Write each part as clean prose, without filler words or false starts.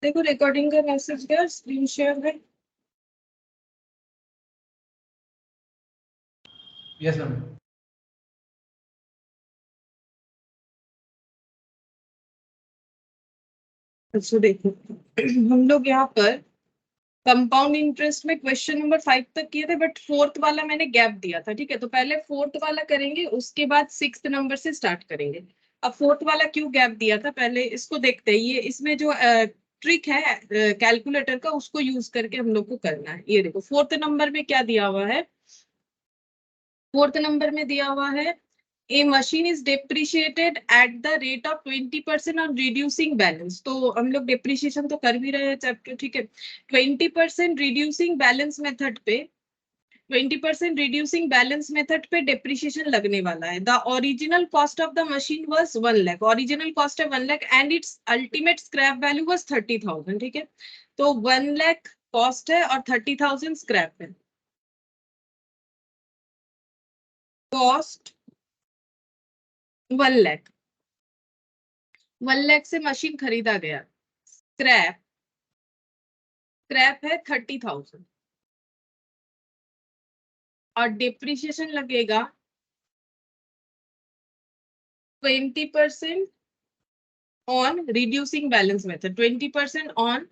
देखो रिकॉर्डिंग का मैसेज गया, स्क्रीन शेयर है। Yes ma'am. अच्छा देखो हम लोग यहाँ पर कंपाउंड इंटरेस्ट में क्वेश्चन नंबर 5 तक किए थे, बट फोर्थ वाला मैंने गैप दिया था। ठीक है, तो पहले फोर्थ वाला करेंगे, उसके बाद सिक्स्थ नंबर से स्टार्ट करेंगे। अब फोर्थ वाला क्यों गैप दिया था पहले इसको देखते हैं। ये इसमें जो ट्रिक है कैलकुलेटर का, उसको यूज करके हम लोग को करना है। ये देखो फोर्थ नंबर में क्या दिया हुआ है। फोर्थ नंबर में दिया हुआ है a machine is depreciated at the rate of 20% on reducing balance. तो हम लोग डेप्रिशिएशन तो कर भी रहे हैं चैप्टर। ठीक है, 20% रिड्यूसिंग बैलेंस मेथड पे 20% रिड्यूसिंग बैलेंस मेथड पे डेप्रिशिएशन लगने वाला है। The original cost of the machine was 1 lakh, original cost है 1 lakh and it's ultimate scrap value was 30,000। ठीक है, तो 1 लाख कॉस्ट है और 30,000 स्क्रैप है। कॉस्ट 1 लाख, 1 लाख से मशीन खरीदा गया। स्क्रैप, स्क्रैप है 30,000 और डिप्रिशिएशन लगेगा 20% on reducing balance method, 20% on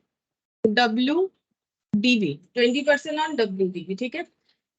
WDV, 20% on WDV। ठीक है,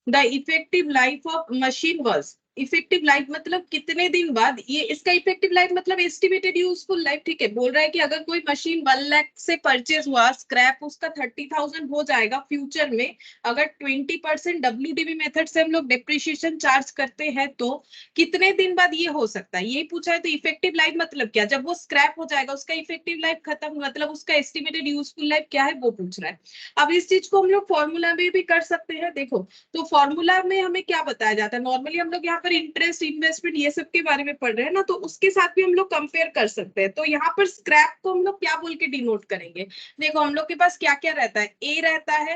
the effective life of machine was, effective life मतलब कितने दिन बाद, ये इसका इफेक्टिव लाइफ मतलब एस्टिमेटेड यूजफुल लाइफ। ठीक है, बोल रहा है कि अगर कोई मशीन 1 लाख से परचेज हुआ, स्क्रैप उसका 30,000 हो जाएगा फ्यूचर में, अगर 20% WDV मेथड से हम लोग डेप्रिशिएशन चार्ज करते हैं तो कितने दिन बाद ये हो सकता है, ये पूछा है। तो इफेक्टिव लाइफ मतलब क्या, जब वो स्क्रैप हो जाएगा उसका इफेक्टिव लाइफ खत्म, मतलब उसका एस्टिमेटेड यूजफुल लाइफ क्या है वो पूछ रहा है। अब इस चीज को हम लोग फॉर्मूला में भी कर सकते हैं। देखो तो फॉर्मूला में हमें क्या बताया जाता है, नॉर्मली हम लोग यहाँ पर इंटरेस्ट इन्वेस्टमेंट ये सब के बारे में पढ़ रहे हैं ना, तो उसके साथ भी हम लोग कंपेयर कर सकते हैं। तो यहाँ पर स्क्रैप को हम लोग क्या बोल के डिनोट करेंगे। देखो हम लोग के पास क्या क्या रहता है, ए रहता है,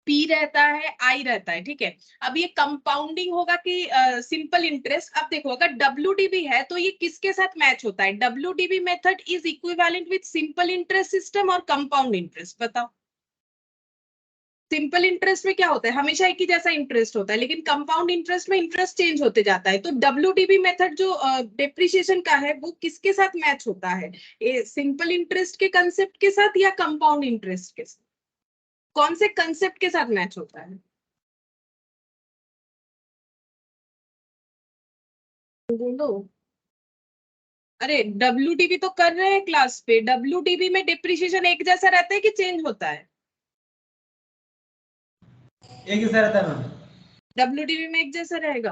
पी रहता है, आई रहता है। ठीक है, अब ये कंपाउंडिंग होगा कि सिंपल इंटरेस्ट। अब देखो अगर WDV है तो ये किसके साथ मैच होता है, WDV method is equivalent with simple interest system और कंपाउंड इंटरेस्ट। बताओ सिंपल इंटरेस्ट में क्या होता है, हमेशा एक ही जैसा इंटरेस्ट होता है, लेकिन कंपाउंड इंटरेस्ट में इंटरेस्ट चेंज होते जाता है। तो WDV मेथड जो डेप्रिसिएशन का है वो किसके साथ मैच होता है, सिंपल इंटरेस्ट के कंसेप्ट के साथ या कंपाउंड इंटरेस्ट के साथ, कौन से कंसेप्ट के साथ मैच होता है बोलो। अरे WDV तो कर रहे हैं क्लास पे, WDV में डिप्रिसिएशन एक जैसा रहता है कि चेंज होता है, एक जैसा रहता है मैम। WDV में एक जैसा रहेगा।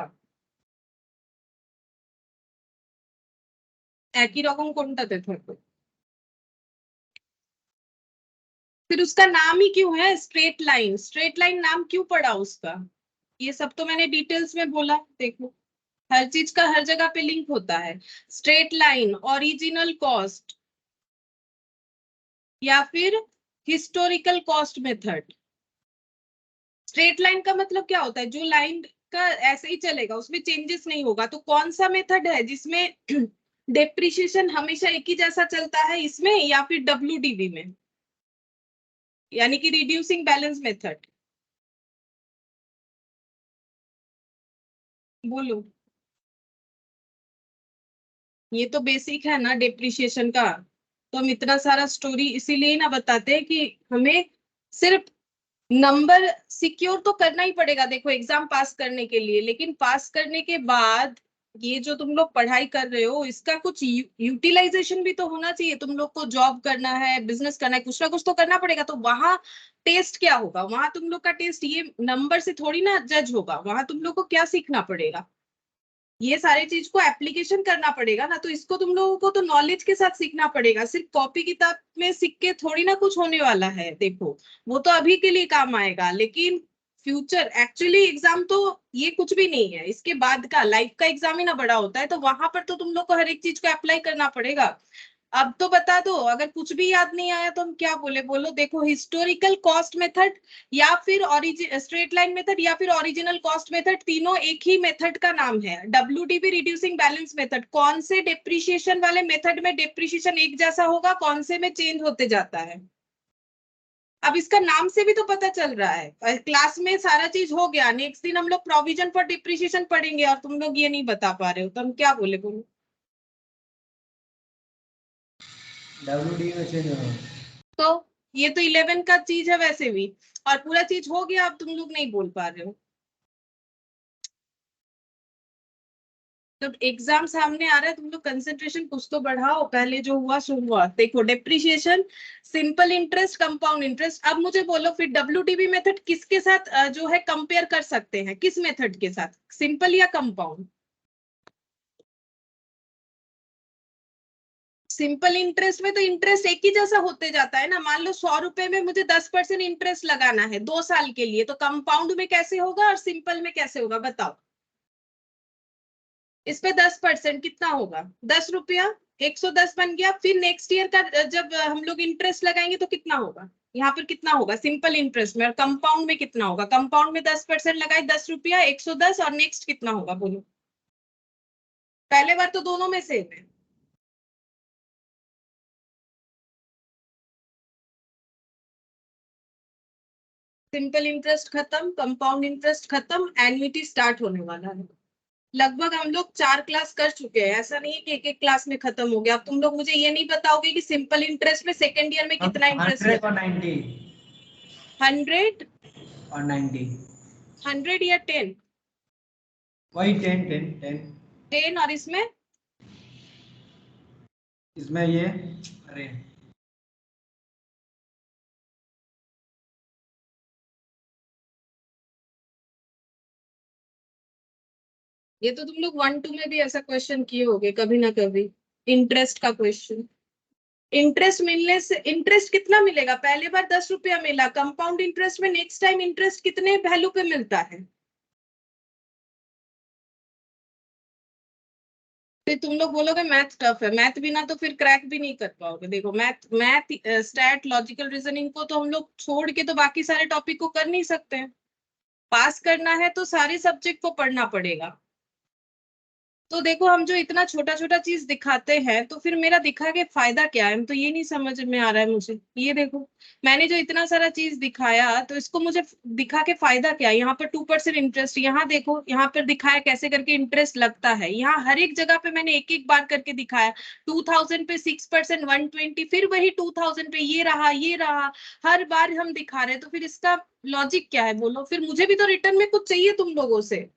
একই রকম কোনটাতে থাকবে, फिर उसका नाम ही क्यों है स्ट्रेट लाइन, स्ट्रेट लाइन नाम क्यों पड़ा उसका, ये सब तो मैंने डिटेल्स में बोला। देखो हर चीज का हर जगह पे लिंक होता है। स्ट्रेट लाइन, ओरिजिनल कॉस्ट या फिर historical cost method. Straight line का मतलब क्या होता है, जो लाइन का ऐसे ही चलेगा उसमें चेंजेस नहीं होगा। तो कौन सा मेथड है जिसमें डेप्रिसिएशन हमेशा एक ही जैसा चलता है, इसमें या फिर WDV में, यानी कि रिड्यूसिंग बैलेंस मेथड। बोलो, ये तो बेसिक है ना डेप्रिसिएशन का। तो हम इतना सारा स्टोरी इसीलिए ना बताते हैं कि हमें सिर्फ नंबर सिक्योर तो करना ही पड़ेगा देखो एग्जाम पास करने के लिए, लेकिन पास करने के बाद ये जो तुम लोग पढ़ाई कर रहे हो इसका कुछ यूटिलाइजेशन भी तो होना चाहिए। तुम लोग को जॉब करना है, बिजनेस करना है, कुछ ना कुछ तो करना पड़ेगा। तो वहां टेस्ट क्या होगा, वहां तुम लोग का टेस्ट ये नंबर से थोड़ी ना जज होगा, वहां तुम लोग को क्या सीखना पड़ेगा, ये सारी चीज को एप्लीकेशन करना पड़ेगा ना। तो इसको तुम लोगों को तो नॉलेज के साथ सीखना पड़ेगा, सिर्फ कॉपी किताब में सीख के थोड़ी ना कुछ होने वाला है। देखो वो तो अभी के लिए काम आएगा, लेकिन फ्यूचर एक्चुअली एग्जाम तो ये कुछ भी नहीं है, इसके बाद का लाइफ का एग्जाम ही ना बड़ा होता है। तो वहां पर तो तुम लोग को हर एक चीज को अप्लाई करना पड़ेगा। अब तो बता दो, अगर कुछ भी याद नहीं आया तो हम क्या बोले, बोलो। देखो, हिस्टोरिकल कॉस्ट मेथड या फिर स्ट्रेट लाइन मेथड या फिर ओरिजिनल कॉस्ट मेथड, तीनों एक ही मेथड का नाम है। डब्ल्यूडीबी रिड्यूसिंग बैलेंस मेथड, कौन से डेप्रिशिएशन वाले मेथड में डेप्रिशिएशन एक जैसा होगा, कौन से में चेंज होते जाता है। अब इसका नाम से भी तो पता चल रहा है। क्लास में सारा चीज हो गया, नेक्स्ट दिन हम लोग प्रोविजन फॉर डिप्रिशिएशन पढ़ेंगे और तुम लोग ये नहीं बता पा रहे हो, तो हम क्या बोले, बोलो। WD में चेंज होना। तो ये तो 11 का चीज है वैसे भी, और पूरा चीज हो गया, अब तुम लोग नहीं बोल पा रहे हो। जब एग्जाम सामने आ रहा है, तुम लोग कंसेंट्रेशन कुछ तो बढ़ाओ। पहले जो हुआ सो हुआ। देखो, depreciation, simple interest, compound interest. अब मुझे बोलो फिर डब्ल्यूडीबी मेथड किसके साथ जो है कंपेयर कर सकते हैं, किस मेथड के साथ, सिंपल या कंपाउंड। सिंपल इंटरेस्ट में तो इंटरेस्ट एक ही जैसा होते जाता है ना। मान लो 100 रुपए में मुझे 10% इंटरेस्ट लगाना है 2 साल के लिए, तो कंपाउंड में कैसे होगा और सिंपल में कैसे होगा, बताओ। इस पे 10% कितना होगा, 10 रुपया, 110 बन गया। फिर नेक्स्ट ईयर का जब हम लोग इंटरेस्ट लगाएंगे तो कितना होगा, यहाँ पर कितना होगा सिंपल इंटरेस्ट में, और कंपाउंड में कितना होगा। कंपाउंड में 10% लगाए, 10 रुपया, 110, और नेक्स्ट कितना होगा बोलो। पहले बार तो दोनों में सेम है। सिंपल इंटरेस्ट खत्म, कंपाउंड इंटरेस्ट खत्म, एन्युटी स्टार्ट होने वाला है। लगभग हम लोग 4 क्लास कर चुके हैं, ऐसा नहीं है कि एक एक क्लास में खत्म हो गया। अब तुम लोग मुझे ये नहीं बताओगे कि सिंपल इंटरेस्ट में सेकेंड ईयर में कितना इंटरेस्ट 100 लगा। और 90 100 और 90 100 या 10, वही 10 10 10 10, और इसमें इसमें ये अरे ये तो तुम लोग 1 2 में भी ऐसा क्वेश्चन किए होगे कभी ना कभी, इंटरेस्ट का क्वेश्चन। इंटरेस्ट मिलने से, इंटरेस्ट कितना मिलेगा, पहले बार 10 रुपया मिला। कंपाउंड इंटरेस्ट में नेक्स्ट टाइम इंटरेस्ट कितने वैल्यू पे मिलता है। फिर तुम लोग बोलोगे मैथ टफ है, मैथ बिना तो फिर क्रैक भी नहीं कर पाओगे। देखो, math math stat, logical reasoning को तो हम लोग छोड़ के तो बाकी सारे टॉपिक को कर नहीं सकते हैं। पास करना है तो सारे सब्जेक्ट को पढ़ना पड़ेगा। तो देखो, हम जो इतना छोटा छोटा चीज दिखाते हैं, तो फिर मेरा दिखा के फायदा क्या है, तो ये नहीं समझ में आ रहा है मुझे। ये देखो, मैंने जो इतना सारा चीज दिखाया, तो इसको मुझे दिखा के फायदा क्या है। यहाँ पर 2% इंटरेस्ट, यहाँ देखो, यहाँ पर दिखाया कैसे करके इंटरेस्ट लगता है। यहाँ हर एक जगह पे मैंने एक एक बार करके दिखाया। 2000 पे 6%, 120, फिर वही 2000 पे, ये रहा ये रहा, हर बार हम दिखा रहे हैं। तो फिर इसका लॉजिक क्या है, बोलो। फिर मुझे भी तो रिटर्न में कुछ चाहिए तुम लोगों से।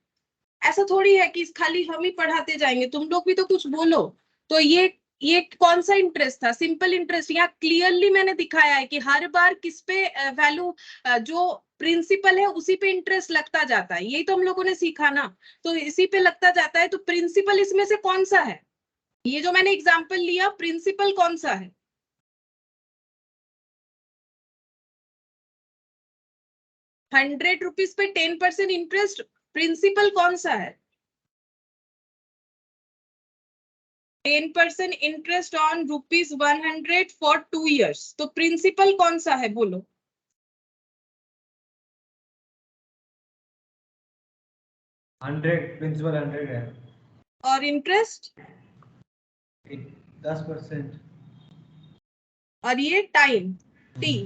ऐसा थोड़ी है कि खाली हम ही पढ़ाते जाएंगे, तुम लोग भी तो कुछ बोलो। तो ये कौन सा इंटरेस्ट था, सिंपल इंटरेस्ट। यहाँ क्लियरली मैंने दिखाया है कि हर बार किस पे वैल्यू, जो प्रिंसिपल है उसी पे इंटरेस्ट लगता जाता है। यही तो हम लोगों ने सीखा ना। तो इसी पे लगता जाता है, तो प्रिंसिपल इसमें से कौन सा है, ये जो मैंने एग्जाम्पल लिया, प्रिंसिपल कौन सा है। 100 रुपीज पे 10% इंटरेस्ट, प्रिंसिपल कौन सा है। 10% इंटरेस्ट ऑन ₹100 फॉर 2 years, तो प्रिंसिपल कौन सा है बोलो। 100 प्रिंसिपल 100 है। और इंटरेस्ट, 10%। और ये टाइम टी।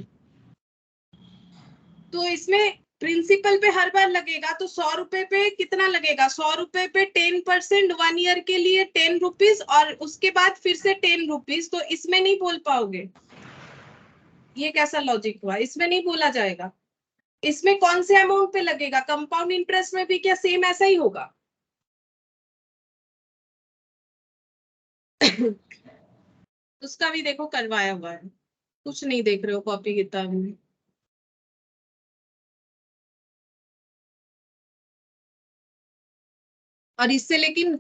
तो इसमें प्रिंसिपल पे हर बार लगेगा, तो 100 रुपए पे कितना लगेगा, 100 रुपए पे 10%, 1 year के लिए 10 रुपीज, और उसके बाद फिर से 10 रुपीज। तो इसमें नहीं बोल पाओगे, ये कैसा लॉजिक हुआ, इसमें नहीं बोला जाएगा। इसमें कौन से अमाउंट पे लगेगा, कंपाउंड इंटरेस्ट में भी क्या सेम ऐसा ही होगा। उसका भी देखो करवाया हुआ है, कुछ नहीं देख रहे हो कॉपी किताब में। और इससे लेकिन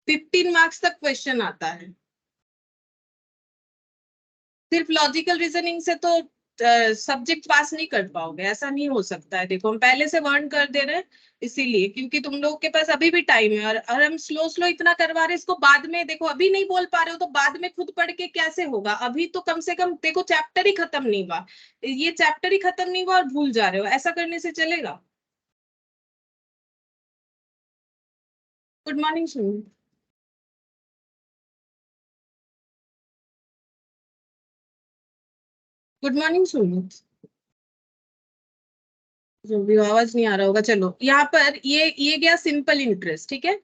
15 मार्क्स तक क्वेश्चन आता है। सिर्फ लॉजिकल रीजनिंग से तो सब्जेक्ट पास नहीं कर पाओगे, ऐसा नहीं हो सकता है। देखो हम पहले से वार्न कर दे रहे हैं इसीलिए, क्योंकि तुम लोग के पास अभी भी टाइम है, और हम स्लो स्लो इतना करवा रहे हैं, इसको बाद में देखो अभी नहीं बोल पा रहे हो तो बाद में खुद पढ़ के कैसे होगा। अभी तो कम से कम देखो चैप्टर ही खत्म नहीं हुआ, ये चैप्टर ही खत्म नहीं हुआ और भूल जा रहे हो, ऐसा करने से चलेगा? Good morning Sunil. Good morning Sunil. जो भी आवाज नहीं आ रहा होगा, चलो यहाँ पर ये गया सिंपल इंटरेस्ट, ठीक है।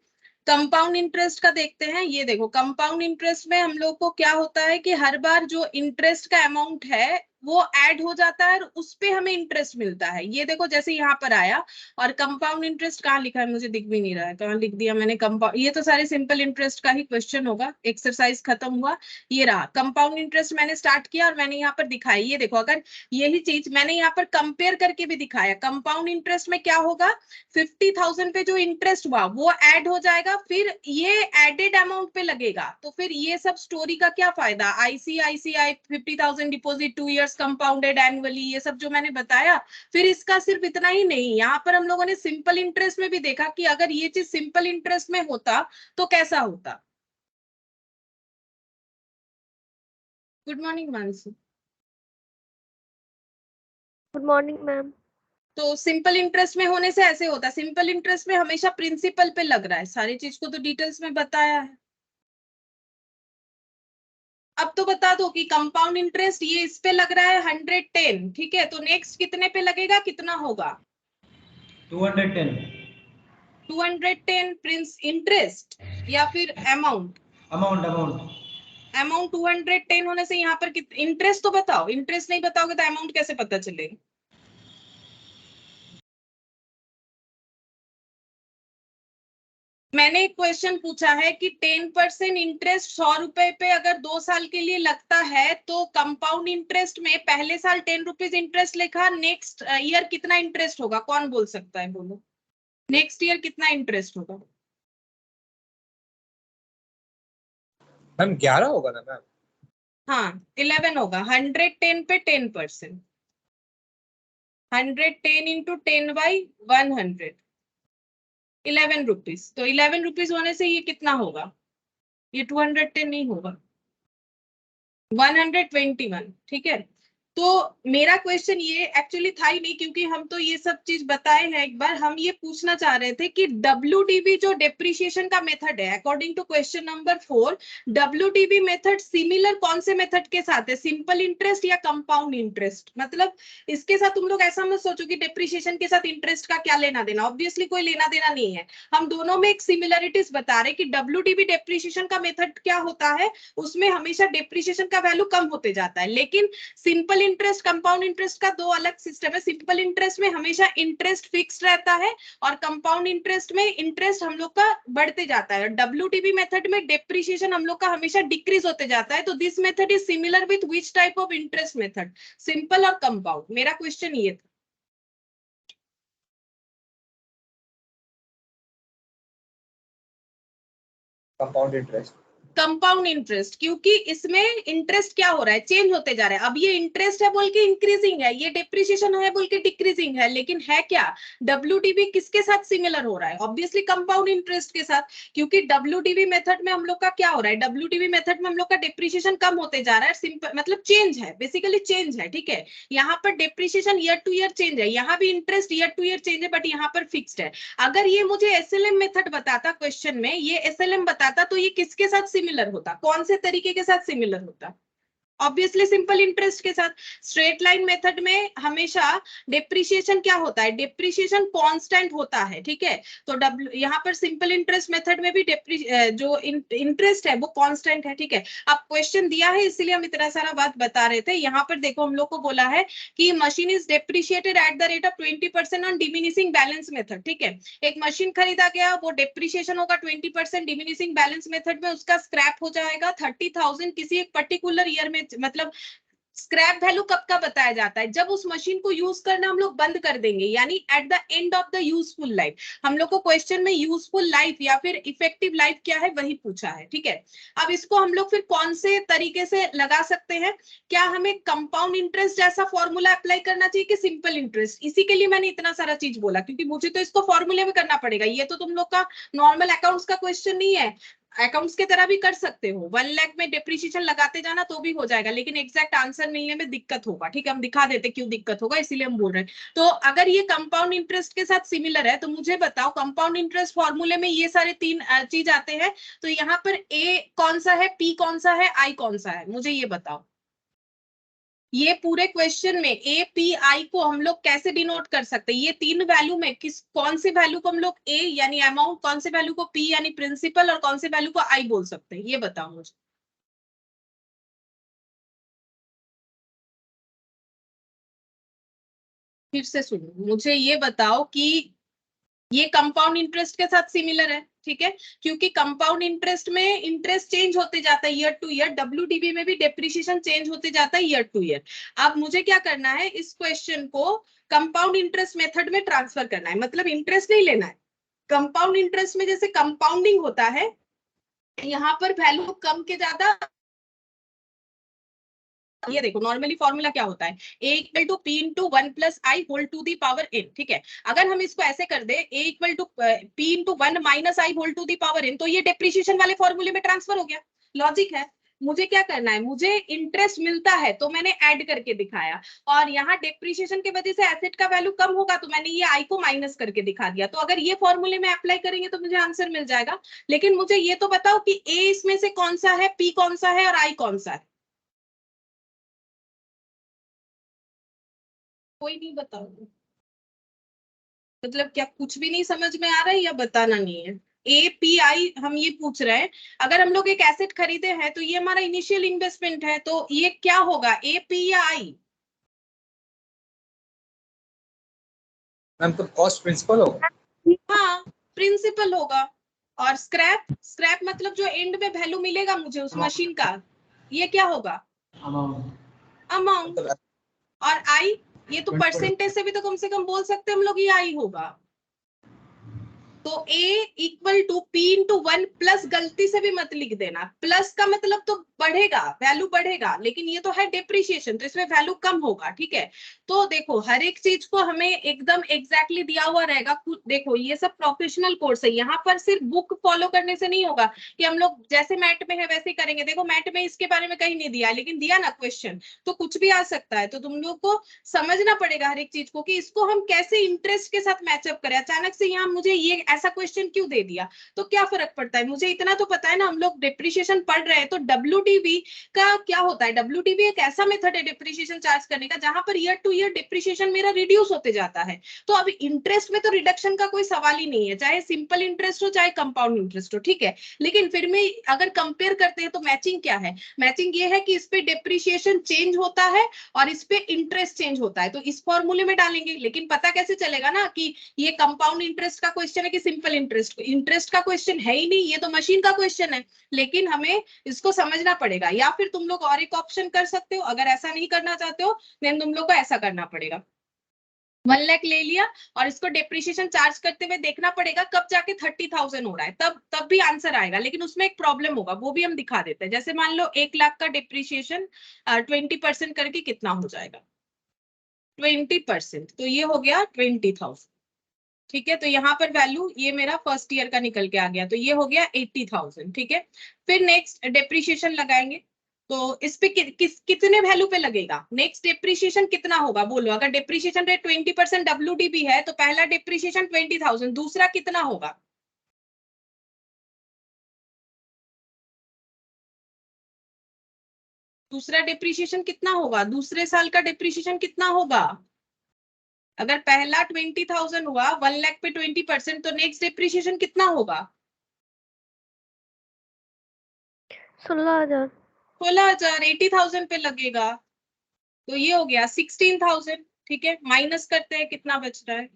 कंपाउंड इंटरेस्ट का देखते हैं। ये देखो कंपाउंड इंटरेस्ट में हम लोग को क्या होता है कि हर बार जो इंटरेस्ट का अमाउंट है वो ऐड हो जाता है और उस पे हमें इंटरेस्ट मिलता है। ये देखो जैसे यहाँ पर आया, और कंपाउंड इंटरेस्ट कहाँ लिखा है मुझे दिख भी नहीं रहा है, कहाँ लिख दिया मैंने कंपाउंड। ये तो सारे सिंपल इंटरेस्ट का ही क्वेश्चन होगा, एक्सरसाइज खत्म हुआ। ये रहा कंपाउंड इंटरेस्ट, मैंने स्टार्ट किया और मैंने यहाँ पर दिखाई। ये देखो अगर यही चीज मैंने यहाँ पर कंपेयर करके भी दिखाया, कंपाउंड इंटरेस्ट में क्या होगा, 50,000 पे जो इंटरेस्ट हुआ वो ऐड हो जाएगा, फिर ये एडेड अमाउंट पे लगेगा। तो फिर ये सब स्टोरी का क्या फायदा, ICICI 50,000 deposit 2 years compounded annually, ये सब जो मैंने बताया। फिर इसका सिर्फ इतना ही नहीं, यहाँ पर हम लोगों ने सिंपल इंटरेस्ट में भी देखा कि अगर ये चीज सिंपल इंटरेस्ट में होता तो कैसा होता। Good morning Mansi. Good morning ma'am. तो सिंपल इंटरेस्ट में होने से ऐसे होता है, सिंपल इंटरेस्ट में हमेशा प्रिंसिपल पे लग रहा है, सारी चीज को तो डिटेल्स में बताया है। अब तो बता दो कि कंपाउंड इंटरेस्ट ये इस पे लग रहा है 110, ठीक है, तो नेक्स्ट कितने पे लगेगा, कितना होगा? 210 210 प्रिंस इंटरेस्ट या फिर अमाउंट? अमाउंट अमाउंट अमाउंट 210 होने से यहाँ पर इंटरेस्ट तो बताओ, इंटरेस्ट नहीं बताओगे तो अमाउंट कैसे पता चलेगा? मैंने एक क्वेश्चन पूछा है कि 10% इंटरेस्ट 100 रुपए पे अगर 2 साल के लिए लगता है तो कंपाउंड इंटरेस्ट में पहले साल 10 रुपीज इंटरेस्ट लिखा, नेक्स्ट ईयर कितना इंटरेस्ट होगा, कौन बोल सकता है, बोलो नेक्स्ट ईयर कितना इंटरेस्ट होगा? मैम 11 होगा ना मैम? हाँ 11 होगा, 110 पे 10%, 110 इंटू 10 बाई 100, 11 रुपीज। तो 11 रुपीज होने से ये कितना होगा, ये 210 नहीं होगा, 121, ठीक है। तो मेरा क्वेश्चन ये एक्चुअली था ही नहीं, क्योंकि हम तो ये सब चीज बताए हैं एक बार। हम ये पूछना चाह रहे थे कि WDV जो डेप्रिसिएशन का मेथड है, according to question number 4, WDV method similar कौन से मेथड के साथ है, सिंपल इंटरेस्ट या कंपाउंड इंटरेस्ट? मतलब इसके साथ तुम लोग ऐसा मत सोचो कि डेप्रिसिएशन के साथ इंटरेस्ट का क्या लेना देना, ऑब्वियसली कोई लेना देना नहीं है। हम दोनों में एक सिमिलरिटीज बता रहे कि WDV डेप्रिसिएशन का मेथड क्या होता है, उसमें हमेशा डेप्रिसिएशन का वैल्यू कम होते जाता है। लेकिन सिंपल इंटरेस्ट कंपाउंड इंटरेस्ट का दो अलग सिस्टम है। सिंपल इंटरेस्ट में हमेशा इंटरेस्ट फिक्स रहता है और कंपाउंड इंटरेस्ट में इंटरेस्ट हम लोग का बढ़ते जाता है। WDV मेथड में डेप्रिसिएशन हम लोग का हमेशा डिक्रीज होते जाता है। तो this method is similar with which type of interest method, simple और कंपाउंड? मेरा क्वेश्चन ये था। Compound interest. कंपाउंड इंटरेस्ट, क्योंकि इसमें इंटरेस्ट क्या हो रहा है, चेंज होते जा रहा है। अब ये इंटरेस्ट है बोल के इंक्रीजिंग है, ये डेप्रिसिएशन है बोल के डिक्रीजिंग है, लेकिन है क्या, WDV किसके साथ सिमिलर हो रहा है, ऑब्वियसली कंपाउंड इंटरेस्ट के साथ। क्योंकि WDV मेथड में हम लोग का क्या हो रहा है, WDV मेथड में हम लोग का डेप्रिसिएशन कम होते जा रहा है, सिंपल मतलब चेंज है, बेसिकली चेंज है, ठीक है। यहाँ पर depreciation year two year change है, यहाँ भी interest year two year change है, बट यहाँ पर फिक्स्ड है। अगर ये मुझे SLM मेथड बताता, क्वेश्चन में ये SLM बताता, तो ये किसके साथ सिमिलर होता, कौन से तरीके के साथ सिमिलर होता? ऑब्वियसली सिंपल इंटरेस्ट के साथ। स्ट्रेट लाइन मेथड में हमेशा डेप्रिसिएशन क्या होता है, डेप्रिसिएशन कांस्टेंट होता है, ठीक है। तो यहाँ पर सिंपल इंटरेस्ट मेथड में भी जो इंटरेस्ट है वो कांस्टेंट है, ठीक है। अब क्वेश्चन दिया है इसलिए हम इतना सारा बात बता रहे थे। यहाँ पर देखो हम लोग को बोला है कि machine is depreciated at the rate of 20% on diminishing balance method, ठीक है। एक मशीन खरीदा गया, वो डेप्रिसिएशन होगा 20% डिमिनिशिंग बैलेंस मेथड में, उसका स्क्रैप हो जाएगा 30,000 किसी एक पर्टिकुलर ईयर में, मतलब स्क्रैप वैल्यू कब का बताया जाता है? जब उस मशीन को यूज करना हम लोग बंद कर देंगे, यानी eight the end of the useful life. हम लोग को क्वेश्चन में यूजफुल लाइफ या फिर इफेक्टिव लाइफ क्या है वही पूछा है, ठीक है। अब इसको हम लोग फिर कौन से तरीके से लगा सकते हैं? क्या हमें कंपाउंड इंटरेस्ट जैसा फॉर्मूला अप्लाई करना चाहिए कि सिंपल इंटरेस्ट? इसी के लिए मैंने इतना सारा चीज बोला, क्योंकि मुझे तो इसको फॉर्मूले में करना पड़ेगा। ये तो तुम लोग का नॉर्मल अकाउंट्स का क्वेश्चन नहीं है, अकाउंट्स के तरह भी कर सकते हो। 1 लाख में डिप्रिसिएशन लगाते जाना तो भी हो जाएगा, लेकिन एग्जैक्ट आंसर मिलने में दिक्कत होगा, ठीक है। हम दिखा देते क्यों दिक्कत होगा, इसीलिए हम बोल रहे हैं। तो अगर ये कंपाउंड इंटरेस्ट के साथ सिमिलर है तो मुझे बताओ, कंपाउंड इंटरेस्ट फॉर्मूले में ये सारे तीन चीज आते हैं, तो यहाँ पर ए कौन सा है, पी कौन सा है, आई कौन सा है, मुझे ये बताओ। ये पूरे क्वेश्चन में ए पी आई को हम लोग कैसे डिनोट कर सकते हैं? ये तीन वैल्यू में किस कौन से वैल्यू को हम लोग ए यानी अमाउंट, कौन से वैल्यू को पी यानी प्रिंसिपल, और कौन से वैल्यू को आई बोल सकते हैं, ये बताओ मुझे। फिर से सुनो, मुझे ये बताओ कि ये कंपाउंड इंटरेस्ट के साथ सिमिलर है, ठीक है, क्योंकि कंपाउंड इंटरेस्ट में इंटरेस्ट चेंज होते जाता है ईयर टू ईयर, डब्ल्यूडीबी में भी डेप्रिसिएशन चेंज होते जाता है ईयर टू ईयर। अब मुझे क्या करना है, इस क्वेश्चन को कंपाउंड इंटरेस्ट मेथड में ट्रांसफर करना है, मतलब इंटरेस्ट नहीं लेना है। कंपाउंड इंटरेस्ट में जैसे कंपाउंडिंग होता है, यहाँ पर वैल्यू कम के ज्यादा, ये देखो नॉर्मली फॉर्मूला क्या होता है, a equal to P into 1 plus I whole to the power n, ठीक है। अगर हम इसको ऐसे कर दे a equal to P into 1 minus I whole to the power n, तो ये डेप्रिसिएशन वाले फॉर्मूले में ट्रांसफर हो गया। लॉजिक है। मुझे क्या करना है, मुझे इंटरेस्ट मिलता है तो मैंने ऐड करके दिखाया, और यहाँ डेप्रिसिएशन की वजह से एसेट का वैल्यू कम होगा तो मैंने ये आई को माइनस करके दिखा दिया। तो अगर ये फॉर्मूले में अप्लाई करेंगे तो मुझे आंसर मिल जाएगा। लेकिन मुझे ये तो बताओ कि ए इसमें से कौन सा है, पी कौन सा है और आई कौन सा है? कोई नहीं बताओ, मतलब क्या कुछ भी नहीं समझ में आ रहा है या बताना नहीं है? ए पी आई हम ये पूछ रहे हैं। अगर हम लोग एक एसेट खरीदे हैं तो ये हमारा इनिशियल इन्वेस्टमेंट है, तो ये क्या होगा, ए पी या आई? मैम तो कॉस्ट प्रिंसिपल होगा। हाँ, प्रिंसिपल होगा। और स्क्रैप, स्क्रैप मतलब जो एंड में वैल्यू मिलेगा मुझे उस मशीन का, ये क्या होगा, अमाउंट। अमाउंट। मतलब और आई, ये तो परसेंटेज से भी तो कम से कम बोल सकते हैं हम लोग, ये आई होगा। तो A equal to P into 1 plus, गलती से भी मत लिख देना, प्लस का मतलब तो बढ़ेगा, वैल्यू बढ़ेगा, लेकिन ये तो है डेप्रिसिएशन तो इसमें वैल्यू कम होगा, ठीक है। तो देखो हर एक चीज को हमें एकदम एग्जैक्टली दिया हुआ रहेगा। देखो ये सब प्रोफेशनल कोर्स है, यहाँ पर सिर्फ बुक फॉलो करने से नहीं होगा कि हम लोग जैसे मैट में है वैसे करेंगे। देखो मैट में इसके बारे में कहीं नहीं दिया, लेकिन दिया ना क्वेश्चन, तो कुछ भी आ सकता है। तो तुम लोग को समझना पड़ेगा हर एक चीज को कि इसको हम कैसे इंटरेस्ट के साथ मैचअप करें। अचानक से यहाँ मुझे ये ऐसा क्वेश्चन क्यों दे दिया, तो क्या फर्क पड़ता है, मुझे इतना तो पता है ना। हम लोग डिप्रिसिएशन पढ़ रहे हैं तो डब्ल्यूडीवी का क्या होता है, डब्ल्यूडीवी एक ऐसा मेथड है डिप्रिसिएशन चार्ज करने का जहां per year two year depreciation मेरा रिड्यूस होते जाता है। तो अब इंटरेस्ट में तो रिडक्शन का कोई सवाल ही नहीं है, चाहे सिंपल इंटरेस्ट हो चाहे कंपाउंड इंटरेस्ट हो, ठीक है। लेकिन फिर भी अगर कंपेयर करते हैं तो मैचिंग क्या है, मैचिंग ये है कि इस पे डिप्रिसिएशन चेंज होता है और इस पे इंटरेस्ट चेंज होता है, तो इस फॉर्मूले में डालेंगे। लेकिन पता कैसे चलेगा ना कि ये कंपाउंड इंटरेस्ट का क्वेश्चन है कि सिंपल इंटरेस्ट, इंटरेस्ट का क्वेश्चन है ही नहीं, ये तो मशीन का क्वेश्चन है। लेकिन हमें इसको समझना पड़ेगा, या फिर तुम लोग और एक ऑप्शन कर सकते हो, अगर ऐसा नहीं करना चाहते हो देन तुम लोग को ऐसा करना पड़ेगा। 1 लाख ले लिया और इसको डेप्रिसिएशन चार्ज करते हुए देखना पड़ेगा कब जाके 30,000 हो रहा है, तब भी आंसर आएगा। लेकिन उसमें एक प्रॉब्लम होगा, वो भी हम दिखा देते हैं। जैसे मान लो 1 लाख का डेप्रिसिएशन 20% करके कितना हो जाएगा, 20%, तो ये हो गया 20,000, ठीक है। तो यहाँ पर वैल्यू ये मेरा फर्स्ट ईयर का निकल के आ गया, तो ये हो गया 80,000, ठीक है। फिर नेक्स्ट डेप्रिसिएशन लगाएंगे, तो इस पे कितने वैल्यू पे लगेगा, नेक्स्ट डेप्रिसिएशन कितना होगा बोलो। अगर डेप्रिसिएशन रेट 20% डब्ल्यूडीबी है तो पहला डेप्रिसिएशन 20,000, दूसरा कितना होगा, दूसरा डेप्रिसिएशन कितना होगा, दूसरे साल का डेप्रिसिएशन कितना होगा। अगर पहला 20,000 हुआ 1 लाख पे 20%, तो नेक्स्ट डेप्रिसिएशन कितना होगा, 16,000। 16,000, 80,000 पे लगेगा। तो ये हो गया 16,000, ठीक है। माइनस करते हैं कितना बच रहा है,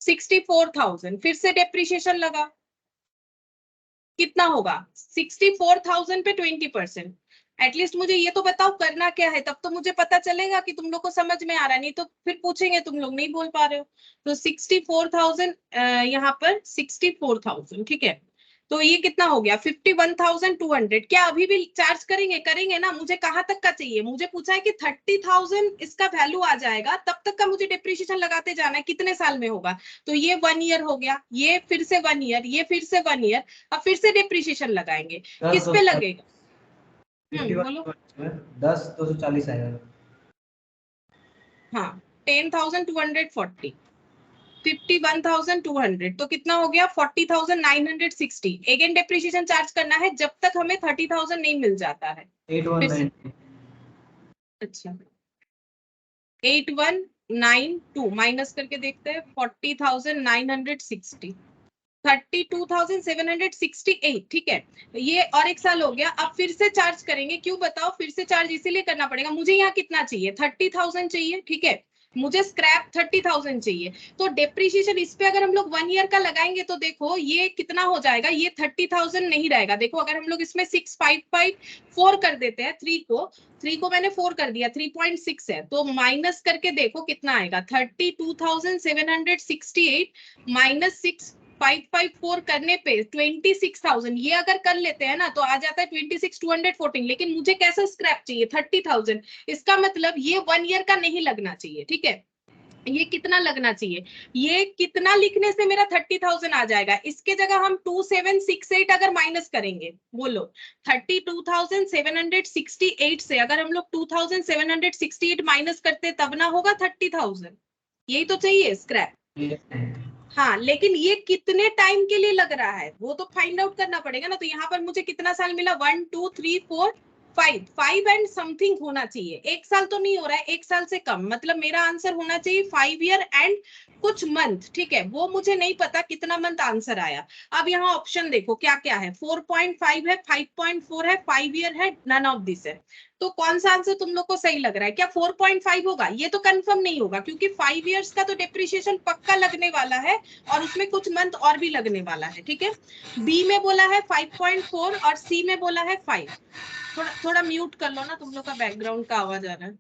64,000। फिर से डेप्रिसिएशन लगा, कितना होगा 64,000 पे 20%, एटलीस्ट मुझे ये तो बताओ करना क्या है, तब तो मुझे पता चलेगा कि तुम लोग को समझ में आ रहा है, नहीं तो फिर पूछेंगे तुम लोग नहीं बोल पा रहे हो। तो 64,000 यहाँ पर 64,000, ठीक है। तो ये कितना हो गया 51,200। क्या अभी भी चार्ज करेंगे? करेंगे ना। मुझे कहाँ तक का चाहिए? मुझे पूछा है कि 30,000 इसका वैल्यू आ जाएगा, तब तक का मुझे डिप्रिसिएशन लगाते जाना है, कितने साल में होगा। तो ये 1 ईयर हो गया, ये फिर से 1 ईयर, ये फिर से 1 ईयर, अब फिर से डिप्रिसिएशन लगाएंगे। किस पे लगेगा? बोलो। 10,240 आएगा। हाँ 10,240, 51,200, तो कितना हो गया 40,960। अगेन डेप्रिसिएशन चार्ज करना है जब तक हमें 30,000 नहीं मिल जाता है। 8192 अच्छा 8192 माइनस करके देखते हैं 40,960, 32,768, ठीक है। ये और एक साल हो गया। अब फिर से चार्ज करेंगे, क्यों बताओ? फिर से चार्ज इसीलिए करना पड़ेगा, मुझे यहाँ कितना चाहिए 30,000 चाहिए, ठीक है। मुझे स्क्रैप 30,000 चाहिए, तो डेप्रिसिएशन इस पे अगर हम लोग 1 ईयर का लगाएंगे तो देखो ये कितना हो जाएगा, ये 30,000 नहीं रहेगा। देखो अगर हम लोग इसमें 6,554 कर देते हैं, 3 को मैंने 4 कर दिया, 3.6 है, तो माइनस करके देखो कितना आएगा 32,768 माइनस 6,554 करने पे 26,000। ये अगर कर लेते हैं ना तो आ जाता है 26,214। लेकिन मुझे कैसा स्क्रैप चाहिए 30,000। इसका मतलब ये 1 ईयर का नहीं लगना चाहिए, ठीक है। ये कितना लगना चाहिए? ये कितना लिखने से मेरा 30,000 आ जाएगा? इसके जगह हम 2768 अगर माइनस करेंगे, बोलो 32,768 से अगर हम लोग 2,768 माइनस करते तब ना होगा 30,000। यही तो चाहिए स्क्रैप। हाँ लेकिन ये कितने टाइम के लिए लग रहा है वो तो फाइंड आउट करना पड़ेगा ना। तो यहाँ पर मुझे कितना साल मिला 1 2 3 4 5 एंड समथिंग होना चाहिए। 1 साल तो नहीं हो रहा है, 1 साल से कम, मतलब मेरा आंसर होना चाहिए 5 ईयर एंड कुछ मंथ, ठीक है। वो मुझे नहीं पता कितना मंथ आंसर आया। अब यहाँ ऑप्शन देखो क्या क्या है, 4.5 है, 5.4 है, 5 ईयर है, नन ऑफ दिस है। तो कौन सा आंसर तुम लोग को सही लग रहा है? क्या 4.5 होगा? ये तो कंफर्म नहीं होगा क्योंकि 5 इयर्स का तो डिप्रिसिएशन पक्का लगने वाला है और उसमें कुछ मंथ और भी लगने वाला है, ठीक है। बी में बोला है 5.4 और सी में बोला है 5। थोड़ा म्यूट कर लो ना, तुम लोग का बैकग्राउंड का आवाज आ रहा है।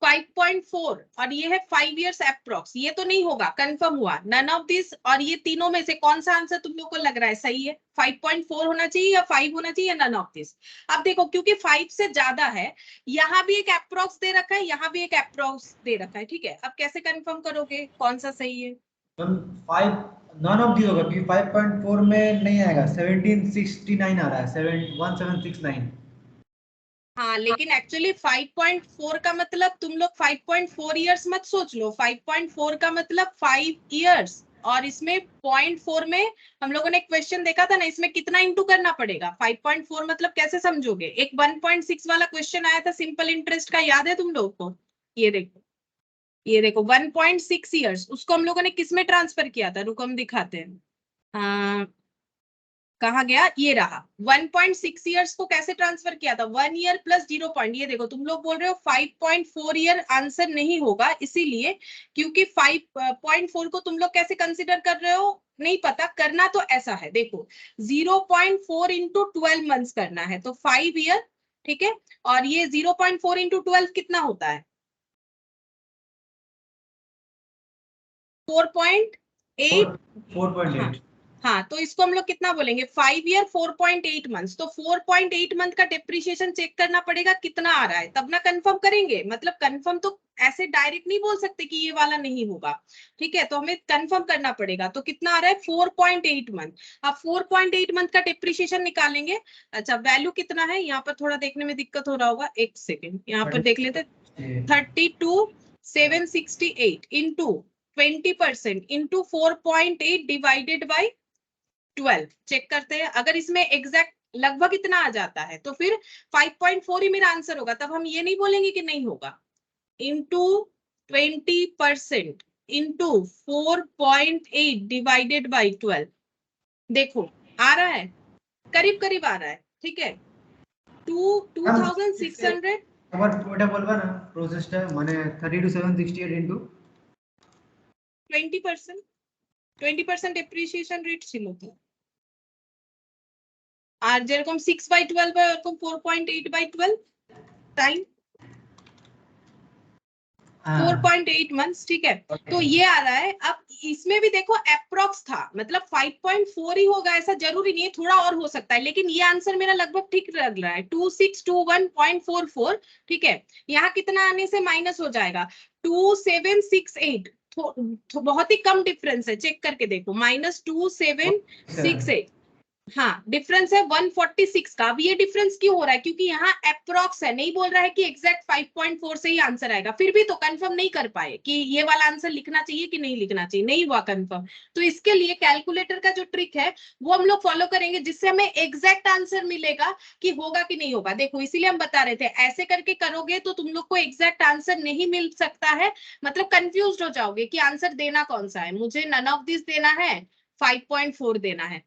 5.4 और ये है 5 इयर्स अप्रोक्स। ये तो नहीं होगा, कंफर्म हुआ नन ऑफ दिस। और ये तीनों में से कौन सा आंसर तुम लोग को लग रहा है सही है? 5.4 होना चाहिए या 5 होना चाहिए या नन ऑफ दिस? अब देखो क्योंकि 5 से ज्यादा है, यहाँ भी एक अप्रोक्स दे रखा है, यहाँ भी एक अप्रोक्स दे रखा है, ठीक है। अब कैसे कंफर्म करोगे कौन सा सही है? 5 नन ऑफ दिस होगा क्योंकि 5.4 में नहीं आएगा, 1769 आ रहा है, 1769। हाँ लेकिन एक्चुअली 5.4 का मतलब तुम लोग 5.4 इयर्स मत सोच लो। 5.4 का मतलब 5 इयर्स, और इसमें 0.4 में हम लोगों ने क्वेश्चन देखा था ना, इसमें कितना इंटू करना पड़ेगा। 5.4 मतलब कैसे समझोगे? एक 1.6 वाला क्वेश्चन आया था सिंपल इंटरेस्ट का, याद है तुम लोग को? ये देखो, ये देखो 1.6 इयर्स, उसको हम लोगों ने किस में ट्रांसफर किया था? रुको हम दिखाते हैं। कहा गया, ये रहा 1.6 इयर्स को कैसे ट्रांसफर किया था, 1 ईयर प्लस 0 पॉइंट। ये देखो तुम लोग बोल रहे हो 5.4 ईयर आंसर नहीं होगा, इसीलिए क्योंकि 5.4 को तुम लोग कैसे कंसिडर कर रहे हो नहीं पता। करना तो ऐसा है, देखो 0.4 इंटू 12 मंथ्स करना है, तो 5 ईयर, ठीक है। और ये 0.4 इंटू 12 कितना होता है? 4.8। 4.8। हाँ तो इसको हम लोग कितना बोलेंगे 5 ईयर 4.8 मंथ्स। तो 4.8 मंथ का डेप्रिसिएशन चेक करना पड़ेगा कितना आ रहा है, तब ना कंफर्म करेंगे। मतलब कंफर्म तो ऐसे डायरेक्ट नहीं बोल सकते कि ये वाला नहीं होगा, ठीक है। तो हमें कंफर्म करना पड़ेगा। तो कितना आ रहा है 4.8 मंथ। अब 4.8 मंथ का डेप्रिसिएशन निकालेंगे। अच्छा वैल्यू कितना है यहाँ पर, थोड़ा देखने में दिक्कत हो रहा होगा, एक सेकेंड यहाँ पर देख लेते। 32,768 into 20% into 4.8 divided by 12 check करते हैं। अगर इसमें एग्जैक्ट लगभग इतना आ जाता है तो फिर 5.4 ही मेरा आंसर होगा, तब हम ये नहीं बोलेंगे कि नहीं होगा। इंटू 20% इंटू 4.8 डिवाइडेड बाई 12, देखो आ रहा है, करीब करीब आ रहा है, ठीक है। 2,600। আবার ওটা বলবা না প্রসেসটা, মানে 32,768 ইনটু 20% 20% depreciation rate ছিল তো। আর যেরকম 6/12 হয় ওরকম 4.8/12 টাইম 4.8 मंथ्स, ठीक है। तो ये आ रहा है। अब इसमें भी देखो अप्रोक्स था, मतलब 5.4 ही होगा, ऐसा जरूरी नहीं है, थोड़ा और हो सकता है, लेकिन ये आंसर मेरा लगभग ठीक लग रहा है 2621.44, ठीक है। यहाँ कितना आने से माइनस हो जाएगा 2768, बहुत ही कम डिफरेंस है, चेक करके देखो, -2768। हाँ, डिफरेंस है 146 का। अब ये डिफरेंस क्यों हो रहा है? क्योंकि यहाँ अप्रोक्स है, नहीं बोल रहा है कि एग्जैक्ट 5.4 से ही आंसर आएगा। फिर भी तो कंफर्म नहीं कर पाए कि ये वाला आंसर लिखना चाहिए कि नहीं लिखना चाहिए, नहीं हुआ कंफर्म। तो इसके लिए कैलकुलेटर का जो ट्रिक है वो हम लोग फॉलो करेंगे, जिससे हमें एग्जैक्ट आंसर मिलेगा कि होगा कि नहीं होगा। देखो, इसीलिए हम बता रहे थे, ऐसे करके करोगे तो तुम लोग को एग्जैक्ट आंसर नहीं मिल सकता है, मतलब कंफ्यूज हो जाओगे कि आंसर देना कौन सा है, मुझे नन ऑफ दिस देना है, 5.4 देना है।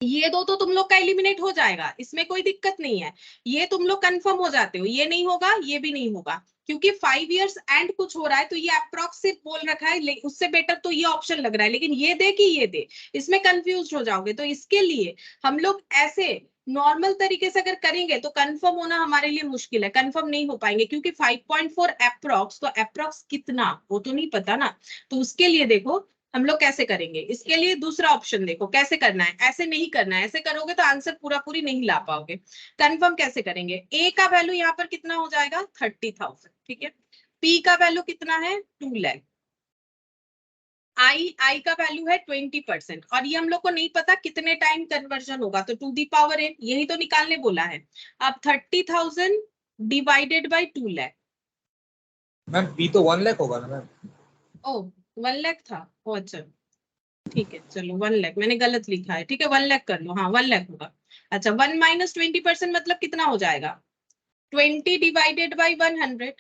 ये दो तो तुम लोग का एलिमिनेट हो जाएगा, इसमें कोई दिक्कत नहीं है, ये तुम लोग कंफर्म हो जाते हो, ये नहीं होगा, ये भी नहीं होगा, क्योंकि 5 इयर्स एंड कुछ हो रहा है, तो ये अप्रोक्सिमेट बोल रखा है, उससे बेटर तो ये ऑप्शन लग रहा है, लेकिन ये दे कि ये दे, इसमें कंफ्यूज हो जाओगे। तो इसके लिए हम लोग ऐसे नॉर्मल तरीके से अगर करेंगे तो कंफर्म होना हमारे लिए मुश्किल है, कंफर्म नहीं हो पाएंगे, क्योंकि 5.4 अप्रोक्स, तो अप्रोक्स कितना वो तो नहीं पता ना। तो उसके लिए देखो हम लोग कैसे करेंगे, इसके लिए दूसरा ऑप्शन देखो कैसे करना है। ऐसे नहीं करना है, ऐसे करोगे तो आंसर पूरा पूरी नहीं ला पाओगे। कंफर्म कैसे करेंगे? ए का वैल्यू यहाँ पर कितना हो जाएगा 30,000, ठीक है। पी का वैल्यू कितना है 2 लाख। आई का वैल्यू है 20%, और ये हम लोग को नहीं पता कितने टाइम कन्वर्जन होगा, तो 2 दी पावर n यही तो निकालने बोला है। अब 30,000 divided by 2 lakh. Ma'am P तो 1 लाख होगा ना मैम? ओ 1 लाख था, ओ अच्छा ठीक है, चलो 1 लाख मैंने गलत लिखा है, ठीक है 1 लाख कर लो, हाँ 1 लाख होगा। अच्छा 1 माइनस 20% मतलब कितना हो जाएगा 20 डिवाइडेड बाई 100,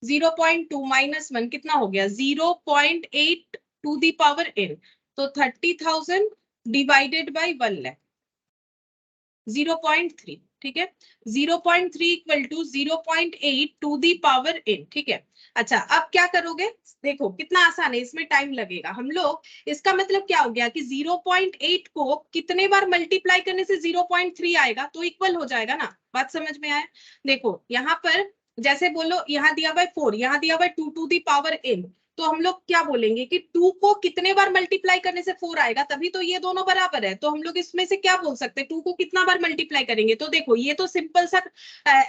0.2 माइनस 1 कितना हो गया 0.8 टू दी पावर n, तो 30,000 डिवाइडेड बाई 1 लाख 0.3, ठीक है। 0.3 equal to 0.8 to the power n, ठीक है। अच्छा अब क्या करोगे, देखो कितना आसान है, इसमें टाइम लगेगा। हम लोग, इसका मतलब क्या हो गया कि 0.8 को कितने बार मल्टीप्लाई करने से 0.3 आएगा, तो इक्वल हो जाएगा ना। बात समझ में आया? देखो यहाँ पर जैसे बोलो, यहाँ दिया हुआ 4, यहाँ दिया हुआ 2 टू दी पावर n, तो हम लोग क्या बोलेंगे कि 2 को कितने बार मल्टीप्लाई करने से 4 आएगा, तभी तो ये दोनों बराबर है। तो हम लोग इसमें से क्या बोल सकते हैं, 2 को कितना बार मल्टीप्लाई करेंगे। तो देखो ये तो सिंपल सा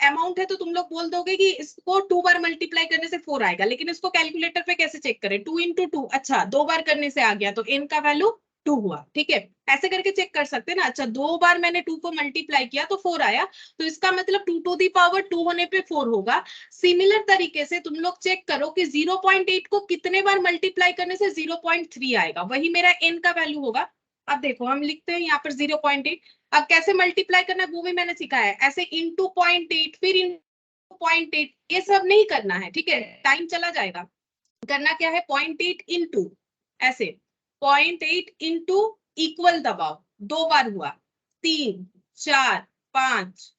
अमाउंट है, तो तुम लोग बोल दोगे कि इसको 2 बार मल्टीप्लाई करने से 4 आएगा, लेकिन इसको कैलकुलेटर पे कैसे चेक करें, 2 इंटू 2, अच्छा 2 बार करने से आ गया, तो n का वैल्यू 2 हुआ, ठीक है। ऐसे करके चेक कर सकते हैं ना। अच्छा 2 बार मैंने 2 को मल्टीप्लाई किया तो 4 आया, तो इसका मतलब 2 टू दी पावर 2 होने पे 4 होगा। सिमिलर तरीके से तुम लोग चेक करो कि 0.8 को कितने बार मल्टीप्लाई करने से 0.3 आएगा, वही मेरा n का वैल्यू होगा। अब देखो हम लिखते हैं यहाँ पर 0.8, अब कैसे मल्टीप्लाई करना है वो भी मैंने सिखाया है, ऐसे इंटू 0.8 फिर इंटू 0.8, ये सब नहीं करना है, ठीक है, टाइम चला जाएगा। करना क्या है 0.8 इंटू, ऐसे 0.8 इंटू इक्वल दबाओ, 2 बार हुआ, 3 4 5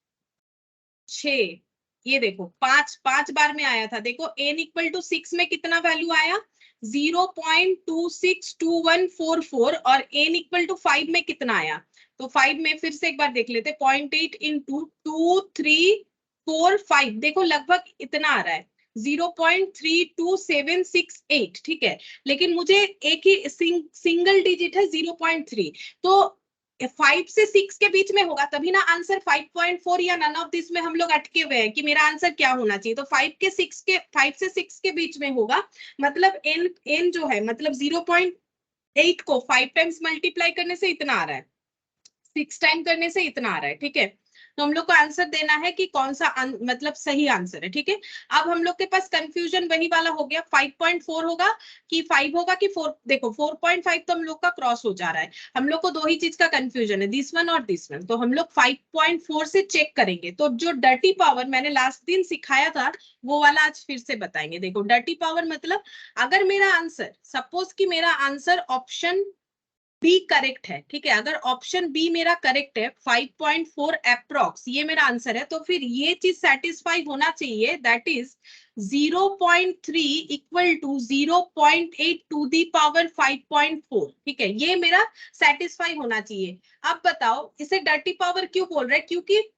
6, ये देखो 5 बार में आया था। देखो n इक्वल टू 6 में कितना वैल्यू आया 0.262144, और n इक्वल टू 5 में कितना आया, तो 5 में फिर से एक बार देख लेते, 0.8 इंटू 2 3 4 5, देखो लगभग इतना आ रहा है 0.32768, ठीक है। लेकिन मुझे एक ही सिंगल डिजिट है 0.3, तो 5 से 6 के बीच में होगा, तभी ना आंसर 5.4 या नन ऑफ दिस में हम लोग अटके हुए हैं कि मेरा आंसर क्या होना चाहिए। तो 5 से 6 के बीच में होगा, मतलब n जो है, मतलब 0.8 को 5 टाइम्स मल्टीप्लाई करने से इतना आ रहा है, 6 टाइम करने से इतना आ रहा है, ठीक है। तो हम लोग को आंसर देना है कि कौन सा मतलब सही आंसर है, ठीक है। अब हम लोग के पास कंफ्यूजन वही वाला हो गया, 5.4 होगा कि 5 होगा कि 4, देखो 4.5 तो हम लोग का क्रॉस हो जा रहा है। हम लोग को दो ही चीज का कंफ्यूजन है, दिस वन और दिस वन, तो हम लोग 5.4 से चेक करेंगे। तो जो डर्टी पावर मैंने लास्ट दिन सिखाया था वो वाला आज फिर से बताएंगे। देखो डर्टी पावर मतलब, अगर मेरा आंसर, सपोज कि मेरा आंसर ऑप्शन बी करेक्ट है, ठीक है, अगर ऑप्शन बी मेरा करेक्ट है 5.4 अप्रोक्स, ये मेरा आंसर है, तो फिर ये चीज सेटिस्फाई होना चाहिए, that is 0.3 equal to 0.8 to the power 5.4, ठीक है, ये मेरा सेटिस्फाई होना चाहिए। अब बताओ इसे डर्टी पावर क्यों बोल रहे हैं, क्योंकि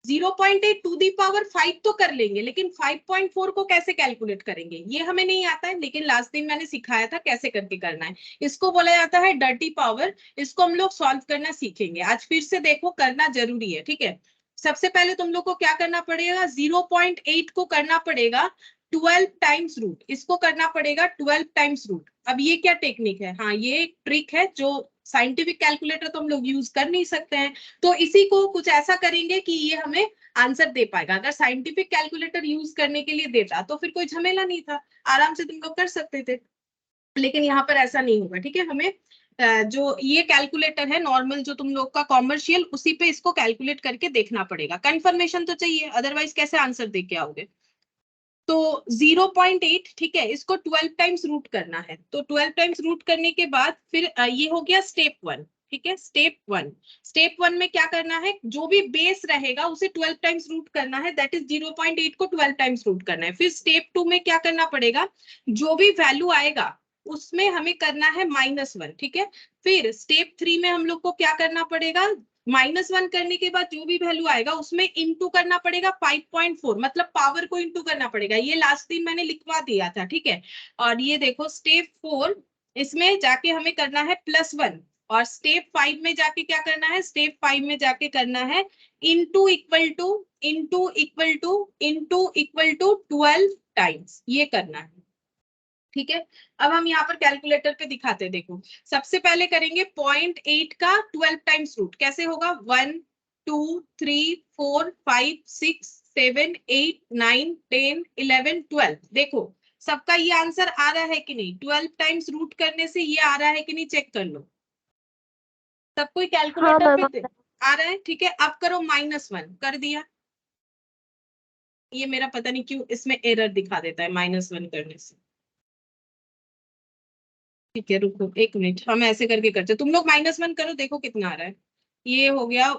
0.8 टू दी पावर 5 तो कर लेंगे, लेकिन 5.4 को कैसे कैलकुलेट करेंगे ये हमें नहीं आता है, लेकिन लास्ट दिन मैंने सिखाया था कैसे करके करना है। इसको बोला जाता है डर्टी पावर, इसको हम लोग सॉल्व करना सीखेंगे आज, फिर से देखो करना जरूरी है, ठीक है। सबसे पहले तुम लोग को क्या करना पड़ेगा, 0.8 को करना पड़ेगा 12 टाइम्स रूट, इसको करना पड़ेगा 12 टाइम्स रूट। अब ये क्या टेक्निक है, हाँ ये एक ट्रिक है जो साइंटिफिक कैलकुलेटर तो हम लोग यूज कर नहीं सकते हैं, तो इसी को कुछ ऐसा करेंगे कि ये हमें आंसर दे पाएगा। अगर साइंटिफिक कैलकुलेटर यूज करने के लिए देता तो फिर कोई झमेला नहीं था, आराम से तुम लोग कर सकते थे, लेकिन यहाँ पर ऐसा नहीं होगा, ठीक है। हमें जो ये कैलकुलेटर है नॉर्मल जो तुम लोग का कॉमर्शियल, उसी पे इसको कैलकुलेट करके देखना पड़ेगा, कंफर्मेशन तो चाहिए, अदरवाइज कैसे आंसर दे के आओगे। तो 0.8, ठीक है, इसको 12 टाइम्स रूट करना है, तो 12 टाइम्स रूट करने के बाद फिर ये हो गया स्टेप 1, ठीक है, स्टेप वन में क्या करना है, जो भी बेस रहेगा उसे 12 टाइम्स रूट करना है, दैट इज 0.8 को 12 टाइम्स रूट करना है। फिर स्टेप 2 में क्या करना पड़ेगा, जो भी वैल्यू आएगा उसमें हमें करना है -1, ठीक है। फिर स्टेप 3 में हम लोग को क्या करना पड़ेगा, -1 करने के बाद जो भी वैल्यू आएगा उसमें इंटू करना पड़ेगा 5.4, मतलब पावर को इंटू करना पड़ेगा, ये लास्ट दिन मैंने लिखवा दिया था, ठीक है। और ये देखो स्टेप 4, इसमें जाके हमें करना है +1, और स्टेप 5 में जाके क्या करना है, स्टेप 5 में जाके करना है इंटू इक्वल टू 12 टाइम्स, ये करना है, ठीक है। अब हम यहाँ पर कैलकुलेटर पे दिखाते हैं, देखो सबसे पहले करेंगे 0.8 का 12 टाइम्स रूट, कैसे होगा, 1 2 3 4 5 6 7 8 9 10 11 12, देखो सबका ये आंसर आ रहा है कि नहीं, 12 टाइम्स रूट करने से ये आ रहा है कि नहीं, चेक कर लो, सब कोई हाँ कैलकुलेटर मैम। पे आ रहा है, ठीक है। अब करो -1, कर दिया, ये मेरा पता नहीं क्यों इसमें एरर दिखा देता है -1 करने से, ठीक है, रुको 1 मिनट, हम ऐसे करके करते, तुम लोग -1 करो, देखो कितना आ रहा है। ये हो गया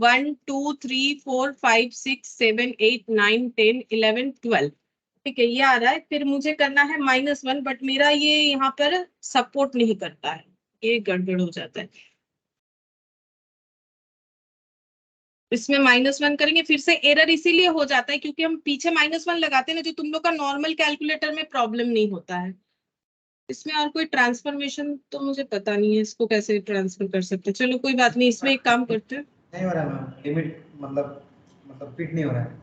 1 2 3 4 5 6 7 8 9 10 11 12, ठीक है, ये आ रहा है। फिर मुझे करना है -1, बट मेरा ये यहाँ पर सपोर्ट नहीं करता है, ये गड़बड़ हो जाता है, इसमें -1 करेंगे, फिर से एरर इसीलिए हो जाता है क्योंकि हम पीछे -1 लगाते हैं ना, जो तुम लोग का नॉर्मल कैलकुलेटर में प्रॉब्लम नहीं होता है। इसमें और कोई ट्रांसफॉर्मेशन तो मुझे पता नहीं है, इसको कैसे ट्रांसफर कर सकते हैं, चलो कोई बात नहीं, इसमें एक काम करते हैं, नहीं हो रहा मैम, लिमिट मतलब फिट नहीं हो रहा है।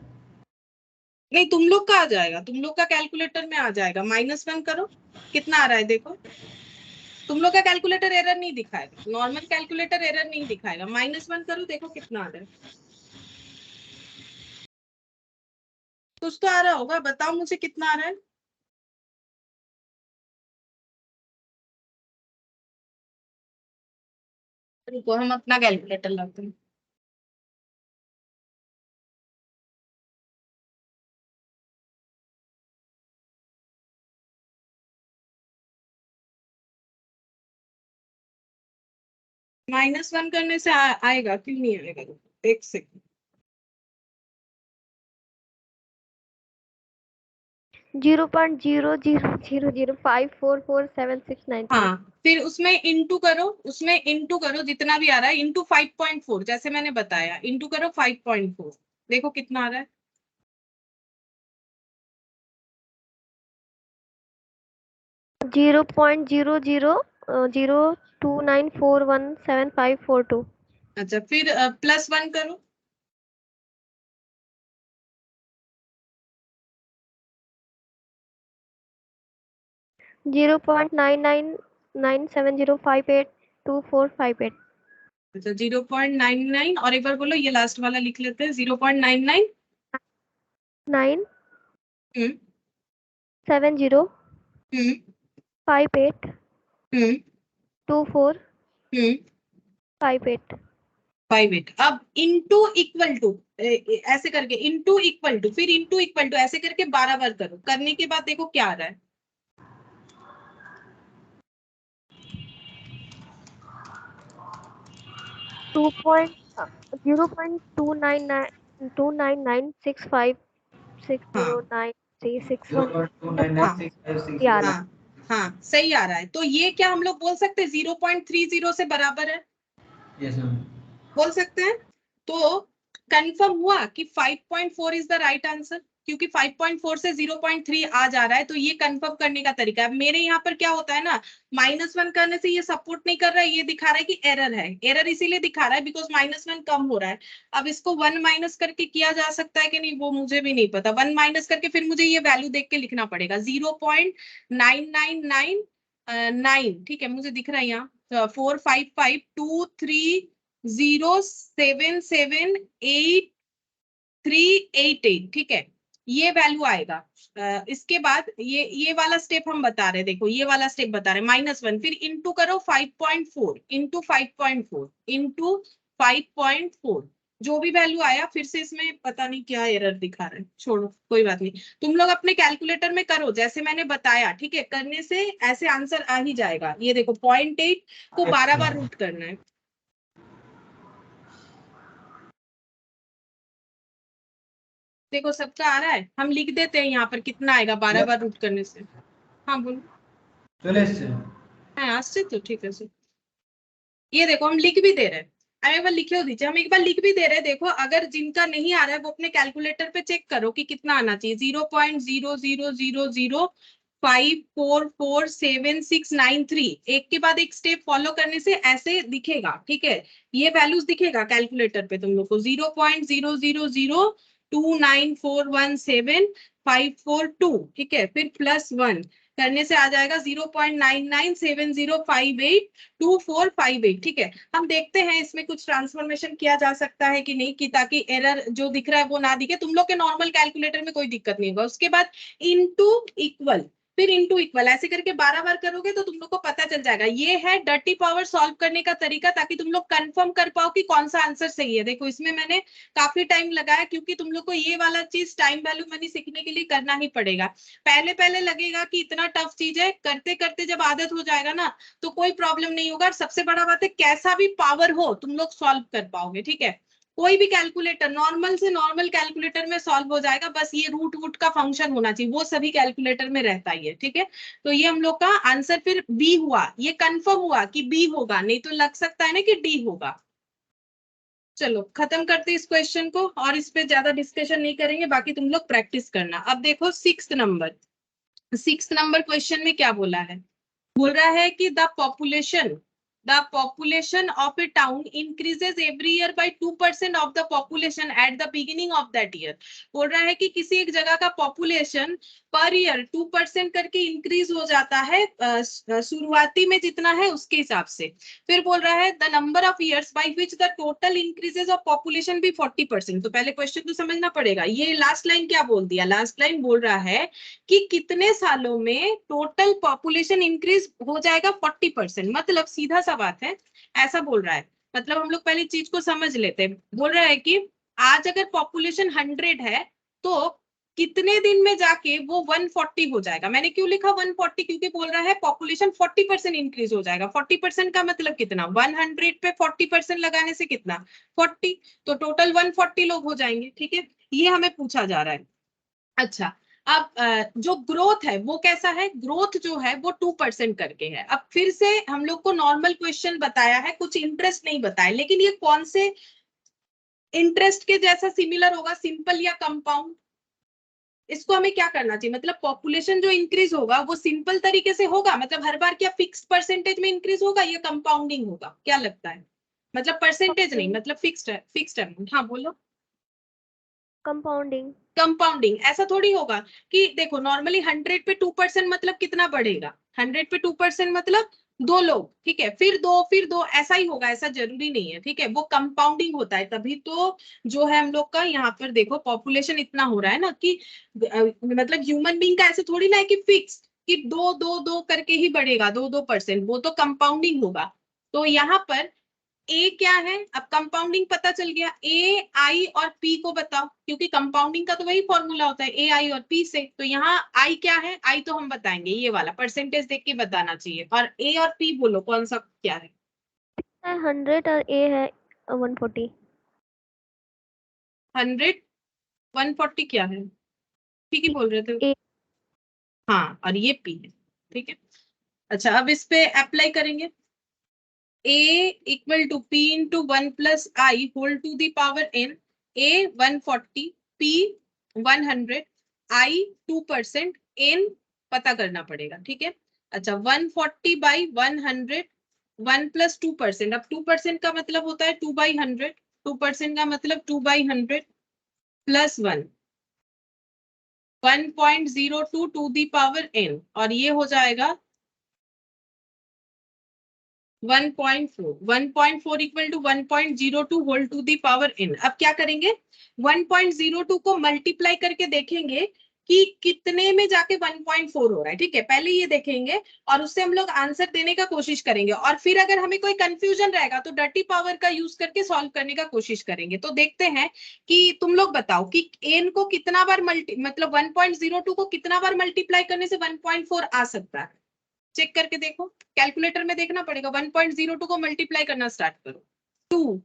नहीं तुम लोग का आ जाएगा, तुम लोग का कैलकुलेटर में आ जाएगा, -1 करो, कितना आ रहा है देखो, तुम लोग का कैलकुलेटर एरर नहीं दिखाएगा, नॉर्मल कैलकुलेटर एरर नहीं दिखाएगा, -1 करो, देखो कितना आ रहा है, कुछ तो आ रहा होगा, बताओ मुझे कितना आ रहा है। रुको हम अपना कैलकुलेटर लाते हैं, -1 करने से आएगा, क्यों नहीं आएगा, रुको एक सेकंड, 0.0005447693। हाँ फिर उसमें इंटू करो जितना भी आ रहा है, इंटू 5.4, जैसे मैंने बताया, इंटू करो 5.4, देखो कितना आ रहा है, 0.0002941752। अच्छा फिर +1 करो, 0.9997058245। अच्छा 0.99, और एक बार बोलो, ये लास्ट वाला लिख लेते हैं, 0.99 9 हम्म 70 हम्म 58 हम्म 24 हम्म 58। 58, अब इंटू इक्वल टू, ऐसे करके इंटू इक्वल टू, फिर इंटू इक्वल टू, ऐसे करके 12 बार करो, करने के बाद देखो क्या आ रहा है, 0.2996560936 हाँ 0.299656 यार हाँ हाँ सही आ रहा है। तो ये क्या हम लोग बोल सकते हैं 0.30 से बराबर है, यस मैम। बोल सकते हैं। तो कंफर्म हुआ कि 5.4 इज द राइट आंसर, क्योंकि 5.4 से 0.3 आ जा रहा है। तो ये कंफर्म करने का तरीका है। मेरे यहाँ पर क्या होता है ना, -1 करने से ये सपोर्ट नहीं कर रहा है, ये दिखा रहा है कि एरर है। एरर इसीलिए दिखा रहा है बिकॉज -1 कम हो रहा है। अब इसको 1 माइनस करके किया जा सकता है कि नहीं वो मुझे भी नहीं पता। 1 माइनस करके फिर मुझे ये वैल्यू देख के लिखना पड़ेगा 0.9999, ठीक है मुझे दिख रहा है यहाँ 45523077838, ठीक है ये वैल्यू आएगा। इसके बाद ये वाला स्टेप हम बता रहे, देखो ये वाला स्टेप बता रहे -1, फिर इंटू करो 5.4 इंटू 5.4 इंटू 5.4, जो भी वैल्यू आया। फिर से इसमें पता नहीं क्या एरर दिखा रहा है, छोड़ो कोई बात नहीं। तुम लोग अपने कैलकुलेटर में करो जैसे मैंने बताया, ठीक है करने से ऐसे आंसर आ ही जाएगा। ये देखो 0.8 को 12 बार रूट करना है। देखो सबका आ रहा है, हम लिख देते हैं यहाँ पर कितना आएगा 12 बार रूट करने से। हाँ बोलो। 12 हाँ आज से तो ठीक है सर। ये देखो हम लिख भी दे रहे हैं, हम एक बार लिखे हो दीजिए, हम एक बार लिख भी दे रहे हैं। देखो अगर जिनका नहीं आ रहा है वो अपने कैलकुलेटर पे चेक करो कि कितना आना चाहिए। 0.00005447693, एक के बाद एक स्टेप फॉलो करने से ऐसे दिखेगा, ठीक है ये वैल्यूज दिखेगा कैलकुलेटर पे तुम लोग को 0.00029417542, ठीक है फिर +1 करने से आ जाएगा 0.9970582458, ठीक है। हम देखते हैं इसमें कुछ ट्रांसफॉर्मेशन किया जा सकता है कि नहीं, कि ताकि एरर जो दिख रहा है वो ना दिखे। तुम लोग के नॉर्मल कैलकुलेटर में कोई दिक्कत नहीं होगा। उसके बाद इनटू इक्वल, फिर इनटू इक्वल, ऐसे करके 12 बार करोगे तो तुम लोग को पता चल जाएगा। ये है डर्टी पावर सॉल्व करने का तरीका, ताकि तुम लोग कंफर्म कर पाओ कि कौन सा आंसर सही है। देखो इसमें मैंने काफी टाइम लगाया, क्योंकि तुम लोग को ये वाला चीज टाइम वैल्यू मनी सीखने के लिए करना ही पड़ेगा। पहले पहले लगेगा कि इतना टफ चीज है, करते करते जब आदत हो जाएगा ना तो कोई प्रॉब्लम नहीं होगा। और सबसे बड़ा बात है कैसा भी पावर हो तुम लोग सॉल्व कर पाओगे, ठीक है। कोई भी कैलकुलेटर नॉर्मल से नॉर्मल कैलकुलेटर में सॉल्व हो जाएगा, बस ये रूट वूट का फंक्शन होना चाहिए, वो सभी कैलकुलेटर में रहता ही है, ठीक है। तो ये हम लोग का आंसर फिर बी हुआ, ये कंफर्म हुआ कि बी होगा, नहीं तो लग सकता है ना कि डी होगा। चलो खत्म करते इस क्वेश्चन को, और इस पे ज्यादा डिस्कशन नहीं करेंगे, बाकी तुम लोग प्रैक्टिस करना। अब देखो 6th नंबर क्वेश्चन में क्या बोला है। बोल रहा है कि the population of a town increases every year by 2% of the population at the beginning of that year। बोल रहा है कि किसी एक जगह का पॉपुलेशन पर ईयर 2% करके इंक्रीज हो जाता है शुरुआती में जितना है उसके हिसाब से। फिर बोल रहा है the number of years by which the total increases of population भी 40%। तो पहले क्वेश्चन तो समझना पड़ेगा। ये लास्ट लाइन क्या बोल दिया, लास्ट लाइन बोल रहा है कि कितने सालों में टोटल पॉपुलेशन इंक्रीज हो जाएगा 40%। मतलब सीधा सा बात है, ऐसा बोल रहा है। मतलब हम लोग पहले चीज को समझ लेते हैं। बोल रहा है कि आज अगर पॉपुलेशन 100 है तो कितने दिन में जाके वो 140 हो जाएगा। मैंने क्यों लिखा 140, क्योंकि बोल रहा है पॉपुलेशन 40% इंक्रीज हो जाएगा। 40% का मतलब कितना, 100 पे 40% लगाने से कितना 40, तो टोटल 140 लोग हो जाएंगे, ठीक है। ये हमें पूछा जा रहा है। अच्छा अब जो ग्रोथ है वो कैसा है, ग्रोथ जो है वो 2% करके है। अब फिर से हम लोग को नॉर्मल क्वेश्चन बताया है, कुछ इंटरेस्ट नहीं बताया, लेकिन ये कौन से इंटरेस्ट के जैसा सिमिलर होगा, सिंपल या कंपाउंड। इसको हमें क्या करना चाहिए, मतलब पॉपुलेशन जो इंक्रीज होगा वो सिंपल तरीके से होगा, मतलब हर बार क्या फिक्स्ड परसेंटेज में इंक्रीज होगा या कंपाउंडिंग होगा, क्या लगता है। मतलब परसेंटेज नहीं, मतलब फिक्स्ड अमाउंट। हाँ बोलो। कंपाउंडिंग। कंपाउंडिंग ऐसा थोड़ी होगा कि देखो नॉर्मली 100 पे 2% मतलब कितना बढ़ेगा, 100 पे 2% मतलब 2 लोग, ठीक है फिर दो ऐसा ही होगा, ऐसा जरूरी नहीं है, ठीक है। वो कंपाउंडिंग होता है, तभी तो जो है हम लोग का यहाँ पर देखो पॉपुलेशन इतना हो रहा है ना कि मतलब ह्यूमन बीइंग का ऐसे थोड़ी ना है कि फिक्स कि दो दो दो करके ही बढ़ेगा 2-2%, वो तो कंपाउंडिंग होगा। तो यहाँ पर ए क्या है, अब कंपाउंडिंग पता चल गया, ए आई और पी को बताओ, क्योंकि कंपाउंडिंग का तो वही फॉर्मूला होता है ए आई और पी से। तो यहाँ आई क्या है, आई तो हम बताएंगे, ये वाला परसेंटेज देख के बताना चाहिए। और ए और पी बोलो कौन सा क्या है। 100 और ए है 140. 100 140 क्या है? ठीक ही बोल रहे थे। A. हाँ, और ये P है, ठीक है। अच्छा, अब इस पे अप्लाई करेंगे। A equal to P into 1 plus I whole to the power n। A 140, P 100, I 2%, n पता करना पड़ेगा, ठीक है। अच्छा, 140 बाई 100, 1 प्लस 2%। अब 2% का मतलब होता है 2 बाई 100, 2% का मतलब 2 by 100 plus 1, 1.02 to the power n, और ये हो जाएगा 1.4। 1.4 equal to 1.02 whole to the power n। अब क्या करेंगे, 1.02 को मल्टीप्लाई करके देखेंगे कि कितने में जाके 1.4 हो रहा है, ठीक है। पहले ये देखेंगे और उससे हम लोग आंसर देने का कोशिश करेंगे, और फिर अगर हमें कोई कंफ्यूजन रहेगा तो डर्टी पावर का यूज करके सॉल्व करने का कोशिश करेंगे। तो देखते हैं कि तुम लोग बताओ कि n को कितना बार मतलब 1.02 को कितना बार मल्टीप्लाई करने से 1.4 आ सकता है। चेक करके देखो, कैलकुलेटर में देखना पड़ेगा। 1.02 को मल्टीप्लाई करना स्टार्ट करो। 2,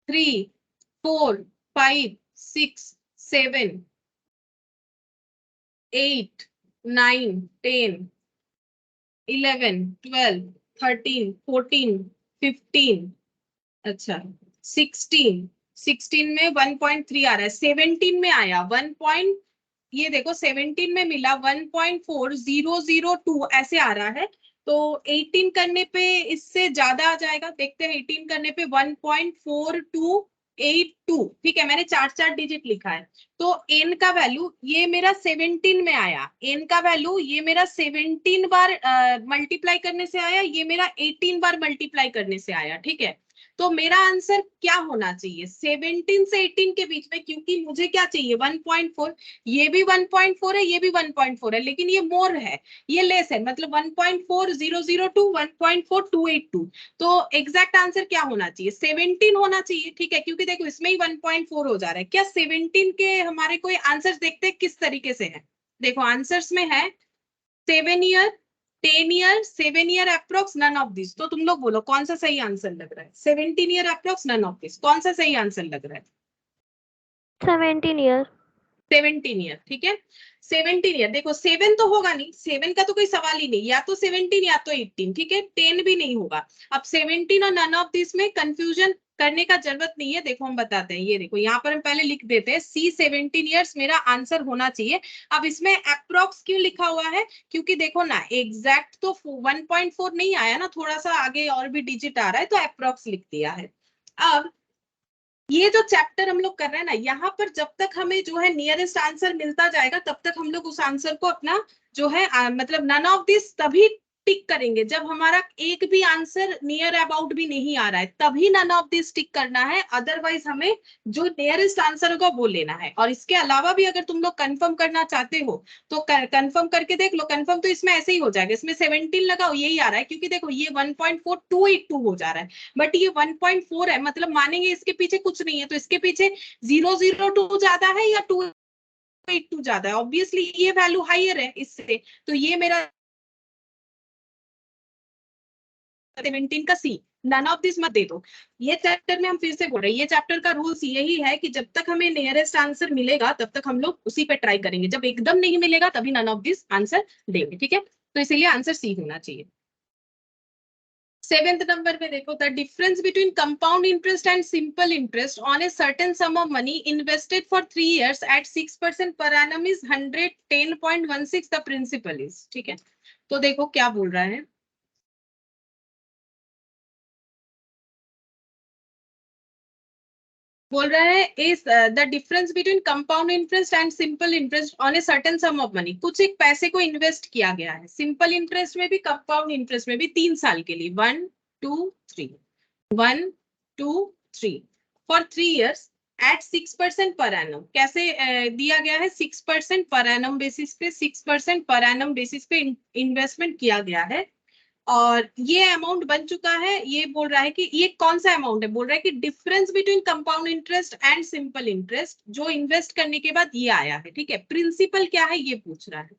3, 4, 5, 6, 7, 8, 9, 10, 11, 12, 13, 14, 15, अच्छा 16, 16 में 1.3 आ रहा है, 17 में आया 1. ये देखो 17 में मिला 1.4002 ऐसे आ रहा है। तो 18 करने पे इससे ज्यादा आ जाएगा, देखते हैं 18 करने पे 1.4282, ठीक है। मैंने 4 डिजिट लिखा है। तो n का वैल्यू ये मेरा 17 में आया, n का वैल्यू ये मेरा 17 बार मल्टीप्लाई करने से आया, ये मेरा 18 बार मल्टीप्लाई करने से आया, ठीक है। तो मेरा आंसर क्या होना चाहिए 17 से 18 के बीच में, क्योंकि मुझे क्या चाहिए 1.4। ये भी 1.4 है, ये भी 1.4 है, लेकिन ये मोर है, ये लेस है, मतलब 1.4002, 1.4282। तो एग्जैक्ट आंसर क्या होना चाहिए 17 होना चाहिए, ठीक है। क्योंकि देखो इसमें ही 1.4 हो जा रहा है। क्या 17 के हमारे कोई आंसर्स देखते हैं किस तरीके से है? देखो आंसर्स में है 7 year, 10 year, 7 year approx, none of this. तो तुम लोग बोलो कौन सा सही आंसर लग रहा है? 17 year approx, none of this, कौन सा सही आंसर लग रहा है? 17 year. 17 ईयर, ठीक है। 17 ईयर, देखो 7 तो होगा नहीं, 7 का तो कोई सवाल ही नहीं, या तो 17 या तो 18, ठीक है। 10 भी नहीं होगा। अब 17 और नन ऑफ दिस में कंफ्यूजन करने का जरूरत नहीं है। देखो हम बताते हैं, ये देखो यहाँ पर हम पहले लिख देते हैं C 17 ईयर्स मेरा आंसर होना चाहिए। अब इसमें अप्रोक्स क्यों लिखा हुआ है? क्योंकि देखो ना एग्जैक्ट तो 1.4 नहीं आया ना, थोड़ा सा आगे और भी डिजिट आ रहा है, तो अप्रोक्स लिख दिया है। अब ये जो चैप्टर हम लोग कर रहे हैं ना, यहाँ पर जब तक हमें जो है नियरेस्ट आंसर मिलता जाएगा तब तक हम लोग उस आंसर को अपना जो है मतलब नन ऑफ दिस तभी टिक करेंगे जब हमारा एक भी आंसर नियर अबाउट भी नहीं आ रहा है, तभी नन ऑफ दिस टिक करना है। अदरवाइज हमें जो नियरेस्ट आंसर होगा वो लेना है। और इसके अलावा भी अगर तुम लोग कंफर्म करना चाहते हो तो कंफर्म करके देख लो। कंफर्म तो इसमें ऐसे ही हो जाएगा, इसमें 17 लगाओ यही आ रहा है, क्योंकि देखो ये 1.4282 हो जा रहा है, बट ये 1.4 है, मतलब मानेंगे इसके पीछे कुछ नहीं है। तो इसके पीछे 002 ज्यादा है या 282 ज्यादा है? ऑब्वियसली ये वैल्यू हाइयर है इससे, तो ये मेरा 17 का सी। नन ऑफ दिस मत दे दो। ये चैप्टर में हम फिर से बोल रहे हैं, ये चैप्टर का रूल्स यही है कि जब तक हमें नियरेस्ट आंसर मिलेगा तब तक हम लोग उसी पे ट्राई करेंगे, जब एकदम नहीं मिलेगा तभी नन ऑफ दिस आंसर देंगे, ठीक है। तो इसीलिए आंसर सी होना चाहिए। 7th नंबर पे देखो, the difference between compound interest and simple interest on a certain sum of money invested for 3 years at 6% per annum is 110.16, the principal is, ठीक है। तो देखो क्या बोल रहा है, बोल रहा है is the difference between compound interest and simple interest on a certain sum of money. कुछ एक पैसे को इन्वेस्ट किया गया है, सिंपल इंटरेस्ट में भी कंपाउंड इंटरेस्ट में भी 3 साल के लिए, 1 2 3, 1 2 3 for 3 years at 6% per annum. कैसे दिया गया है? 6% पर एनम बेसिस पे, 6% पर एनम बेसिस पे इन्वेस्टमेंट किया गया है, और ये अमाउंट बन चुका है। ये बोल रहा है कि ये कौन सा अमाउंट है, बोल रहा है कि difference between compound interest and simple interest जो इन्वेस्ट करने के बाद ये आया है, ठीक है। प्रिंसिपल क्या है ये पूछ रहा है।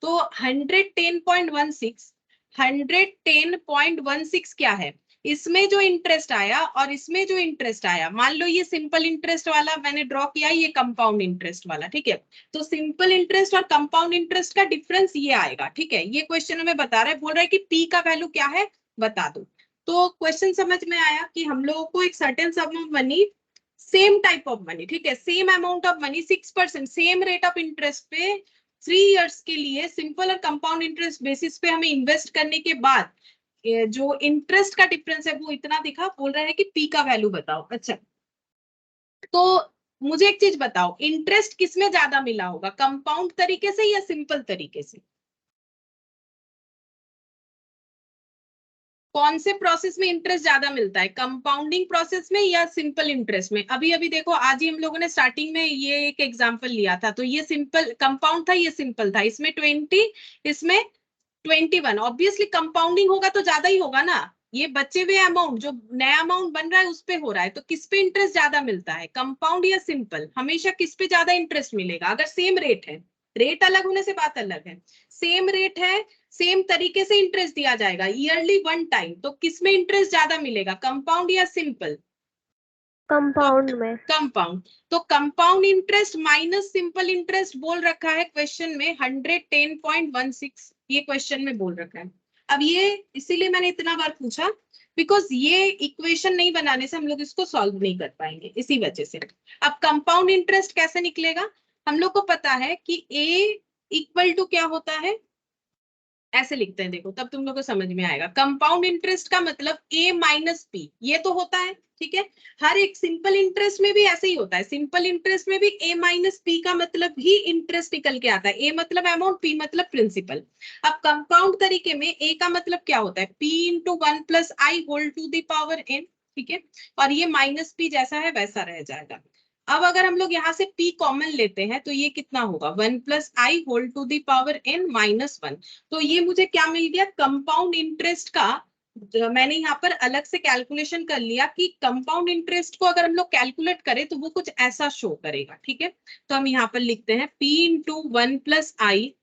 तो 110.16 क्या है? इसमें जो इंटरेस्ट आया और इसमें जो इंटरेस्ट आया, मान लो ये सिंपल इंटरेस्ट वाला मैंने ड्रॉ किया, ये कंपाउंड इंटरेस्ट वाला, ठीक है। तो सिंपल इंटरेस्ट और कंपाउंड इंटरेस्ट का डिफरेंस ये आएगा, ठीक है। ये क्वेश्चन हमें बता रहा है, बोल रहा है कि पी का वैल्यू क्या है बता दो। तो क्वेश्चन समझ में आया कि हम लोगों को एक certain sum of money, same type of money, ठीक है, same amount of money, 6% same rate of interest पे 3 इयर्स के लिए सिंपल और कंपाउंड इंटरेस्ट बेसिस पे हमें इन्वेस्ट करने के बाद जो इंटरेस्ट का डिफरेंस है वो इतना दिखा, बोल रहा है कि पी का वैल्यू बताओ। अच्छा, तो मुझे एक चीज बताओ, इंटरेस्ट किसमें ज्यादा मिला होगा, कंपाउंड तरीके से या सिंपल तरीके से? कौन से प्रोसेस में इंटरेस्ट ज्यादा मिलता है, कंपाउंडिंग प्रोसेस में या सिंपल इंटरेस्ट में? अभी अभी देखो, आज ही हम लोगों ने स्टार्टिंग में ये एक एग्जांपल लिया था, तो ये सिंपल कंपाउंड था, ये सिंपल था। इसमें 20, इसमें 21। ऑब्वियसली कंपाउंडिंग होगा तो ज्यादा ही होगा ना। ये बचे हुए अमाउंट, जो नया अमाउंट बन रहा है उस पे हो रहा है, तो किस पे इंटरेस्ट ज्यादा मिलता है, कंपाउंड या सिंपल? हमेशा किस पे ज्यादा इंटरेस्ट मिलेगा? अगर सेम रेट है, रेट अलग होने से बात अलग है, सेम रेट है, सेम तरीके से इंटरेस्ट दिया जाएगा ईयरली 1 टाइम, तो किस में इंटरेस्ट ज्यादा मिलेगा, कंपाउंड या सिंपल? कंपाउंड में। कंपाउंड। तो compound interest minus simple interest बोल रखा है क्वेश्चन में 110.16, ये क्वेश्चन में बोल रखा है। अब ये इसीलिए मैंने इतना बार पूछा, बिकॉज ये इक्वेशन नहीं बनाने से हम लोग इसको सॉल्व नहीं कर पाएंगे, इसी वजह से। अब कंपाउंड इंटरेस्ट कैसे निकलेगा? हम लोग को पता है कि ए इक्वल टू क्या होता है, ऐसे लिखते हैं, देखो तब तुम लोग को समझ में आएगा। कंपाउंड इंटरेस्ट का मतलब ए माइनस पी, ये तो होता है, ठीक है। हर एक सिंपल इंटरेस्ट में भी ऐसे ही होता है, सिंपल इंटरेस्ट में भी ए माइनस पी का मतलब ही इंटरेस्ट निकल के आता है। ए मतलब अमाउंट, पी मतलब प्रिंसिपल। अब कंपाउंड तरीके में ए का मतलब क्या होता है, P into 1 plus I whole to the power N, ठीक है। और ये माइनस पी जैसा है वैसा रह जाएगा। अब अगर हम लोग यहाँ से P कॉमन लेते हैं तो ये कितना होगा, 1 plus I whole to the power n minus 1। तो ये मुझे क्या मिल गया, कंपाउंड इंटरेस्ट का। मैंने यहाँ पर अलग से कैलकुलेशन कर लिया कि कंपाउंड इंटरेस्ट को अगर हम लोग कैलकुलेट करें तो वो कुछ ऐसा शो करेगा, ठीक है। तो हम यहाँ पर लिखते हैं P into 1 plus I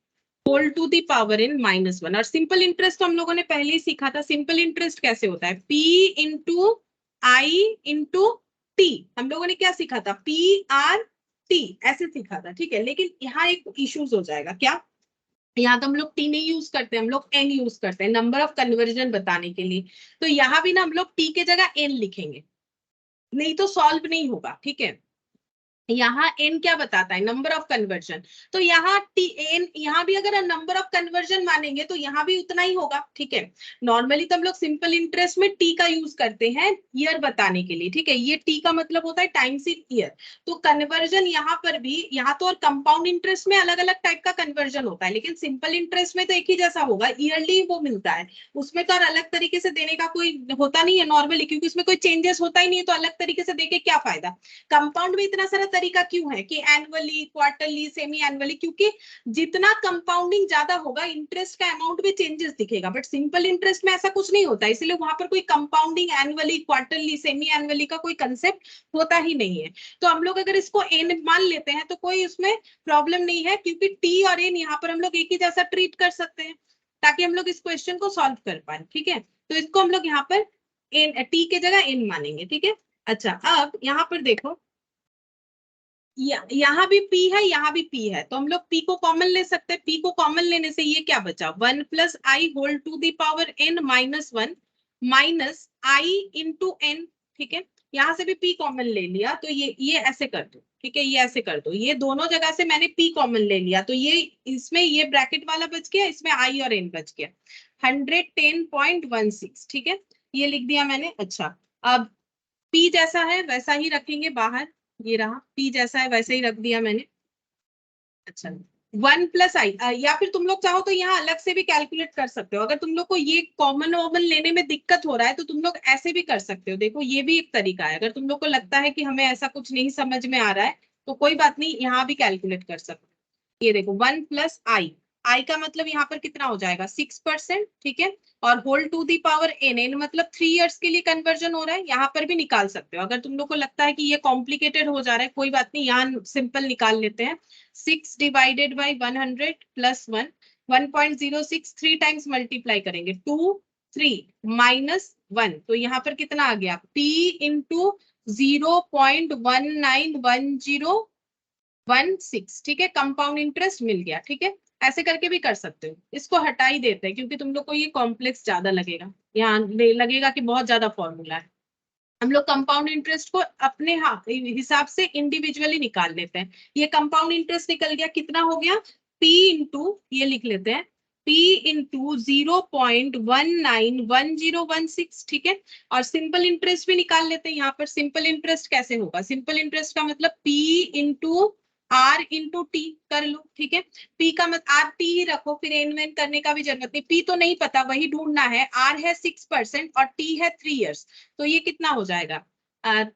whole to the power n minus 1। और सिंपल इंटरेस्ट तो हम लोगों ने पहले ही सीखा था, सिंपल इंटरेस्ट कैसे होता है, P इंटू आई इंटू टी। हम लोगों ने क्या सीखा था, पी आर टी ऐसे सीखा था, ठीक है। लेकिन यहाँ एक इश्यूज हो जाएगा, क्या, यहाँ तो हम लोग टी नहीं यूज करते, हम लोग एन यूज करते हैं नंबर ऑफ कन्वर्जन बताने के लिए। तो यहाँ भी ना हम लोग टी के जगह एन लिखेंगे, नहीं तो सॉल्व नहीं होगा, ठीक है। यहाँ n क्या बताता है, नंबर ऑफ कन्वर्जन। तो यहाँ n, यहाँ भी अगर नंबर ऑफ कन्वर्जन मानेंगे तो यहाँ भी उतना ही होगा, ठीक है। नॉर्मली तो हम लोग सिंपल इंटरेस्ट में t का यूज करते हैं ईयर बताने के लिए, ठीक है। ये t का मतलब होता है टाइम्स इन ईयर। तो कन्वर्जन यहाँ पर भी, यहाँ तो और कंपाउंड इंटरेस्ट में अलग अलग टाइप का कन्वर्जन होता है, लेकिन सिंपल इंटरेस्ट में तो एक ही जैसा होगा, ईयरली वो मिलता है। उसमें तो और अलग तरीके से देने का कोई होता नहीं है नॉर्मली, क्योंकि उसमें कोई चेंजेस होता ही नहीं है, तो अलग तरीके से देके क्या फायदा। कंपाउंड में इतना सारा तरीका क्यों है कि एनुअली, क्वार्टरली, सेमी एनुअली, क्योंकि जितना कंपाउंडिंग ज्यादा होगा इंटरेस्ट का अमाउंट भी चेंजेस दिखेगा। बट सिंपल इंटरेस्ट में ऐसा कुछ नहीं होता, इसलिए वहां पर कोई compounding, annually, quarterly, semi annually का कोई कंसेप्ट होता ही नहीं है। तो हम लोग अगर इसको एन मान लेते हैं तो कोई उसमें प्रॉब्लम नहीं है, क्योंकि टी और एन यहाँ पर हम लोग एक ही जैसा ट्रीट कर सकते हैं, ताकि हम लोग इस क्वेश्चन को सॉल्व कर पाए, ठीक है। तो इसको हम लोग यहाँ पर एन, टी के जगह एन मानेंगे, ठीक है। अच्छा, अब यहाँ पर देखो, यहाँ भी P है, यहाँ भी P है, तो हम लोग P को कॉमन ले सकते हैं। P को कॉमन लेने से ये क्या बचा, 1 plus I whole to the power n minus 1 minus I into n, ठीक है। यहाँ से भी P कॉमन ले लिया, तो ये ऐसे कर दो, ठीक है, ये ऐसे कर दो। ये दोनों जगह से मैंने P कॉमन ले लिया, तो ये इसमें ये ब्रैकेट वाला बच गया, इसमें I और n बच गया, 110.16, ठीक है, ये लिख दिया मैंने। अच्छा, अब P जैसा है वैसा ही रखेंगे बाहर, ये रहा P जैसा है वैसे ही रख दिया मैंने। अच्छा, 1 प्लस आई, या फिर तुम लोग चाहो तो यहाँ अलग से भी कैलकुलेट कर सकते हो। अगर तुम लोग को ये कॉमन वॉमन लेने में दिक्कत हो रहा है तो तुम लोग ऐसे भी कर सकते हो। देखो ये भी एक तरीका है, अगर तुम लोग को लगता है कि हमें ऐसा कुछ नहीं समझ में आ रहा है तो कोई बात नहीं, यहाँ भी कैलकुलेट कर सकते हो। ये देखो 1 प्लस आई, आई का मतलब यहाँ पर कितना हो जाएगा, 6%, ठीक है। और whole to the power N, N मतलब 3 इयर्स के लिए कन्वर्जन हो रहा है, यहाँ पर भी निकाल सकते हो। अगर तुम लोग को लगता है कि ये कॉम्प्लिकेटेड हो जा रहा है, कोई बात नहीं, यहाँ सिंपल निकाल लेते हैं। 6 divided by 100 plus 1, 1.06, 3 times multiply करेंगे, 2 3 -1, तो यहाँ पर कितना आ गया, P इंटू 0.191016, ठीक है, कंपाउंड इंटरेस्ट मिल गया। ठीक है, ऐसे करके भी कर सकते हो। इसको हटा ही देते हैं क्योंकि तुम लोग को ये कॉम्प्लेक्स ज्यादा लगेगा, यहाँ लगेगा कि बहुत ज्यादा फॉर्मूला है। हम लोग कंपाउंड इंटरेस्ट को अपने हिसाब से इंडिविजुअली निकाल लेते हैं। ये कंपाउंड इंटरेस्ट निकल गया, कितना हो गया, P इंटू, ये लिख लेते हैं, P इंटू 0.191016, ठीक है। और सिंपल इंटरेस्ट भी निकाल लेते हैं। यहाँ पर सिंपल इंटरेस्ट कैसे होगा, सिंपल इंटरेस्ट का मतलब P into R into T कर लो, ठीक है। P का मतलब R T ही रखो, फिर एन वेन करने का भी जरूरत नहीं। P तो नहीं पता, वही ढूंढना है। R है 6% और T है 3 years, तो ये कितना हो जाएगा,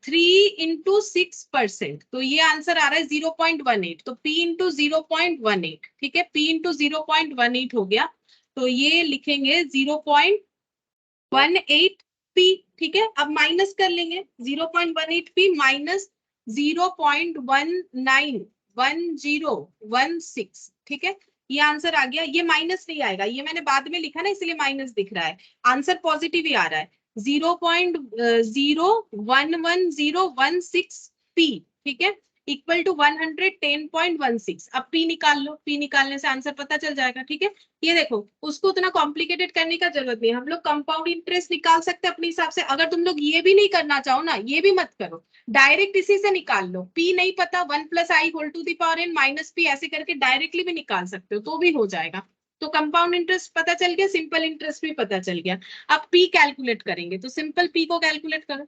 3 इंटू 6%, तो ये आंसर आ रहा है 0.18, तो P इंटू 0.18, ठीक है, P इंटू 0.18 हो गया, तो ये लिखेंगे 0.18P, ठीक है। अब माइनस कर लेंगे, 0.18P माइनस 0.191016, ठीक है, ये आंसर आ गया। ये माइनस नहीं आएगा, ये मैंने बाद में लिखा ना इसलिए माइनस दिख रहा है, आंसर पॉजिटिव ही आ रहा है, 0.011016P, ठीक है, इक्वल टू 110.16। अब P निकाल लो, P निकालने से आंसर पता चल जाएगा, ठीक है। ये देखो, उसको उतना कॉम्प्लिकेटेड करने का जरूरत नहीं है, हम लोग कंपाउंड इंटरेस्ट निकाल सकते हैं अपने हिसाब से। अगर तुम लोग ये भी नहीं करना चाहो ना, ये भी मत करो, डायरेक्ट इसी से निकाल लो। P नहीं पता, 1 + i whole to the power n minus P, ऐसे करके डायरेक्टली भी निकाल सकते हो, तो भी हो जाएगा। तो कंपाउंड इंटरेस्ट पता चल गया, सिंपल इंटरेस्ट भी पता चल गया। अब P कैलकुलेट करेंगे, तो सिंपल P को कैलकुलेट करो।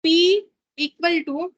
P equal to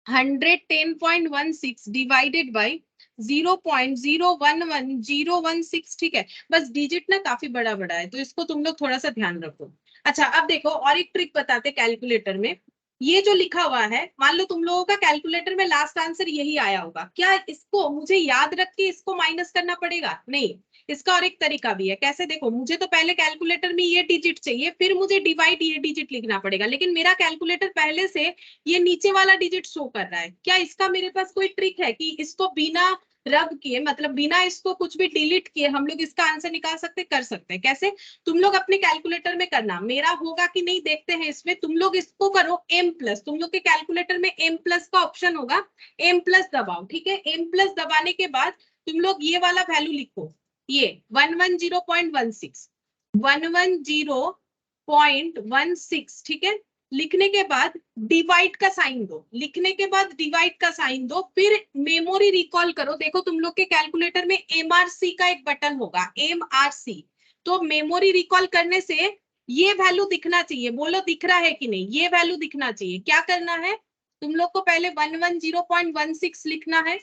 110.16 divided by 0.011016, ठीक है। बस डिजिट ना काफी बड़ा बड़ा है, तो इसको तुम लोग थोड़ा सा ध्यान रखो। अच्छा, अब देखो और एक ट्रिक बताते कैलकुलेटर में। ये जो लिखा हुआ है, मान लो तुम लोगों का कैलकुलेटर में लास्ट आंसर यही आया होगा, क्या इसको मुझे याद रख के इसको माइनस करना पड़ेगा? नहीं, इसका और एक तरीका भी है। कैसे, देखो, मुझे तो पहले कैलकुलेटर में ये डिजिट चाहिए, फिर मुझे डिवाइड ये डिजिट लिखना पड़ेगा, लेकिन मेरा कैलकुलेटर पहले से ये नीचे वाला डिजिट शो कर रहा है। क्या इसका मेरे पास कोई ट्रिक है कि इसको बिना रब किए, मतलब बिना इसको कुछ भी डिलीट किए हम लोग इसका आंसर निकाल सकते, कर सकते हैं? कैसे, तुम लोग अपने कैलकुलेटर में करना, मेरा होगा कि नहीं देखते हैं इसमें। तुम लोग इसको करो m+, तुम लोग के कैलकुलेटर में m+ का ऑप्शन होगा, m+ दबाओ, ठीक है। m+ दबाने के बाद तुम लोग ये वाला वैल्यू लिखो, ये 110.16, ठीक है। लिखने के बाद डिवाइड का साइन दो, लिखने के बाद डिवाइड का साइन दो, फिर मेमोरी रिकॉल करो। देखो तुम लोग के कैलकुलेटर में MRC का एक बटन होगा, MRC, तो मेमोरी रिकॉल करने से ये वैल्यू दिखना चाहिए। बोलो दिख रहा है कि नहीं, ये वैल्यू दिखना चाहिए। क्या करना है, तुम लोग को पहले 110.16 लिखना है,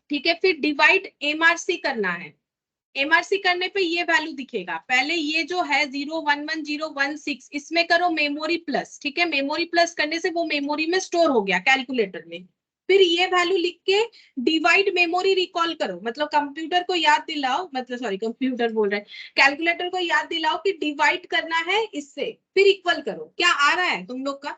ठीक है, फिर डिवाइड MRC करना है। MRC करने पे ये वैल्यू दिखेगा। पहले ये जो है 011016, इसमें करो मेमोरी प्लस, ठीक है। मेमोरी प्लस करने से वो मेमोरी में स्टोर हो गया कैलकुलेटर में। फिर ये वैल्यू लिख के डिवाइड मेमोरी रिकॉल करो, मतलब कंप्यूटर को याद दिलाओ, मतलब सॉरी कंप्यूटर बोल रहे हैं, कैलकुलेटर को याद दिलाओ कि डिवाइड करना है इससे, फिर इक्वल करो। क्या आ रहा है तुम लोग का,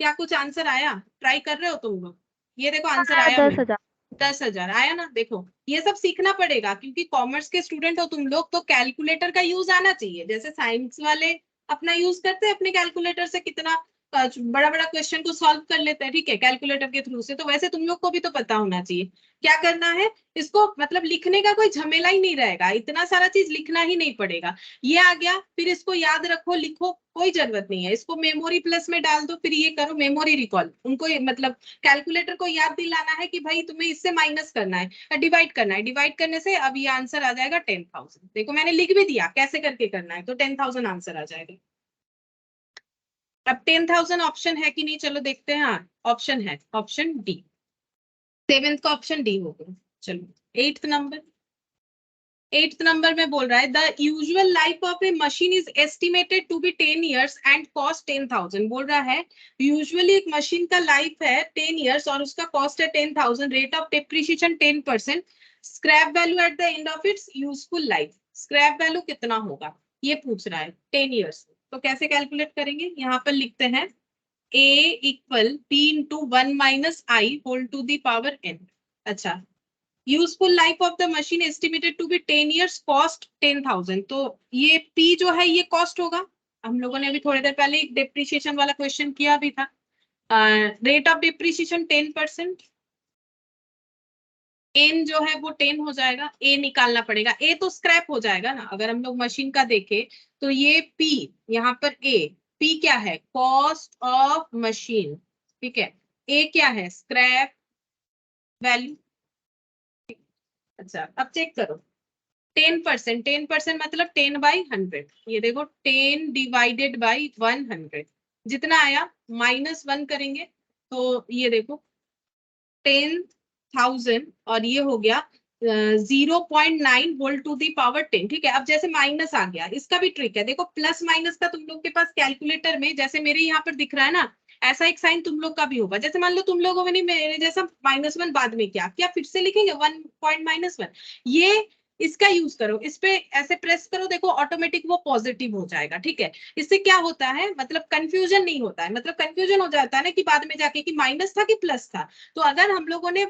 क्या कुछ आंसर आया? ट्राई कर रहे हो तुम लोग? ये देखो आंसर आया, 10,000। 10,000 आया ना। देखो ये सब सीखना पड़ेगा क्योंकि कॉमर्स के स्टूडेंट हो तुम लोग, तो कैलकुलेटर का यूज आना चाहिए। जैसे साइंस वाले अपना यूज करते हैं अपने कैलकुलेटर से, कितना बड़ा बड़ा क्वेश्चन को सॉल्व कर लेते हैं, ठीक है, कैलकुलेटर के थ्रू से, तो वैसे तुम लोग को भी तो पता होना चाहिए क्या करना है। इसको मतलब लिखने का कोई झमेला ही नहीं रहेगा, इतना सारा चीज लिखना ही नहीं पड़ेगा। ये आ गया, फिर इसको याद रखो, लिखो, कोई जरूरत नहीं है। इसको मेमोरी प्लस में डाल दो, फिर ये करो मेमोरी रिकॉल। उनको मतलब कैलकुलेटर को याद दिलाना है कि भाई तुम्हें इससे माइनस करना है, डिवाइड करना है। डिवाइड करने से अब ये आंसर आ जाएगा 10,000। देखो मैंने लिख भी दिया कैसे करके करना है, तो 10,000 आंसर आ जाएगा। अब 10,000 ऑप्शन है कि नहीं, चलो देखते हैं। हाँ ऑप्शन है, ऑप्शन डी, 7th का ऑप्शन डी होगा। चलो 8th नंबर, 8th नंबर में बोल रहा है the usual life of a machine is estimated to be 10 years and cost 10,000। बोल रहा है यूजुअली एक मशीन का लाइफ है 10 years और उसका कॉस्ट है 10,000, rate of depreciation 10%, scrap value eight the end of its useful life. Scrap value कितना होगा ये पूछ रहा है 10 years। तो कैसे कैलकुलेट करेंगे, यहाँ पर लिखते हैं a equal p into 1 - i whole to the power n। अच्छा useful life of the machine estimated to be 10 years, cost 10,000। तो ये P जो है ये कॉस्ट होगा। हम लोगों ने अभी थोड़ी देर पहले एक डिप्रिशिएशन वाला क्वेश्चन किया भी था। रेट ऑफ डिप्रिशिएशन 10%, एन जो है वो 10 हो जाएगा, ए निकालना पड़ेगा। ए तो स्क्रैप हो जाएगा ना, अगर हम लोग मशीन का देखें तो ये पी, यहाँ पर ए, पी क्या है, कॉस्ट ऑफ मशीन, ठीक है। ए क्या है, स्क्रैप वैल्यू। अच्छा अब चेक करो, 10%, 10% मतलब 10/100। ये देखो 10 डिवाइडेड बाई 100 जितना आया, -1 करेंगे तो ये देखो 10,000 और ये हो गया 0.9 वोल्ट टू दी पावर 10। ठीक है, अब जैसे माइनस आ गया, इसका भी ट्रिक है। देखो प्लस माइनस का तुम लोग के पास कैलकुलेटर में, जैसे मेरे यहाँ पर दिख रहा है ना, ऐसा एक साइन तुम लोग का भी होगा। जैसे मान लो तुम लोगों ने मेरे जैसा -1 बाद में किया, क्या फिर से लिखेंगे 1.-1? ये इसका यूज करो, इस पे ऐसे प्रेस करो, देखो ऑटोमेटिक वो पॉजिटिव हो जाएगा। ठीक है, इससे क्या होता है, मतलब कंफ्यूजन नहीं होता है। मतलब कंफ्यूजन हो जाता है ना कि बाद में जाके कि माइनस था कि प्लस था। तो अगर हम लोगों ने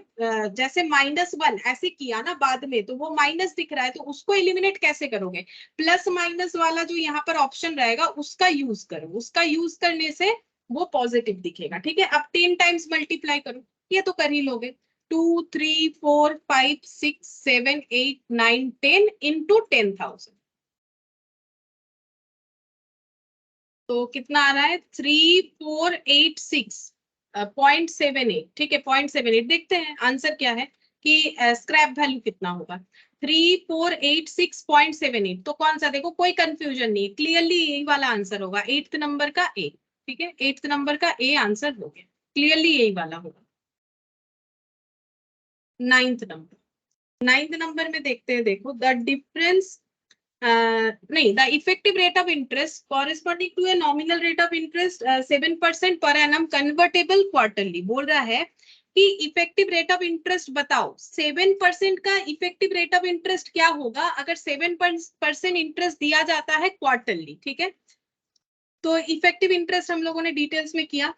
जैसे -1 ऐसे किया ना बाद में, तो वो माइनस दिख रहा है, तो उसको एलिमिनेट कैसे करोगे, प्लस माइनस वाला जो यहाँ पर ऑप्शन रहेगा उसका यूज करो। उसका यूज करने से वो पॉजिटिव दिखेगा। ठीक है, अब 10 टाइम्स मल्टीप्लाई करो, ये तो कर ही लोगे। 2, 3, 4, 5, 6, 7, 8, 9, 10 इंटू 10,000, तो कितना आ रहा है, 3486.78। ठीक है, 0.78। देखते हैं आंसर क्या है कि स्क्रैप वैल्यू कितना होगा। 3486.78, तो कौन सा, देखो कोई कंफ्यूजन नहीं, क्लियरली यही वाला आंसर होगा, 8th नंबर का ए। ठीक है, 8th नंबर का ए आंसर हो गया, क्लियरली यही वाला होगा। 9th नंबर में देखते हैं, देखो द डिफरेंस नहीं, the effective rate of interest corresponding to a nominal rate of interest 7% per annum convertible quarterly. बोल रहा है कि इफेक्टिव रेट ऑफ इंटरेस्ट बताओ, 7% का इफेक्टिव रेट ऑफ इंटरेस्ट क्या होगा अगर 7% इंटरेस्ट दिया जाता है क्वार्टरली। ठीक है, तो इफेक्टिव इंटरेस्ट हम लोगों ने डिटेल्स में किया।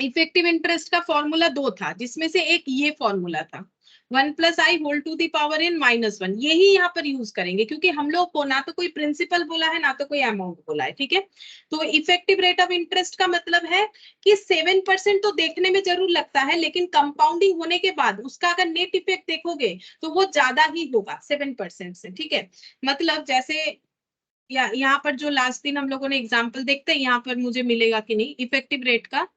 इफेक्टिव इंटरेस्ट का फॉर्मूला 2 था, जिसमें से एक ये फॉर्मूला था, 1 + i whole to the power n -1। यही यहाँ पर यूज करेंगे, क्योंकि हम लोग को ना तो कोई प्रिंसिपल बोला है ना तो कोई अमाउंट बोला है। ठीक है, तो इफेक्टिव रेट ऑफ इंटरेस्ट का मतलब है कि 7% तो देखने में जरूर लगता है, लेकिन कंपाउंडिंग होने के बाद उसका अगर नेट इफेक्ट देखोगे तो वो ज्यादा ही होगा 7% से। ठीक है, मतलब जैसे यहाँ पर जो लास्ट दिन हम लोगों ने एग्जाम्पल देखते हैं, यहाँ पर मुझे मिलेगा कि नहीं इफेक्टिव रेट का।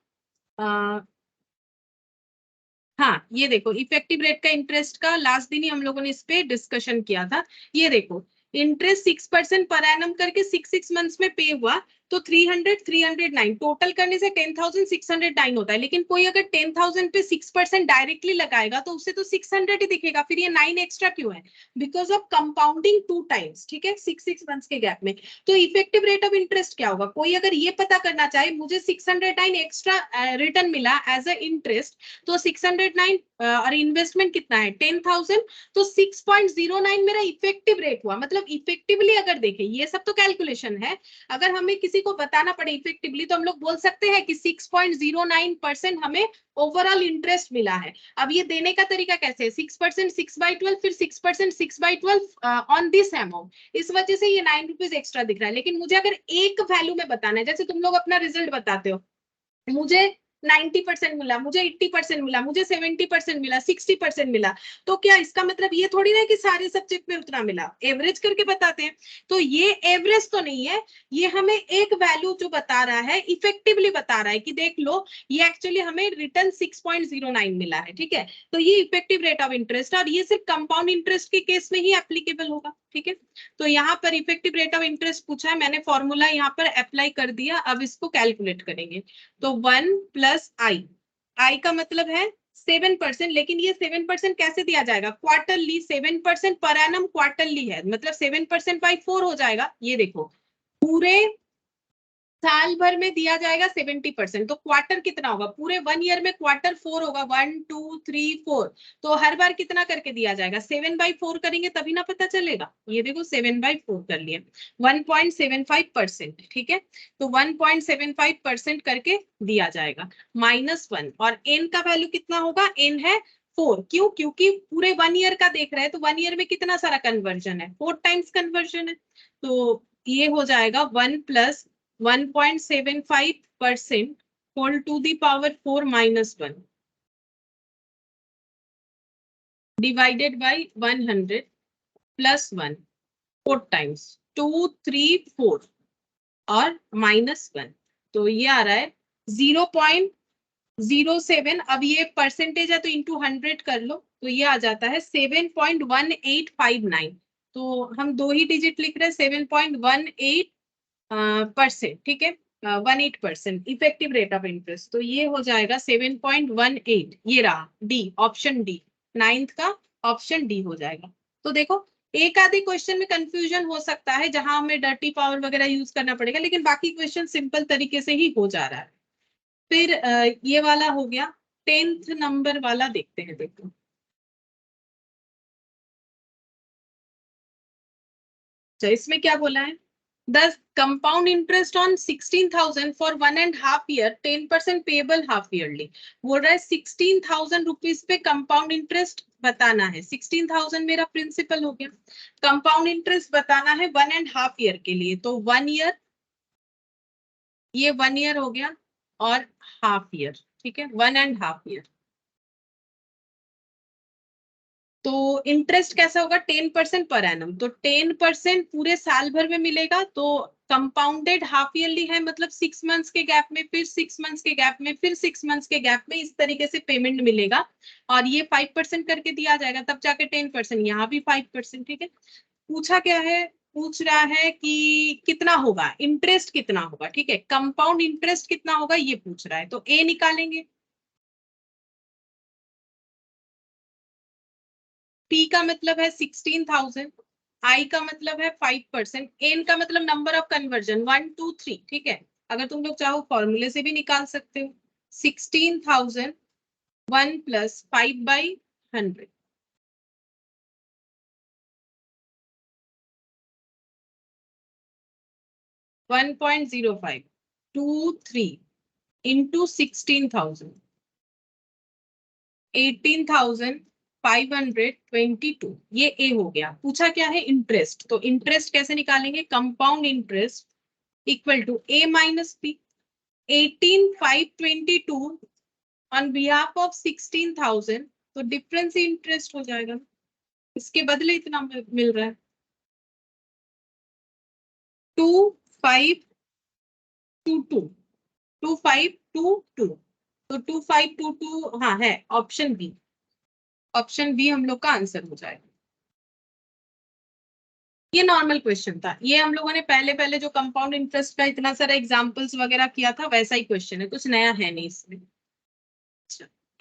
हाँ, ये देखो इफेक्टिव रेट का इंटरेस्ट का लास्ट दिन ही हम लोगों ने इस पे डिस्कशन किया था। ये देखो इंटरेस्ट 6% पर एनम करके 6 मंथ्स में पे हुआ, तो 300, 309 टोटल करने से 10,609 होता है। लेकिन कोई अगर 10,000 पे 6% डायरेक्टली लगाएगा तो उससे तो 600 ही दिखेगा, फिर ये 9 एक्स्ट्रा क्यों है, बिकॉज ऑफ कंपाउंडिंग 2 टाइम्स। ठीक है, 6 मंथ्स के गैप में। तो इफेक्टिव रेट ऑफ इंटरेस्ट क्या होगा, कोई अगर ये पता करना चाहे मुझे 609 एक्स्ट्रा रिटर्न मिला एज अ इंटरेस्ट, तो 609 और इन्वेस्टमेंट कितना है 10,000, तो 6.09 मेरा इफेक्टिव रेट हुआ। मतलब इफेक्टिवली अगर देखें, ये सब तो कैलकुलेशन है, अगर हमें किसी को बताना पड़े इफेक्टिवली तो हम लोग बोल सकते हैं कि 6.09% हमें ओवरऑल इंटरेस्ट मिला है। अब ये देने का तरीका कैसे है, 6% 6/12, फिर 6% 6/12 ऑन दिस अमाउंट, इस वजह से ये 9 रुपीज एक्स्ट्रा दिख रहा है। लेकिन मुझे अगर एक वैल्यू में बताना है, जैसे तुम लोग अपना रिजल्ट बताते हो, मुझे 90% मिला, मुझे 80% मिला, मुझे 70% मिला, 60% मिला, तो क्या इसका मतलब ये थोड़ी ना कि सारे सब्जेक्ट में उतना मिला, एवरेज करके बताते हैं। तो ये एवरेज तो नहीं है, ये हमें एक वैल्यू जो बता रहा है इफेक्टिवली बता रहा है कि देख लो ये एक्चुअली हमें रिटर्न 6.09 मिला है। ठीक है, तो ये इफेक्टिव रेट ऑफ इंटरेस्ट, और ये सिर्फ कंपाउंड इंटरेस्ट के केस में ही एप्लीकेबल होगा। ठीक है, तो यहाँ पर इफेक्टिव रेट ऑफ इंटरेस्ट पूछा है, मैंने फॉर्मूला यहाँ पर अप्लाई कर दिया। अब इसको कैलकुलेट करेंगे, तो 1 + i का मतलब है 7%, लेकिन ये 7% कैसे दिया जाएगा, क्वार्टरली। 7% पर एनम क्वार्टरली है, मतलब 7% बाई 4 हो जाएगा। ये देखो पूरे साल भर में दिया जाएगा 70%, तो क्वार्टर कितना होगा, पूरे 1 ईयर में क्वार्टर 4 होगा, 1, 2, 3, 4, तो हर बार कितना करके दिया जाएगा, 7/4 करेंगे तभी ना पता चलेगा। ये देखो 7/4 कर लिया, 1.75%। ठीक है, तो 1.75% करके दिया जाएगा, -1, और n का वैल्यू कितना होगा, n है 4, क्यों? क्योंकि पूरे 1 ईयर का देख रहे हैं, तो 1 ईयर में कितना सारा कन्वर्जन है, 4 टाइम्स कन्वर्जन है। तो ये हो जाएगा 1 + 1.75% whole to the power 4 - 1 divided by 100 + 1 4 times 2 3 4 और -1, तो ये आ रहा है 0.07। अब ये परसेंटेज है तो इंटू 100 कर लो, तो ये आ जाता है 7.1859। तो हम 2 ही डिजिट लिख रहे हैं, 7.18%, ठीक है, 18% इफेक्टिव रेट ऑफ इंटरेस्ट। तो ये हो जाएगा 7.18, ये रहा डी, ऑप्शन डी, 9th का ऑप्शन डी हो जाएगा। तो देखो एक आधे क्वेश्चन में कंफ्यूजन हो सकता है जहां हमें डर्टी पावर वगैरह यूज करना पड़ेगा, लेकिन बाकी क्वेश्चन सिंपल तरीके से ही हो जा रहा है। फिर ये वाला हो गया, 10th नंबर वाला देखते हैं। देखो तो इसमें क्या बोला है, the compound interest on 16,000 for 1.5 year 10% payable half yearly. बोल रहा है 16,000 रुपीज पे कंपाउंड इंटरेस्ट बताना है। 16,000 मेरा प्रिंसिपल हो गया, कंपाउंड इंटरेस्ट बताना है 1.5 ईयर के लिए, तो 1 ईयर, ये 1 ईयर हो गया और हाफ ईयर, ठीक है, 1.5 ईयर। तो इंटरेस्ट कैसा होगा, 10% पर एनम, तो 10% पूरे साल भर में मिलेगा। तो कंपाउंडेड हाफ ईयरली है, मतलब 6 मंथ्स के गैप में, फिर 6 मंथ्स के गैप में, फिर 6 मंथ्स के गैप में, इस तरीके से पेमेंट मिलेगा। और ये 5% करके दिया जाएगा, तब जाके 10%, यहाँ भी 5%, ठीक है। पूछा क्या है, पूछ रहा है कि कितना होगा इंटरेस्ट, कितना होगा, ठीक है, कंपाउंड इंटरेस्ट कितना होगा ये पूछ रहा है। तो ए निकालेंगे, P का मतलब है 16,000, I का मतलब है 5%, N का मतलब नंबर ऑफ कन्वर्जन 1 2 3, ठीक है। अगर तुम लोग चाहो फॉर्मूले से भी निकाल सकते हो। 16,000 1 + 5/100, 1.05 23 इंटू 16,000 18,522, ये ए हो गया। पूछा क्या है, इंटरेस्ट, तो इंटरेस्ट कैसे निकालेंगे, compound interest equal to A minus B, 18,522 on behalf of 16,000, तो डिफरेंस इंटरेस्ट हो जाएगा, इसके बदले इतना मिल रहा है 2522, 2522, तो 2522, हाँ है ऑप्शन बी, ऑप्शन बी हम लोग का आंसर हो जाएगा। ये नॉर्मल क्वेश्चन था, ये हम लोगों ने पहले पहले जो कंपाउंड इंटरेस्ट का इतना सारा एग्जांपल्स वगैरह किया था, वैसा ही क्वेश्चन है, कुछ नया है नहीं इसमें।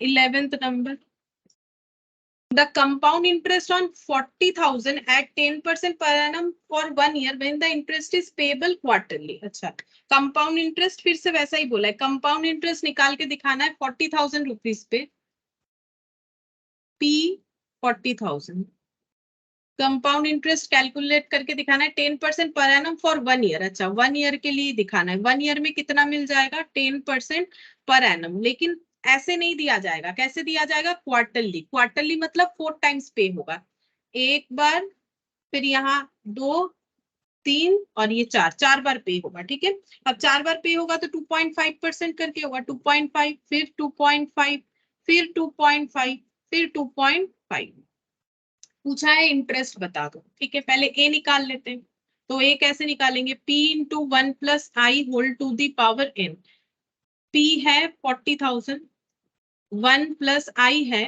11th number, the compound interest on 40,000 at 10% per annum for 1 year when the interest is payable quarterly। अच्छा, कंपाउंड इंटरेस्ट फिर से वैसा ही बोला है, कंपाउंड इंटरेस्ट निकाल के दिखाना है 40,000 रुपीज पे, P 40,000, कंपाउंड इंटरेस्ट कैलकुलेट करके दिखाना है 10% पर एनम फॉर 1 ईयर। अच्छा, 1 ईयर के लिए दिखाना है, 1 ईयर में कितना मिल जाएगा, 10% पर एनम, लेकिन ऐसे नहीं दिया जाएगा, कैसे दिया जाएगा, क्वार्टरली, क्वार्टरली मतलब 4 टाइम्स पे होगा, एक बार, फिर यहाँ 2 3 और ये 4 बार पे होगा, ठीक है। अब 4 बार पे होगा तो 2.5% करके होगा, 2.5 फिर 2.5 फिर 2.5 फिर 2.5। पूछा है इंटरेस्ट बता दो, ठीक है, पहले ए निकाल लेते हैं। तो ए कैसे निकालेंगे, P into 1 + I whole to the power n। P है 40,000, 1 + I है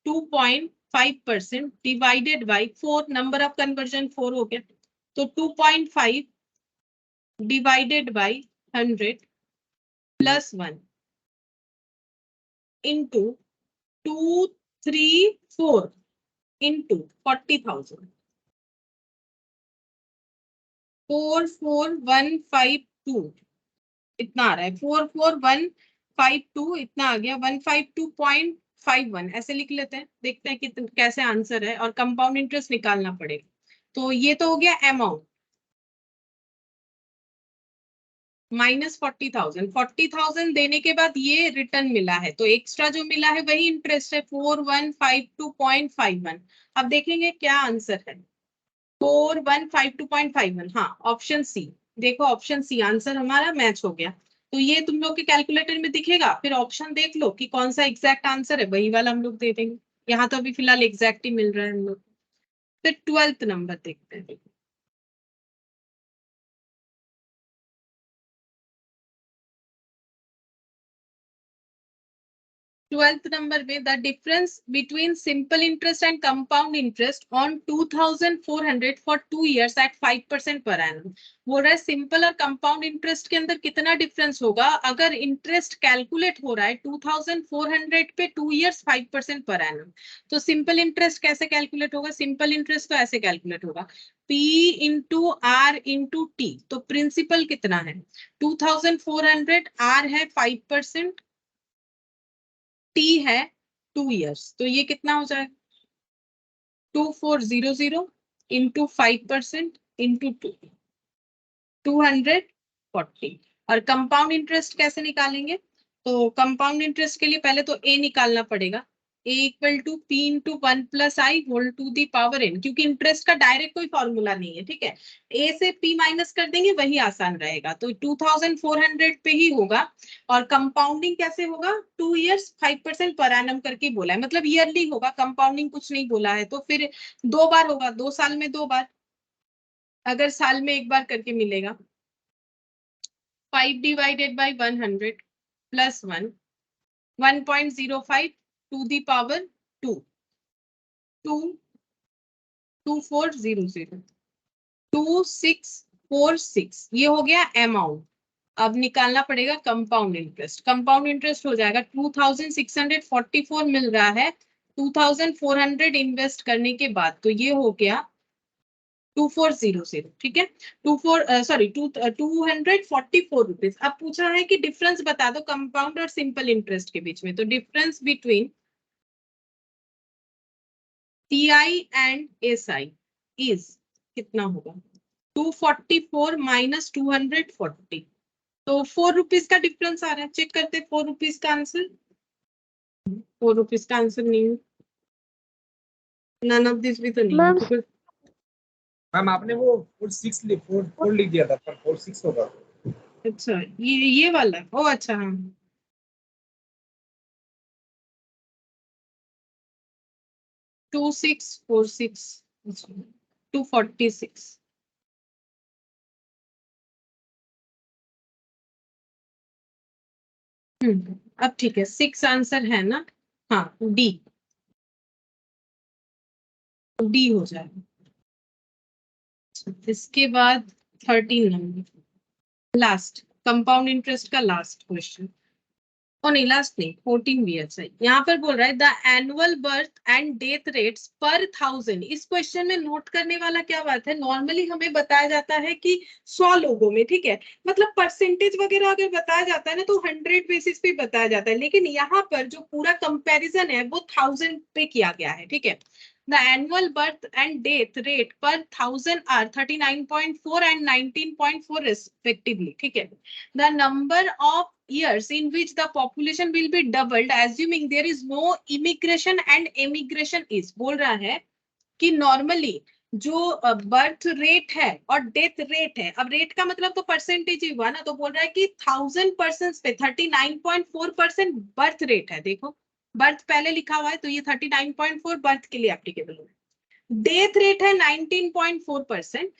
2.5% divided by 4, number of conversion 4 हो गया, तो 2.5 डिवाइडेड बाई 100 + 1 इंटू 234 इंटू 40,000, 44,152 इतना आ रहा है, 44,152 इतना आ गया, 152.51 ऐसे लिख लेते हैं, देखते हैं कितने कैसे आंसर है, और कंपाउंड इंटरेस्ट निकालना पड़ेगा। तो ये तो हो गया अमाउंट, -40,000। 40,000 देने के बाद ये रिटर्न मिला है, तो एक्स्ट्रा जो मिला है वही इंटरेस्ट है 4152.51। अब देखेंगे क्या आंसर है। 4152.51, हाँ ऑप्शन सी। देखो ऑप्शन सी आंसर हमारा मैच हो गया। तो ये तुम लोग के कैलकुलेटर में दिखेगा, फिर ऑप्शन देख लो कि कौन सा एग्जैक्ट आंसर है, वही वाला हम लोग दे देंगे। यहाँ तो अभी फिलहाल एग्जैक्ट ही मिल रहा है हम लोग। फिर 12th नंबर देखते हैं। 12th नंबर में the difference between simple interest and compound interest on 2400 for 2 years at 5% per annum. बोल रहा है सिंपल और कंपाउंड इंटरेस्ट के अंदर कितना डिफरेंस होगा अगर इंटरेस्ट कैलकुलेट हो रहा है 2400 पे 2 years 5% पर एनम। तो सिंपल इंटरेस्ट कैसे कैलकुलेट होगा? सिंपल इंटरेस्ट तो ऐसे कैलकुलेट होगा, P into R into T. तो प्रिंसिपल कितना है 2400, आर है 5%, टी है 2 years। तो ये कितना हो जाएगा 2400 इंटू 5% इंटू 240। और कंपाउंड इंटरेस्ट कैसे निकालेंगे? तो कंपाउंड इंटरेस्ट के लिए पहले तो ए निकालना पड़ेगा, A equal to P into 1 plus I whole to the power N, क्योंकि इंटरेस्ट का डायरेक्ट कोई फॉर्मूला नहीं है, ठीक है। ए से पी माइनस कर देंगे वही आसान रहेगा, तो 2400 पे ही होगा। और कंपाउंडिंग कैसे होगा 2 years 5% पर एनम करके बोला है, मतलब ईयरली होगा, कंपाउंडिंग कुछ नहीं बोला है। तो फिर 2 बार होगा, 2 साल में 2 बार, अगर साल में 1 बार करके मिलेगा। 5 divided by 100 plus 1, 1.05 to the power 2, 2400, 2646। ये हो गया अमाउंट। अब निकालना पड़ेगा कंपाउंड इंटरेस्ट। कंपाउंड इंटरेस्ट हो जाएगा 2644 मिल रहा है 2400 इन्वेस्ट करने के बाद, तो ये हो गया 2400, ठीक है। 244 रुपीज। अब पूछा है कि डिफरेंस बता दो कंपाउंड और सिंपल इंटरेस्ट के बीच में, तो difference between CI and SI is कितना होगा 244 माइनस 240। तो 4 रुपीज का डिफरेंस आ रहा है, चेक करते 4 रुपीज का आंसर। 4 रुपीज का आंसर नहीं है, नन ऑफ दिस भी तो नहीं है, मैम तो फिर मैम आपने वो 4 लिख दिया था, पर 4 6 होगा। अच्छा ये वाला, ओ अच्छा हाँ। 2646, 246। अब ठीक है 6 आंसर है ना, हाँ डी, डी हो जाएगा। इसके बाद 13 नंबर, लास्ट कंपाउंड इंटरेस्ट का लास्ट क्वेश्चन। ओ नहीं लास्ट नहीं, 14 भी अच्छा है। यहाँ पर बोल रहा है the annual birth and death rates पर 1000। इस क्वेश्चन में नोट करने वाला क्या बात है, नॉर्मली हमें बताया जाता है कि 100 लोगों में, ठीक है, मतलब परसेंटेज वगैरह अगर बताया जाता है ना तो 100 बेसिस पे बताया जाता है, लेकिन यहाँ पर जो पूरा कंपैरिजन है वो 1000 पे किया गया है, ठीक है। The annual birth and death rate per 1000 are 39.4 and 19.4 respectively, ठीक है। The number of years in which the population will be doubled assuming there is no immigration and emigration is, बोल रहा है कि नॉर्मली जो बर्थ रेट है और death rate है, अब रेट का मतलब तो परसेंटेज ही हुआ ना, तो बोल रहा है कि 1000% पे 39.4% बर्थ रेट है। देखो बर्थ पहले लिखा हुआ है तो ये 39.4 बर्थ के लिए एप्लीकेबल है। डेथ रेट है 19.4%।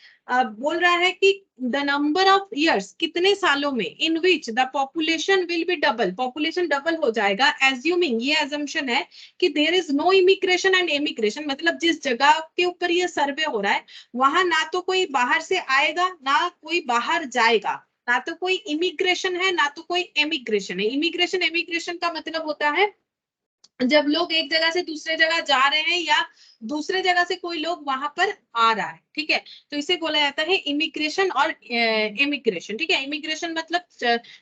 बोल रहा है कि द नंबर ऑफ इयर्स कितने सालों में in which the population will be double, population double हो जाएगा एज्यूमिंग, ये एजम्पशन है कि there is no immigration and emigration, मतलब जिस जगह के ऊपर ये सर्वे हो रहा है वहां ना तो कोई बाहर से आएगा ना कोई बाहर जाएगा, ना तो कोई इमिग्रेशन है ना तो कोई एमिग्रेशन है। इमिग्रेशन एमिग्रेशन का मतलब होता है जब लोग एक जगह से दूसरे जगह जा रहे हैं या दूसरे जगह से कोई लोग वहां पर आ रहा है, ठीक है, तो इसे बोला जाता है इमिग्रेशन और इमिग्रेशन, ठीक है। इमिग्रेशन मतलब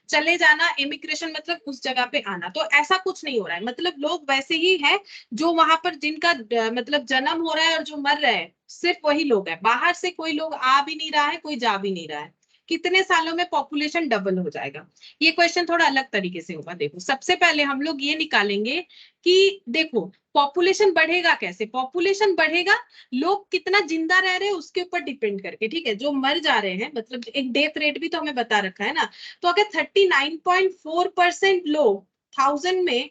चले जाना, इमिग्रेशन मतलब उस जगह पे आना। तो ऐसा कुछ नहीं हो रहा है, मतलब लोग वैसे ही है जो वहां पर जिनका मतलब जन्म हो रहा है और जो मर रहे हैं सिर्फ वही लोग है, बाहर से कोई लोग आ भी नहीं रहा है कोई जा भी नहीं रहा है। कितने सालों में पॉपुलेशन डबल हो जाएगा। ये क्वेश्चन थोड़ा अलग तरीके से होगा। देखो सबसे पहले हम लोग ये निकालेंगे कि देखो पॉपुलेशन बढ़ेगा कैसे, पॉपुलेशन बढ़ेगा लोग कितना जिंदा रह रहे हैं उसके ऊपर डिपेंड करके, ठीक है। जो मर जा रहे हैं मतलब एक डेथ रेट भी तो हमें बता रखा है ना। तो अगर 39.4% लोग 1000 में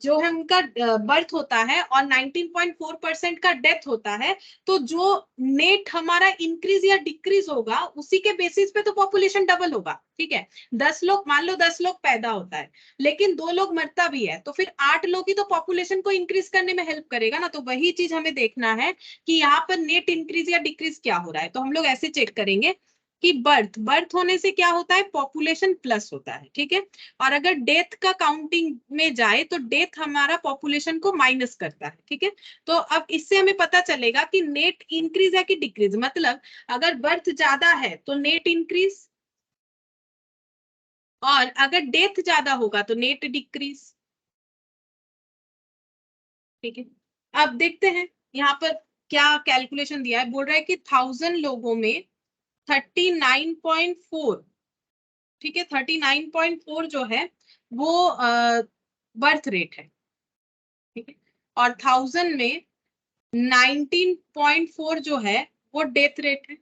जो है उनका बर्थ होता है और 19.4% का डेथ होता है, तो जो नेट हमारा इंक्रीज या डिक्रीज होगा उसी के बेसिस पे तो पॉपुलेशन डबल होगा, ठीक है। 10 लोग मान लो 10 लोग पैदा होता है लेकिन 2 लोग मरता भी है, तो फिर 8 लोग ही तो पॉपुलेशन को इंक्रीज करने में हेल्प करेगा ना। तो वही चीज हमें देखना है कि यहाँ पर नेट इंक्रीज या डिक्रीज क्या हो रहा है। तो हम लोग ऐसे चेक करेंगे कि बर्थ होने से क्या होता है, पॉपुलेशन प्लस होता है, ठीक है। और अगर डेथ का काउंटिंग में जाए तो डेथ हमारा पॉपुलेशन को माइनस करता है, ठीक है। तो अब इससे हमें पता चलेगा कि नेट इंक्रीज है कि डिक्रीज। मतलब अगर बर्थ ज्यादा है तो नेट इंक्रीज, और अगर डेथ ज्यादा होगा तो नेट डिक्रीज, ठीक है। अब देखते हैं यहाँ पर क्या कैलकुलेशन दिया है। बोल रहा है कि 1000 लोगों में 39.4, ठीक है, 39.4 जो है वो बर्थ रेट है, ठीक है। और 1000 में 19.4 जो है वो डेथ रेट है।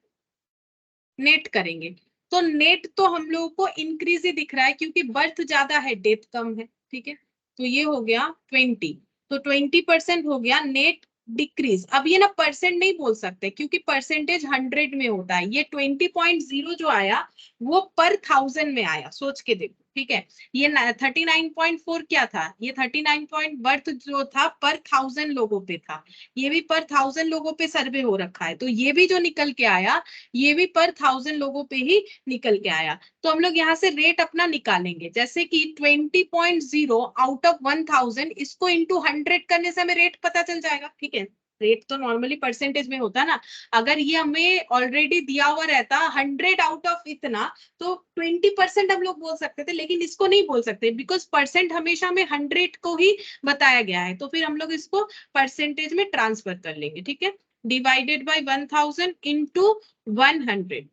नेट करेंगे तो नेट तो हम लोगों को इंक्रीज ही दिख रहा है क्योंकि बर्थ ज्यादा है डेथ कम है, ठीक है। तो ये हो गया 20, तो 20% हो गया नेट डिक्रीज। अब ये ना परसेंट नहीं बोल सकते क्योंकि परसेंटेज 100 में होता है। ये 20.0 जो आया वो पर 1000 में आया, सोच के देखो, ठीक है। ये 39.4 क्या था, ये 39 पॉइंट बर्थ जो था पर 1000 लोगों पे था, ये भी पर 1000 लोगों पे सर्वे हो रखा है। तो ये भी जो निकल के आया ये भी पर 1000 लोगों पे ही निकल के आया। तो हम लोग यहाँ से रेट अपना निकालेंगे, जैसे कि 20.0 आउट ऑफ 1000, इसको इंटू 100 करने से हमें रेट पता चल जाएगा, ठीक है। रेट तो नॉर्मली परसेंटेज में होता है ना। अगर ये हमें ऑलरेडी दिया हुआ रहता 100 आउट ऑफ इतना, तो 20% हम लोग बोल सकते थे, लेकिन इसको नहीं बोल सकते बिकॉज परसेंट हमेशा में 100 को ही बताया गया है। तो फिर हम लोग इसको परसेंटेज में ट्रांसफर कर लेंगे, ठीक है। डिवाइडेड बाई 1000 इंटू 100,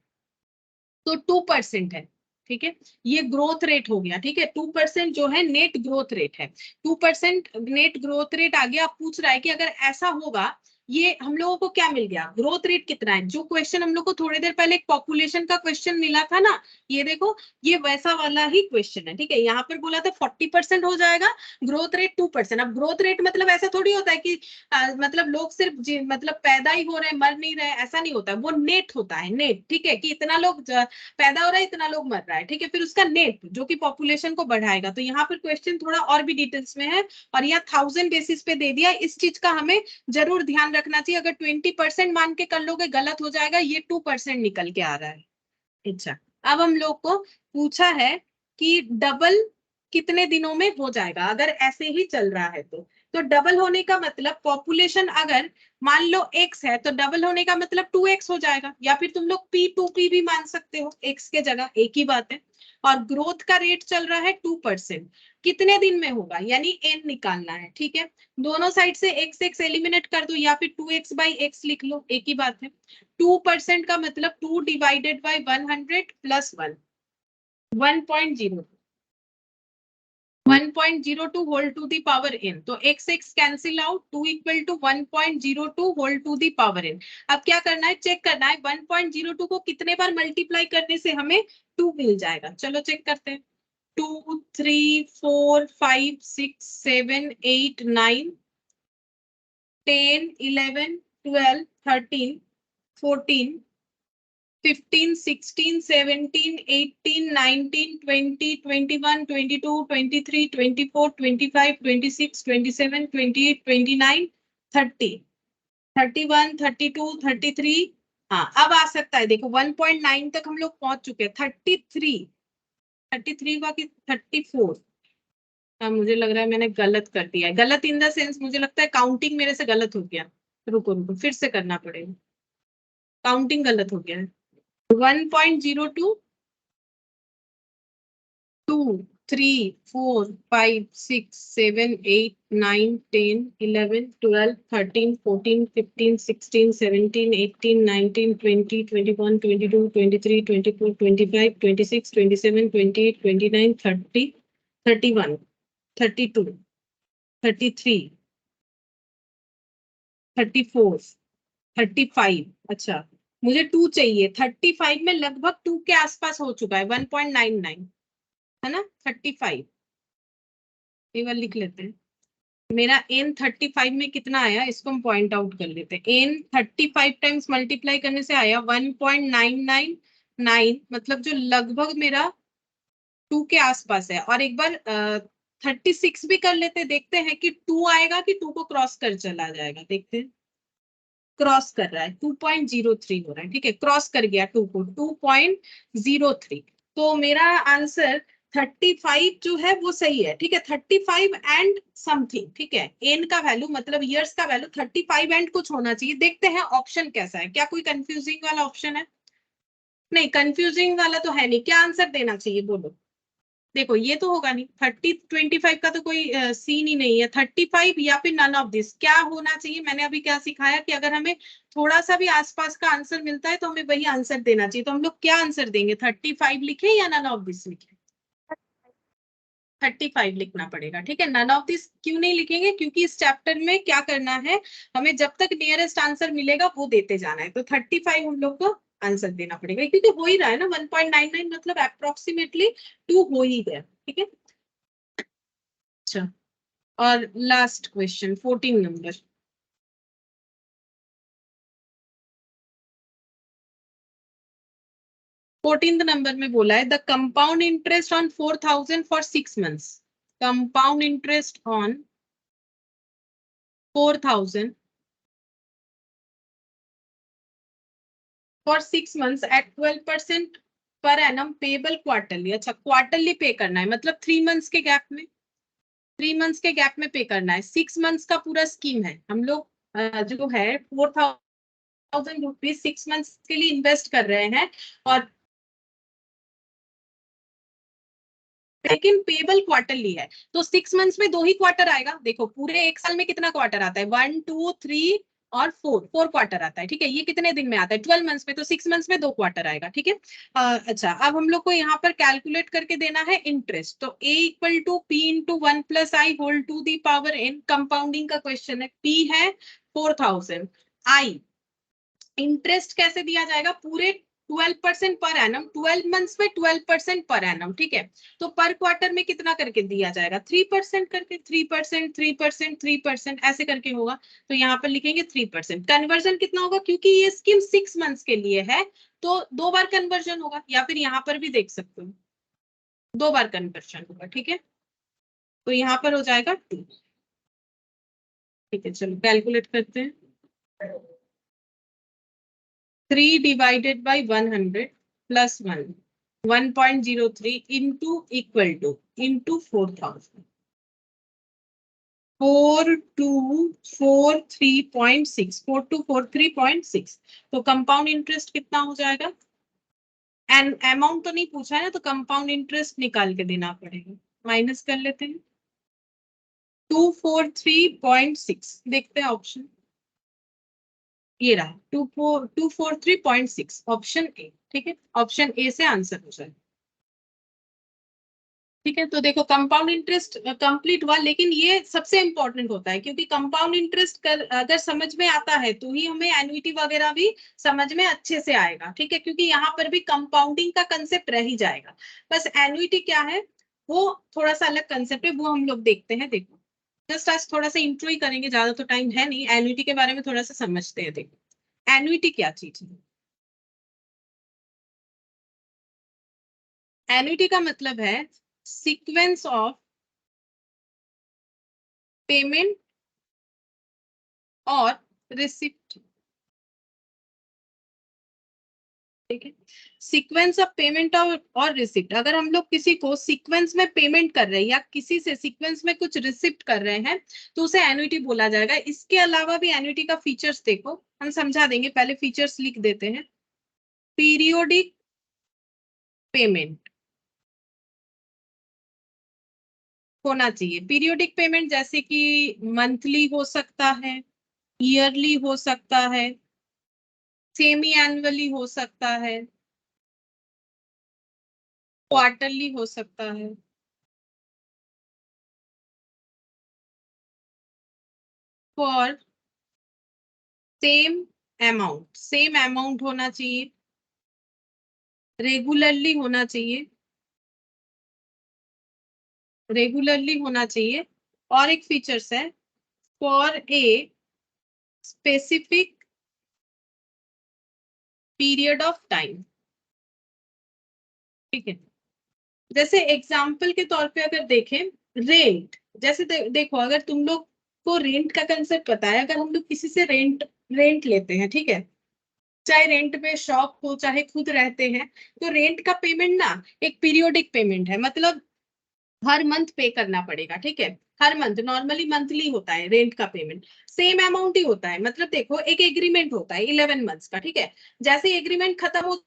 तो 2% है, ठीक है। ये ग्रोथ रेट हो गया, ठीक है। 2% जो है नेट ग्रोथ रेट है। 2% नेट ग्रोथ रेट आ गया। अब पूछ रहा है कि अगर ऐसा होगा, ये हम लोगों को क्या मिल गया, ग्रोथ रेट कितना है। जो क्वेश्चन हम लोग को थोड़ी देर पहले एक पॉपुलेशन का क्वेश्चन मिला था ना, ये देखो ये वैसा वाला ही क्वेश्चन है, ठीक है। यहाँ पर बोला था 40% हो जाएगा, ग्रोथ रेट 2%। अब ग्रोथ रेट मतलब ऐसा थोड़ी होता है कि मतलब लोग सिर्फ मतलब पैदा ही हो रहे हैं मर नहीं रहे, ऐसा नहीं होता। वो नेट होता है, नेट, ठीक है, कि इतना लोग पैदा हो रहा है इतना लोग मर रहा है, ठीक है। फिर उसका नेट जो कि पॉपुलेशन को बढ़ाएगा। तो यहाँ पर क्वेश्चन थोड़ा और भी डिटेल्स में है और यहाँ 1000 बेसिस पे दे दिया। इस चीज का हमें जरूर ध्यान रखना चाहिए। अगर 20% मान के कर लोगे गलत हो जाएगा, ये 2% निकल के आ रहा है। अच्छा, अब हम लोग को पूछा है कि डबल कितने दिनों में हो जाएगा अगर ऐसे ही चल रहा है। तो डबल होने का मतलब पॉपुलेशन अगर मान लो x है तो डबल होने का मतलब 2x हो जाएगा, या फिर तुम लोग p2p भी मान सकते हो, x के जगह, एक ही बात है। और ग्रोथ का रेट चल रहा है 2%, कितने दिन में होगा यानी n निकालना है, ठीक है। दोनों साइड से x एलिमिनेट कर दो या फिर 2x/x लिख लो, एक ही बात है। 2% का मतलब 2 divided by 100 plus 1, 1.02 whole to the power n। तो x cancel out, 2 equal to 1.02 whole to the power n। अब क्या करना है, चेक करना है 1.02 को कितने बार मल्टीप्लाई करने से हमें 2 मिल जाएगा। चलो चेक करते हैं। 2 3 4 5 6 7 8 9 10 11 12 13 14 15 16 17 18 19 20 21 22 23 24 25 26 27 28 29 30 31 32 33। हाँ अब आ सकता है, देखो 1.9 तक हम लोग पहुंच चुके हैं। 33 हुआ कि 34। मुझे लग रहा है मैंने गलत कर दिया है। गलत इन द सेंस मुझे लगता है काउंटिंग मेरे से गलत हो गया। रुको रुको फिर से करना पड़ेगा, काउंटिंग गलत हो गया है। 1.02 2 3, 4, 5, 6, 7, 8, 9, 10, 11, 12, 13, 14, 15, 16, 17, 18, 19, 20, 21, 22, 23, 24, 25, 26, 27, 28, 29, 30, 31, 32, 33, 34, 35। अच्छा, मुझे 2 चाहिए। 35 में लगभग 2 के आसपास हो चुका है, 1.99 है ना। 35 ये वाला लिख लेते हैं। मेरा n 35 में कितना आया, इसको हम पॉइंट आउट कर लेते हैं। n 35 टाइम्स मल्टीप्लाई करने से आया 1.999, मतलब जो लगभग मेरा 2 के आसपास है। और एक बार 36 भी कर लेते, देखते हैं कि 2 आएगा कि 2 को क्रॉस कर चला जाएगा। देखते हैं, क्रॉस कर रहा है, 2.03 हो रहा है। ठीक है, क्रॉस कर गया 2 को, 2.03। तो मेरा आंसर 35 जो है वो सही है। ठीक है, 35 एंड समथिंग। ठीक है, एन का वैल्यू मतलब ईयर्स का वैल्यू 35 एंड कुछ होना चाहिए। देखते हैं ऑप्शन कैसा है, क्या कोई कंफ्यूजिंग वाला ऑप्शन है? नहीं, कंफ्यूजिंग वाला तो है नहीं। क्या आंसर देना चाहिए बोलो। देखो ये तो होगा नहीं, 25 का तो कोई सीन ही नहीं है। 35 या फिर नन ऑफ दिस, क्या होना चाहिए? मैंने अभी क्या सिखाया कि अगर हमें थोड़ा सा भी आसपास का आंसर मिलता है तो हमें वही आंसर देना चाहिए। तो हम लोग क्या आंसर देंगे, 35 लिखे या नन ऑफ दिस लिखे? 35 लिखना पड़ेगा। ठीक है, नन ऑफ दिस क्यों नहीं लिखेंगे? क्योंकि इस चैप्टर में क्या करना है, हमें जब तक नियरेस्ट आंसर मिलेगा वो देते जाना है। तो 35 हम लोग को आंसर देना पड़ेगा, क्योंकि हो ही रहा है ना 1.99, मतलब अप्रोक्सीमेटली 2 हो ही गया। ठीक है, अच्छा, और last question 14 number. Fourteen number में बोला है the compound interest on 4,000 for 6 months. Compound interest on 4,000 for 6 months at 12% per annum payable quarterly. अच्छा, क्वार्टरली पे करना है, मतलब 3 मंथ्स के गैप में, 3 मंथ्स के गैप में पे करना है। 6 मंथ्स का पूरा स्कीम है। हम लोग जो है 4,000 रुपीज 6 मंथ्स के लिए इन्वेस्ट कर रहे हैं, और लेकिन पेबल क्वार्टरली है। तो 6 मंथ्स में 2 ही क्वार्टर आएगा। देखो पूरे एक साल में कितना क्वार्टर आता है, 1, 2, 3 और 4 क्वार्टर आता है। ठीक है, ये कितने दिन में आता है, 12 मंथ्स में। तो 6 मंथ्स में 2 क्वार्टर आएगा। ठीक है, अच्छा, अब हम लोग को यहाँ पर कैलकुलेट करके देना है इंटरेस्ट। तो a equal to p into 1 plus I whole to the power n। Compounding का क्वेश्चन है, p है 4,000, i इंटरेस्ट कैसे दिया जाएगा, पूरे 12% पर एनम, 12 मंथ्स में 12% पर एनम। ठीक है, तो पर क्वार्टर में कितना करके दिया जाएगा, 3% करके, 3%, 3%, 3% ऐसे करके होगा। तो यहाँ पर लिखेंगे 3%। कन्वर्जन कितना होगा, क्योंकि ये स्कीम 6 मंथ्स के लिए है तो 2 बार कन्वर्जन होगा, या फिर यहाँ पर भी देख सकते हो 2 बार कन्वर्जन होगा। ठीक है, तो यहाँ पर हो जाएगा 2। ठीक है, चलो कैलकुलेट करते हैं। 3 divided by 100 plus 1, 1.03 into equal to into 4,000, 4243.6, 4243.6। तो कंपाउंड इंटरेस्ट कितना हो जाएगा, एंड अमाउंट तो नहीं पूछा है ना, तो कंपाउंड इंटरेस्ट निकाल के देना पड़ेगा। माइनस कर लेते हैं, 243.6। देखते हैं ऑप्शन, ये रहा 243.6, ऑप्शन ए। ठीक है, ऑप्शन ए से आंसर हो जाए। ठीक है, तो देखो कंपाउंड इंटरेस्ट कंप्लीट हुआ, लेकिन ये सबसे इंपॉर्टेंट होता है, क्योंकि कंपाउंड इंटरेस्ट अगर समझ में आता है तो ही हमें एन्युटी वगैरह भी समझ में अच्छे से आएगा। ठीक है, क्योंकि यहाँ पर भी कंपाउंडिंग का कंसेप्ट रह ही जाएगा। बस एन्युटी क्या है वो थोड़ा सा अलग कंसेप्ट है, वो हम लोग देखते हैं। देखो जस्ट आज थोड़ा सा इंट्रो ही करेंगे, ज्यादा तो टाइम है नहीं। एन्युटी के बारे में थोड़ा सा समझते हैं। देखो एन्युटी क्या चीज है। एन्युटी का मतलब है सीक्वेंस ऑफ पेमेंट और रिसिप्ट। ठीक है, सीक्वेंस ऑफ पेमेंट और रिसिप्ट। अगर हम लोग किसी को सीक्वेंस में पेमेंट कर रहे हैं या किसी से सीक्वेंस में कुछ रिसिप्ट कर रहे हैं तो उसे एन्युटी बोला जाएगा। इसके अलावा भी एन्युटी का फीचर्स देखो, हम समझा देंगे, पहले फीचर्स लिख देते हैं। पीरियोडिक पेमेंट, होना चाहिए। पीरियोडिक पेमेंट जैसे कि मंथली हो सकता है, ईयरली हो सकता है, सेमी एनुअली हो सकता है, क्वार्टरली हो सकता है। फॉर सेम अमाउंट होना चाहिए, रेगुलरली होना चाहिए, और एक फीचर्स है for a specific period of time. ठीक है, जैसे एग्जाम्पल के तौर पे अगर देखें, रेंट, जैसे देखो अगर तुम लोग को रेंट का कंसेप्ट पता है, अगर हम लोग किसी से रेंट लेते हैं, ठीक है, चाहे रेंट पे शॉप हो चाहे खुद रहते हैं, तो रेंट का पेमेंट ना एक पीरियोडिक पेमेंट है, मतलब हर मंथ पे करना पड़ेगा। ठीक है, हर मंथ, नॉर्मली मंथली होता है रेंट का पेमेंट, सेम अमाउंट ही होता है। मतलब देखो एक एग्रीमेंट होता है 11 मंथ्स का, ठीक है, जैसे एग्रीमेंट खत्म हो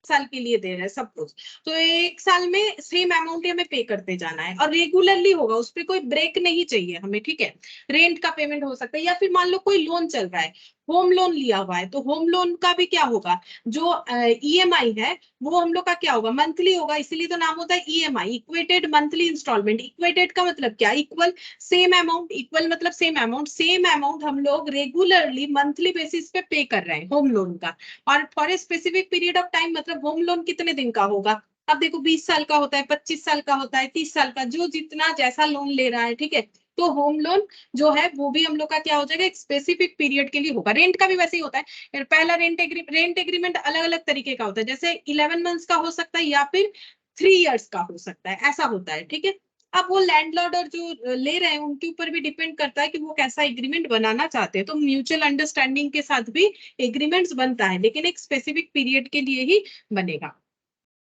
साल के लिए दे रहे हैं सब कुछ, तो एक साल में सेम अमाउंट हमें पे करते जाना है और रेगुलरली होगा, उस पर कोई ब्रेक नहीं चाहिए हमें। ठीक है, रेंट का पेमेंट हो सकता है, या फिर मान लो कोई लोन चल रहा है, होम लोन लिया हुआ है, तो होम लोन का भी क्या होगा, जो ईएमआई है वो हम लोग का क्या होगा, मंथली होगा, इसीलिए तो नाम होता है EMI, equated monthly instalment. Equated का मतलब क्या, इक्वल, सेम अमाउंट, इक्वल मतलब सेम अमाउंट हम लोग रेगुलरली मंथली बेसिस पे कर रहे हैं होम लोन का। और for a specific period of time मतलब होम लोन कितने दिन का होगा, अब देखो 20 साल का होता है, 25 साल का होता है, 30 साल का, जो जितना जैसा लोन ले रहा है। ठीक है, तो होम लोन जो है वो भी हम लोग का क्या हो जाएगा, एक स्पेसिफिक पीरियड के लिए होगा। रेंट का भी वैसे ही होता है, पहला रेंट एग्रीमेंट अलग अलग तरीके का होता है, जैसे 11 मंथ्स का हो सकता है या फिर 3 इयर्स का हो सकता है, ऐसा होता है। ठीक है, अब वो लैंडलॉर्ड और जो ले रहे हैं उनके ऊपर भी डिपेंड करता है कि वो कैसा एग्रीमेंट बनाना चाहते हैं, तो म्यूचुअल अंडरस्टैंडिंग के साथ भी एग्रीमेंट्स बनता है, लेकिन एक स्पेसिफिक पीरियड के लिए ही बनेगा।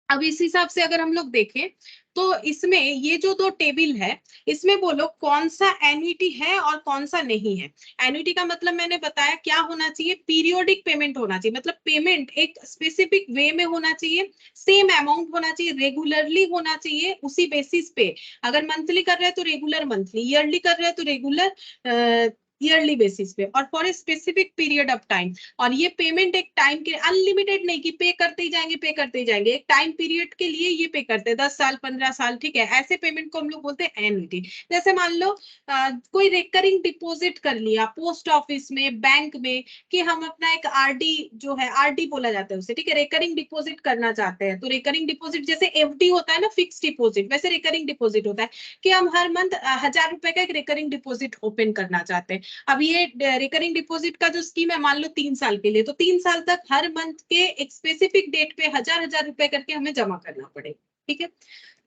अब इस हिसाब से अगर हम लोग देखें तो इसमें ये जो दो टेबल है, इसमें बोलो कौन सा एन्युटी है और कौन सा नहीं है। एन्युटी का मतलब मैंने बताया क्या होना चाहिए, पीरियोडिक पेमेंट होना चाहिए, मतलब पेमेंट एक स्पेसिफिक वे में होना चाहिए, सेम अमाउंट होना चाहिए, रेगुलरली होना चाहिए उसी बेसिस पे। अगर मंथली कर रहे हैं तो रेगुलर मंथली, ईयरली कर रहे हैं तो रेगुलर ईयरली बेसिस पे, और for a specific period of time. और ये पेमेंट एक टाइम के, अनलिमिटेड नहीं कि पे करते ही जाएंगे, एक टाइम पीरियड के लिए ये पे करते हैं, 10 साल 15 साल। ठीक है, ऐसे पेमेंट को हम लोग बोलते हैं एन्युटी। जैसे मान लो कोई रिकरिंग डिपॉजिट कर लिया पोस्ट ऑफिस में, बैंक में, कि हम अपना एक आरडी जो है, आरडी बोला जाता है उसे, ठीक है, रिकरिंग डिपॉजिट करना चाहते हैं, तो रिकरिंग डिपॉजिट जैसे एफडी होता है ना, फिक्स डिपॉजिट, वैसे रिकरिंग डिपॉजिट होता है कि हम हर मंथ 1000 रुपए का एक रिकरिंग डिपॉजिट ओपन करना चाहते हैं। अब ये रिकरिंग डिपॉजिट का जो स्कीम है, मान लो 3 साल के लिए, तो 3 साल तक हर मंथ के एक स्पेसिफिक डेट पे 1000 रुपए करके हमें जमा करना पड़ेगा। ठीक है,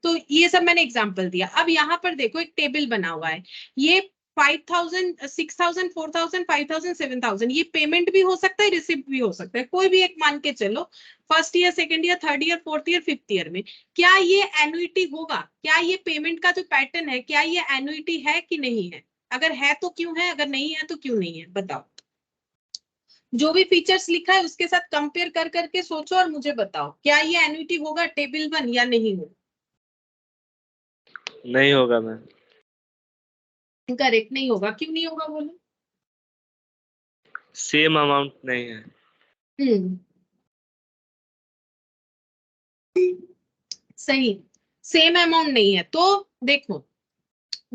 तो ये सब मैंने एग्जांपल दिया। अब यहाँ पर देखो एक टेबल बना हुआ है, ये 5000, 6000, 4000, 5000, 7000, ये पेमेंट भी हो सकता है, रिसिप्ट भी हो सकता है, कोई भी एक मान के चलो, first year, second year, third year, fourth year, fifth year में। क्या ये एन्युटी होगा, क्या ये पेमेंट का जो पैटर्न है, क्या ये एन्युटी है कि नहीं है, अगर है तो क्यों है, अगर नहीं है तो क्यों नहीं है, बताओ। जो भी फीचर्स लिखा है उसके साथ कंपेयर कर करके सोचो और मुझे बताओ, क्या ये एन्युटी होगा टेबल 1 या नहीं होगा। नहीं होगा मैम। करेक्ट नहीं होगा, क्यों नहीं होगा बोलो। सेम अमाउंट नहीं है। हम्म, सही, सेम अमाउंट नहीं है, तो देखो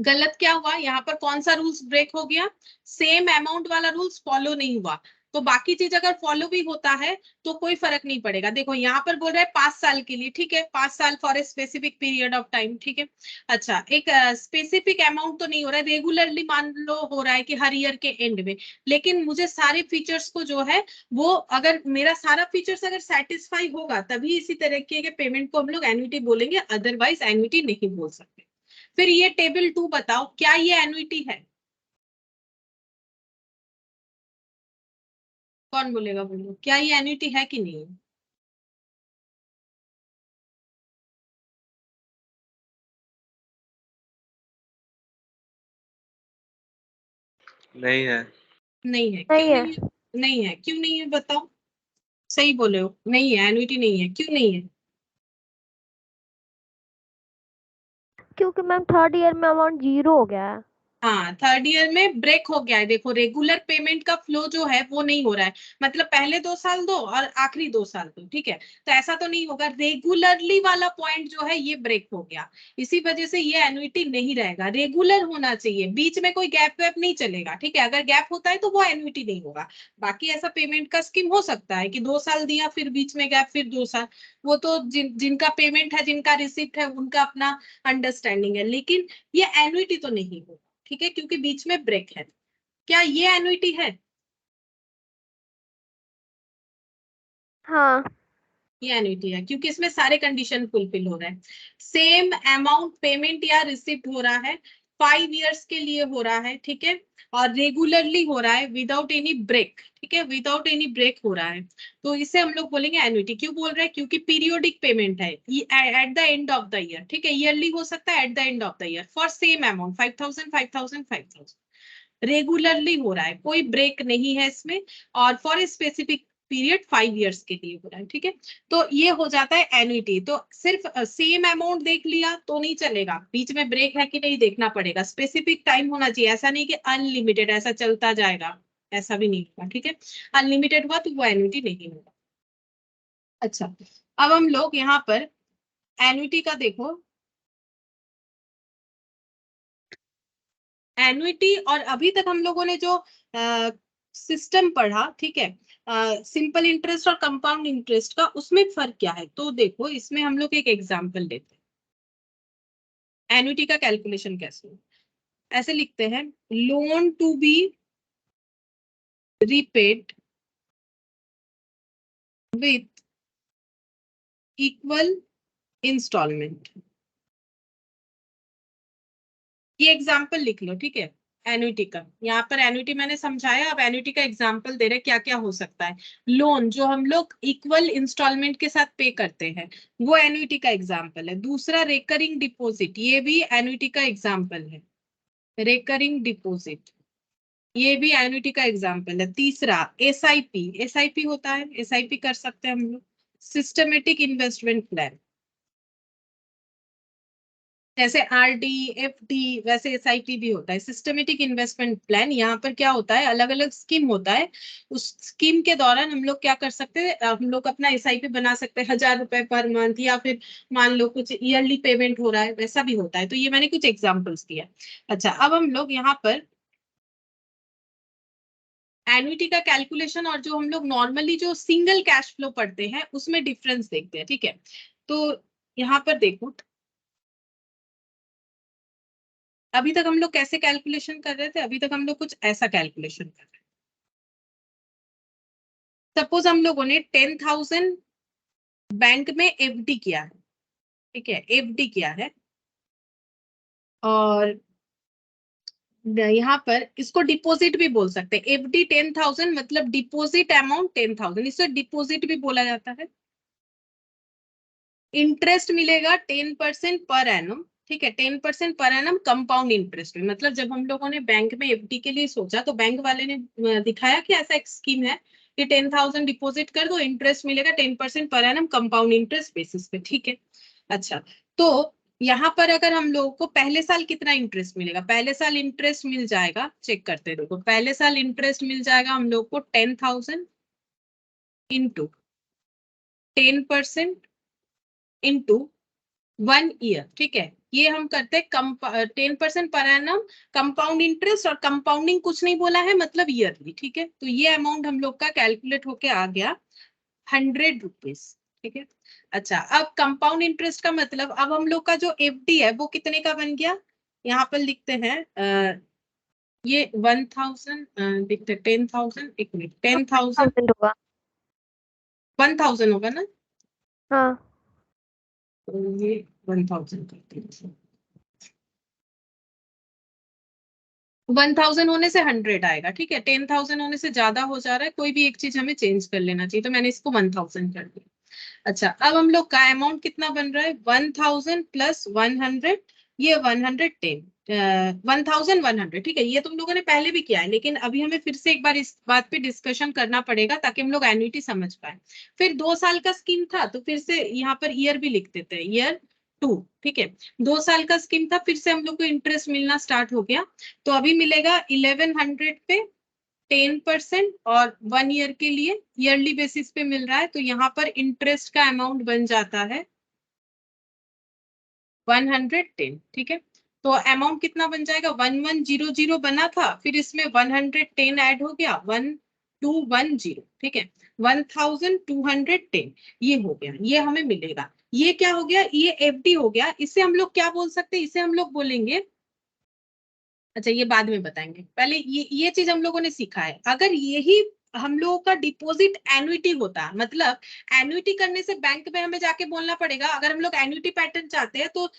गलत क्या हुआ यहाँ पर, कौन सा रूल्स ब्रेक हो गया, सेम अमाउंट वाला रूल्स फॉलो नहीं हुआ। तो बाकी चीज अगर फॉलो भी होता है तो कोई फर्क नहीं पड़ेगा। देखो यहाँ पर बोल रहे हैं 5 साल के लिए, ठीक है, 5 साल for a specific period of time. ठीक है, अच्छा एक स्पेसिफिक अमाउंट तो नहीं हो रहा है, रेगुलरली मान लो हो रहा है कि हर ईयर के एंड में, लेकिन मुझे सारे फीचर्स को जो है वो, अगर मेरा सारा फीचर्स अगर सेटिस्फाई होगा तभी इसी तरह के पेमेंट को हम लोग एन्युटी बोलेंगे, अदरवाइज एन्युटी नहीं बोल सकते। फिर ये टेबल 2 बताओ, क्या ये एन्युटी है, कौन बोलेगा, बोलो क्या ये एन्युटी है कि नहीं। नहीं है। नहीं है, क्यों नहीं है। नहीं है, नहीं है, क्यों नहीं है बताओ। सही बोले हो, नहीं है, एन्युटी नहीं है। क्यों नहीं है? क्योंकि मैम थर्ड ईयर में अमाउंट 0 हो गया है। हाँ, थर्ड ईयर में ब्रेक हो गया है। देखो रेगुलर पेमेंट का फ्लो जो है वो नहीं हो रहा है, मतलब पहले 2 साल दो और आखिरी 2 साल दो, ठीक है। तो ऐसा तो नहीं होगा, रेगुलरली वाला पॉइंट जो है ये ब्रेक हो गया, इसी वजह से ये एन्युटी नहीं रहेगा। रेगुलर होना चाहिए, बीच में कोई गैप वैप नहीं चलेगा, ठीक है। अगर गैप होता है तो वो एन्युटी नहीं होगा। बाकी ऐसा पेमेंट का स्कीम हो सकता है कि 2 साल दिया, फिर बीच में गैप, फिर 2 साल, वो तो जिनका पेमेंट है, जिनका रिसिप्ट है, उनका अपना अंडरस्टैंडिंग है, लेकिन ये एन्युटी तो नहीं होगा, ठीक है, क्योंकि बीच में ब्रेक है। क्या ये एन्युटी है? हाँ। ये एन्युटी है क्योंकि इसमें सारे कंडीशन फुलफिल हो रहे हैं। सेम अमाउंट पेमेंट या रिसिप्ट हो रहा है, 5 इयर्स के लिए हो रहा है, ठीक है, और रेगुलरली हो रहा है विदाउट एनी ब्रेक, ठीक है, विदाउट एनी ब्रेक हो रहा है। तो इसे हम लोग बोलेंगे एन्युटी। क्यों बोल रहे हैं? क्योंकि पीरियोडिक पेमेंट है eight the end of the year, ठीक है, ईयरली हो सकता है, eight the end of the year for same amount 5,000 5,000 5,000, regularly हो रहा है, कोई ब्रेक नहीं है इसमें, और for a specific period 5 years के लिए हो रहा है, ठीक है। तो ये हो जाता है एन्युटी। तो सिर्फ सेम अमाउंट देख लिया तो नहीं चलेगा, बीच में ब्रेक है कि नहीं देखना पड़ेगा, स्पेसिफिक टाइम होना चाहिए। ऐसा नहीं कि अनलिमिटेड ऐसा चलता जाएगा, ऐसा भी नहीं होगा, ठीक है। अनलिमिटेड हुआ तो वो एन्युटी नहीं होगा। अच्छा, अब हम लोग यहाँ पर एन्युटी का देखो, एन्युटी और अभी तक हम लोगों ने जो सिस्टम पढ़ा, ठीक है, सिंपल इंटरेस्ट और कंपाउंड इंटरेस्ट का, उसमें फर्क क्या है? तो देखो इसमें हम लोग एक एग्जांपल लेते हैं, एन्युटी का कैलकुलेशन कैसे हो। ऐसे लिखते हैं, loan to be repaid with equal instalment. ये एग्जाम्पल लिख लो, ठीक है, एन्युटी का। यहाँ पर एन्युटी मैंने समझाया, अब एन्युटी का एग्जाम्पल दे रहे क्या क्या हो सकता है। लोन जो हम लोग इक्वल इंस्टॉलमेंट के साथ पे करते हैं, वो एन्युटी का एग्जाम्पल है। दूसरा रेकरिंग डिपॉजिट, ये भी एन्युटी का एग्जाम्पल है, रेकरिंग डिपॉजिट, ये भी एन्युटी का एग्जाम्पल है। तीसरा एसआईपी, एसआईपी होता है, एसआईपी कर सकते हैं हम लोग। सिस्टमेटिक इन्वेस्टमेंट प्लान, जैसे आरडी एफडी, वैसे एसआईपी भी होता है। सिस्टमेटिक इन्वेस्टमेंट प्लान, यहाँ पर क्या होता है, अलग अलग स्कीम होता है, उस स्कीम के दौरान हम लोग क्या कर सकते हैं, हम लोग अपना एसआईपी बना सकते हैं, 1,000 रुपए पर मंथ, या फिर मान लो कुछ ईयरली पेमेंट हो रहा है, वैसा भी होता है। तो ये मैंने कुछ एग्जाम्पल्स दिया। अच्छा, अब हम लोग यहाँ पर एन्युटी का कैलकुलेशन और जो हम लोग नॉर्मली जो सिंगल कैश फ्लो पढ़ते हैं उसमें डिफरेंस देखते हैं, ठीक है। तो यहाँ पर देखो, अभी तक हम लोग कैसे कैलकुलेशन कर रहे थे, अभी तक हम लोग कुछ ऐसा कैलकुलेशन कर रहे हैं। सपोज हम लोगों ने 10,000 बैंक में एफडी किया है, ठीक है, एफडी किया है, और यहाँ पर इसको डिपॉजिट भी बोल सकते हैं। एफडी 10,000 मतलब डिपॉजिट अमाउंट 10,000, इसे डिपॉजिट भी बोला जाता है। इंटरेस्ट मिलेगा 10% पर एनम, ठीक है, 10% पर एनम कंपाउंड इंटरेस्ट में। मतलब जब हम लोगों ने बैंक में एफडी के लिए सोचा तो बैंक वाले ने दिखाया कि ऐसा एक स्कीम है कि 10,000 डिपॉजिट कर दो, इंटरेस्ट मिलेगा 10% per annum compound interest basis पे, ठीक है। अच्छा, तो यहाँ पर अगर हम लोगों को पहले साल कितना इंटरेस्ट मिलेगा, पहले साल इंटरेस्ट मिल जाएगा, चेक करते देखो, पहले साल इंटरेस्ट मिल जाएगा हम लोग को 10,000 इंटू 10% इंटू 1 ईयर, ठीक है। ये हम करते हैं 10% पर एनम कंपाउंड इंटरेस्ट, और कंपाउंडिंग कुछ नहीं बोला है, मतलब ईयरली, ठीक है। तो ये अमाउंट हम लोग का कैलकुलेट होके आ गया 100 रुपीज, ठीक है। अच्छा, अब कंपाउंड इंटरेस्ट का मतलब, अब हम लोग का जो एफडी है वो कितने का बन गया, यहाँ पर लिखते हैं ये 1,000, लिखते 10,000, एक मिनट, 10,000 1000 होगा। 1,000 होगा ना, हाँ। तो ये 1,000 करते हैं, 1,000 होने से 100 आएगा, ठीक है। 10,000 होने से ज्यादा हो जा रहा है, कोई भी एक चीज हमें चेंज कर लेना चाहिए, तो मैंने इसको 1,000 कर दिया। अच्छा, अब हम लोग का अमाउंट कितना बन रहा है, 1,000 प्लस 100 ये 110 1100, ठीक है। ये तुम लोगों ने पहले भी किया है, लेकिन अभी हमें फिर से एक बार इस बात पे डिस्कशन करना पड़ेगा ताकि हम लोग एन्युटी समझ पाए। फिर 2 साल का स्कीम था, तो फिर से यहाँ पर ईयर भी लिख देते हैं, ईयर 2, ठीक है। 2 साल का स्कीम था, फिर से हम लोग को इंटरेस्ट मिलना स्टार्ट हो गया। तो अभी मिलेगा 1100 पे 10% और 1 ईयर के लिए ईयरली बेसिस पे मिल रहा है। तो यहाँ पर इंटरेस्ट का अमाउंट बन जाता है 110, ठीक है। तो अमाउंट कितना बन जाएगा, 1100 बना था, फिर इसमें 110 ऐड हो गया, 1210, ठीक है। 1210 ये हो गया, ये हमें मिलेगा। ये क्या हो गया, ये एफडी हो गया। इसे हम लोग क्या बोल सकते हैं, इसे हम लोग बोलेंगे, अच्छा ये बाद में बताएंगे, पहले ये चीज हम लोगों ने सीखा है। अगर यही हम लोगों का डिपॉजिट एन्युटी होता, मतलब एन्युटी करने से बैंक में हमें जाके बोलना पड़ेगा। अगर हम लोग एन्युटी पैटर्न चाहते हैं तो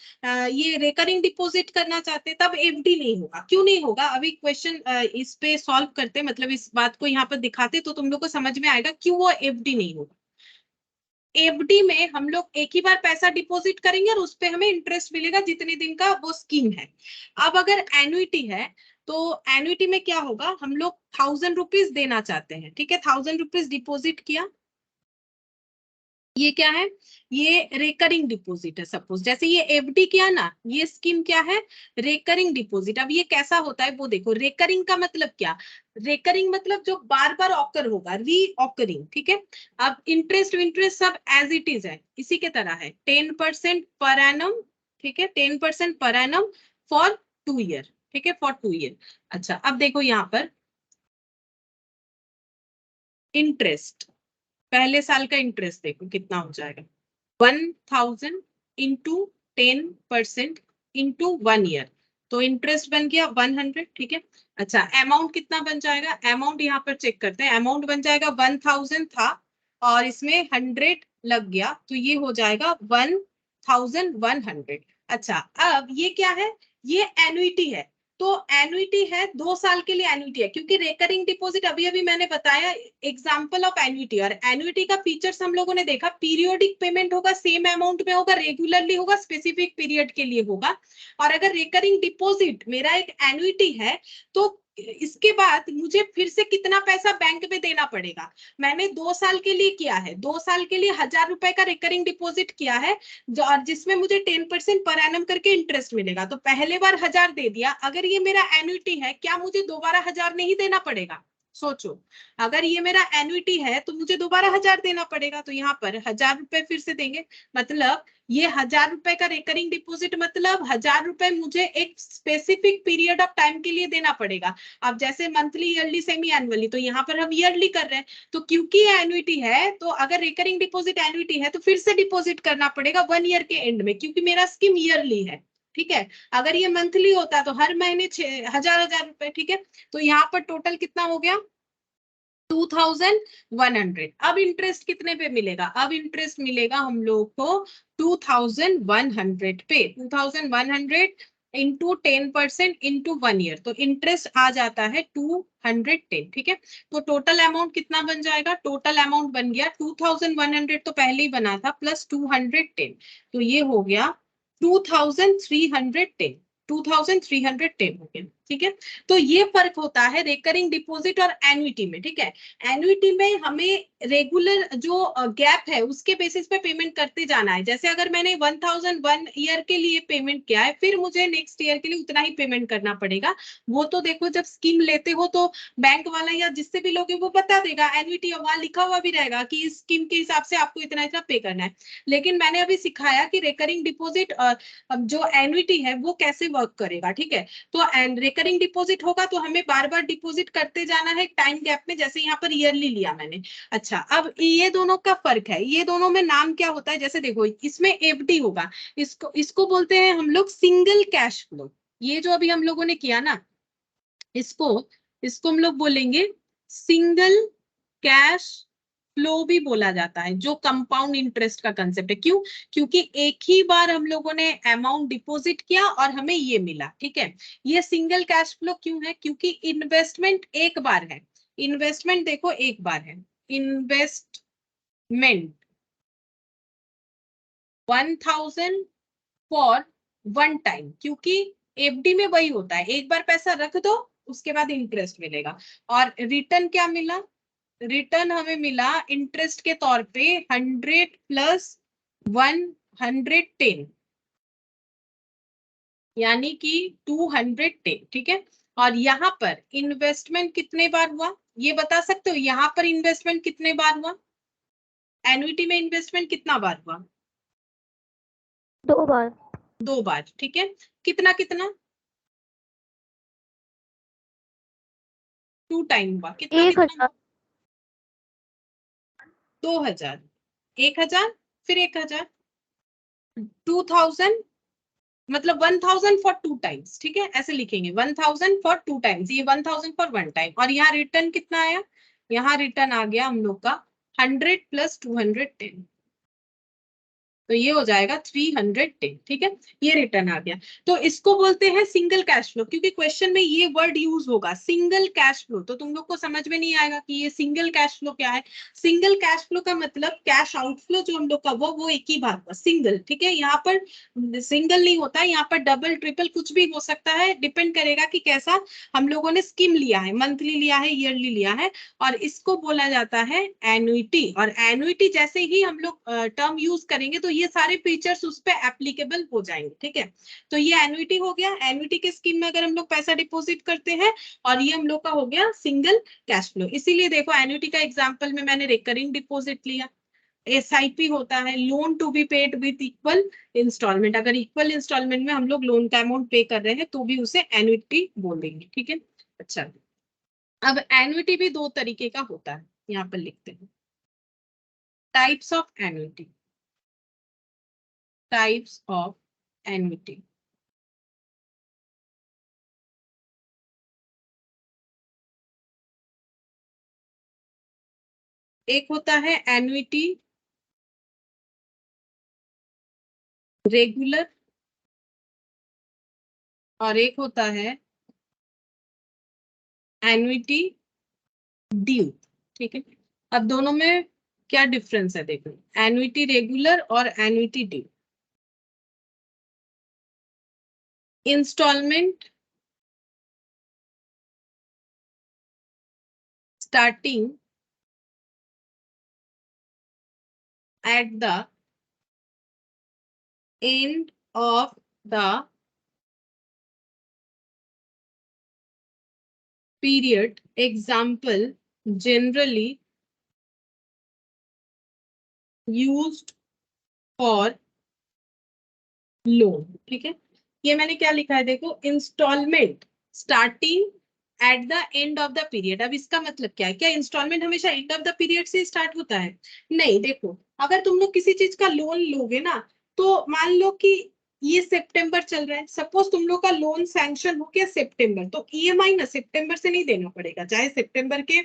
ये रेकरिंग डिपॉजिट करना चाहते हैं, तब एफडी नहीं होगा। क्यों नहीं होगा, अभी क्वेश्चन इस पे सॉल्व करते, मतलब इस बात को यहाँ पर दिखाते, तो तुम लोग को समझ में आएगा क्यों वो एफडी नहीं होगा। एफडी में हम लोग एक ही बार पैसा डिपॉजिट करेंगे और उस पे हमें इंटरेस्ट मिलेगा जितने दिन का वो स्कीम है। अब अगर एन्युटी है, तो एन्युटी में क्या होगा, हम लोग 1000 रुपीज देना चाहते हैं, ठीक है। 1000 रुपीज डिपॉजिट किया, ये क्या है, ये रेकरिंग डिपॉजिट है। सपोज जैसे ये एफडी किया ना, ये स्कीम क्या है, रेकरिंग डिपॉजिट। अब ये कैसा होता है वो देखो, रेकरिंग का मतलब क्या, रेकरिंग मतलब जो बार बार ऑकर होगा, री ऑकरिंग, ठीक है। अब इंटरेस्ट इंटरेस्ट सब एज इट इज है, इसी के तरह है, 10% पर एनम, ठीक है, 10% पर एनम फॉर 2 ईयर, ठीक है, फॉर 2 ईयर। अच्छा अब देखो यहाँ पर इंटरेस्ट, पहले साल का इंटरेस्ट देखो कितना हो जाएगा, 1000 इंटू 10% इंटू 1 ईयर, तो इंटरेस्ट बन गया 100, ठीक है। अच्छा अमाउंट कितना बन जाएगा, अमाउंट यहाँ पर चेक करते हैं, अमाउंट बन जाएगा 1000 था और इसमें 100 लग गया, तो ये हो जाएगा 1100। अच्छा अब ये क्या है, ये एन्युटी है। तो एन्युटी है, 2 साल के लिए एन्युटी है, क्योंकि रेकरिंग डिपॉजिट अभी अभी मैंने बताया एग्जाम्पल ऑफ एन्युटी। और एन्युटी का फीचर्स हम लोगों ने देखा, पीरियोडिक पेमेंट होगा, सेम अमाउंट में होगा, रेगुलरली होगा, स्पेसिफिक पीरियड के लिए होगा। और अगर रेकरिंग डिपॉजिट मेरा एक एन्युटी है, तो इसके बाद मुझे फिर से कितना पैसा बैंक में देना पड़ेगा। मैंने 2 साल के लिए किया है, 2 साल के लिए 1000 रुपए का रेकरिंग डिपॉजिट किया है, और जिसमें मुझे 10% पर एनम करके इंटरेस्ट मिलेगा। तो पहले बार 1000 दे दिया, अगर ये मेरा एन्युटी है, क्या मुझे दोबारा 1000 नहीं देना पड़ेगा, सोचो। अगर ये मेरा एन्युटी है तो मुझे दोबारा 1000 देना पड़ेगा, तो यहाँ पर 1000 रुपए फिर से देंगे। मतलब ये 1000 रुपए का रेकरिंग डिपॉजिट, मतलब 1000 रुपए मुझे एक स्पेसिफिक पीरियड ऑफ टाइम के लिए देना पड़ेगा। अब जैसे मंथली, ईयरली, सेमी एनुअली, तो यहाँ पर हम ईयरली कर रहे हैं, तो क्योंकि ये एन्युटी है, तो अगर रेकरिंग डिपॉजिट एन्युटी है तो फिर से डिपॉजिट करना पड़ेगा 1 ईयर के एंड में, क्योंकि मेरा स्कीम ईयरली है, ठीक है। अगर ये मंथली होता तो हर महीने 1000 रुपए, ठीक है। तो यहाँ पर टोटल कितना हो गया, 2100। अब इंटरेस्ट कितने पे मिलेगा, अब इंटरेस्ट मिलेगा हम लोग को 2100 पे, 2100 इंटू 10% इंटू 1 ईयर, तो इंटरेस्ट आ जाता है 210, ठीक है। तो टोटल अमाउंट कितना बन जाएगा, टोटल अमाउंट बन गया 2100 तो पहले ही बना था, प्लस 210, तो ये हो गया 2310, 2310 हो गया, ठीक है। तो ये फर्क होता है रेकरिंग डिपॉजिट और एन्युटी में, ठीक है। एन्युटी में हमें रेगुलर जो गैप है उसके बेसिस पे पेमेंट करते जाना है। जैसे अगर मैंने 1001 ईयर के लिए पेमेंट किया है, फिर मुझे नेक्स्ट ईयर के लिए उतना ही पेमेंट करना पड़ेगा। वो तो देखो जब स्कीम लेते हो तो बैंक वाला या जिससे भी लोगे वो बता देगा, एन्युटी वहां लिखा हुआ भी रहेगा कि इस स्कीम के हिसाब से आपको इतना इतना पे करना है। लेकिन मैंने अभी सिखाया कि रेकरिंग डिपॉजिट जो एन्युटी है वो कैसे वर्क करेगा, ठीक है। तो रेकरिंग डिपॉजिट होगा तो हमें बार बार डिपॉजिट करते जाना है टाइम गैप में, जैसे यहाँ पर ईयरली लिया मैंने। अच्छा अब ये दोनों का फर्क है, ये दोनों में नाम क्या होता है, जैसे देखो इसमें एफडी होगा, इसको इसको बोलते हैं हम लोग सिंगल कैश फ्लो। ये जो अभी हम लोगों ने किया ना, इसको इसको हम लोग बोलेंगे सिंगल कैश फ्लो भी बोला जाता है, जो कंपाउंड इंटरेस्ट का कंसेप्ट है। क्यों, क्योंकि एक ही बार हम लोगों ने अमाउंट डिपॉजिट किया और हमें ये मिला, ठीक है। ये सिंगल कैश फ्लो क्यों है, क्योंकि इन्वेस्टमेंट एक बार है, इन्वेस्टमेंट देखो एक बार है, इन्वेस्टमेंट 1000 फॉर वन टाइम, क्योंकि एफडी में वही होता है, एक बार पैसा रख दो उसके बाद इंटरेस्ट मिलेगा। और रिटर्न क्या मिला, रिटर्न हमें मिला इंटरेस्ट के तौर पे 100 प्लस 110, यानी कि 210, ठीक है। और यहाँ पर इन्वेस्टमेंट कितने बार हुआ ये बता सकते हो, यहाँ पर इन्वेस्टमेंट कितने बार हुआ, एन्युटी में इन्वेस्टमेंट कितना बार हुआ, 2 बार। 2 बार, ठीक है। कितना कितना, 2 टाइम हुआ, कितना कितना, 1000। 2000, 1000, फिर 1000, 2000, मतलब 1000 फॉर 2 टाइम्स, ठीक है, ऐसे लिखेंगे 1000 फॉर 2 टाइम्स, ये 1000 फॉर 1 टाइम। और यहाँ रिटर्न कितना आया, यहाँ रिटर्न आ गया हम लोग का 100 प्लस 210, तो ये हो जाएगा 310, ठीक है, ये रिटर्न आ गया। तो इसको बोलते हैं सिंगल कैश फ्लो, क्योंकि क्वेश्चन में ये वर्ड यूज होगा सिंगल कैश फ्लो, तो तुम लोग को समझ में नहीं आएगा कि ये सिंगल कैश फ्लो क्या है। सिंगल कैश फ्लो का मतलब कैश आउटफ्लो जो हम लोग का वो एक ही भाग का सिंगल, ठीक है। यहाँ पर सिंगल नहीं होता है, यहाँ पर डबल ट्रिपल कुछ भी हो सकता है, डिपेंड करेगा कि कैसा हम लोगों ने स्कीम लिया है, मंथली लिया है, ईयरली लिया है। और इसको बोला जाता है एन्युटी, और एन्युटी जैसे ही हम लोग टर्म यूज करेंगे तो ये सारे फीचर्स उस पे एप्लीकेबल हो जाएंगे, ठीक है। तो ये एन्युटी हो गया, एन्युटी के स्कीम में अगर हम लोग पैसा डिपॉजिट करते हैं, और ये हम लोग का हो गया सिंगल कैश फ्लो। इसीलिए देखो एन्युटी का एग्जांपल में मैंने रिकरिंग डिपॉजिट लिया। एसआईपी होता है loan to be paid with equal instalment, अगर इक्वल इंस्टॉलमेंट में हम लोग लोन का अमाउंट पे कर रहे हैं तो भी उसे एन्युटी बोल देंगे, ठीक है। अच्छा, अब एन्युटी भी 2 तरीके का होता है, यहाँ पर लिखते हैं types of annuity, types of annuity. एक होता है एन्युटी रेगुलर, और एक होता है एन्युटी ड्यू, ठीक है। अब दोनों में क्या डिफरेंस है देखो, एन्युटी रेगुलर और annuity due. Instalment starting at the end of the period, example generally used for loan, ठीक है। ये मैंने क्या लिखा है देखो, instalment starting at the end of the period. अब इसका मतलब क्या है, क्या इंस्टॉलमेंट हमेशा एंड ऑफ द पीरियड से स्टार्ट होता है, नहीं। देखो अगर तुम लोग किसी चीज का लोन लोगे ना, तो मान लो कि ये सितंबर चल रहा है, सपोज तुम लोग का लोन सैंक्शन हो गया सितंबर, तो ईएमआई ना सितंबर से नहीं देना पड़ेगा, चाहे सितंबर के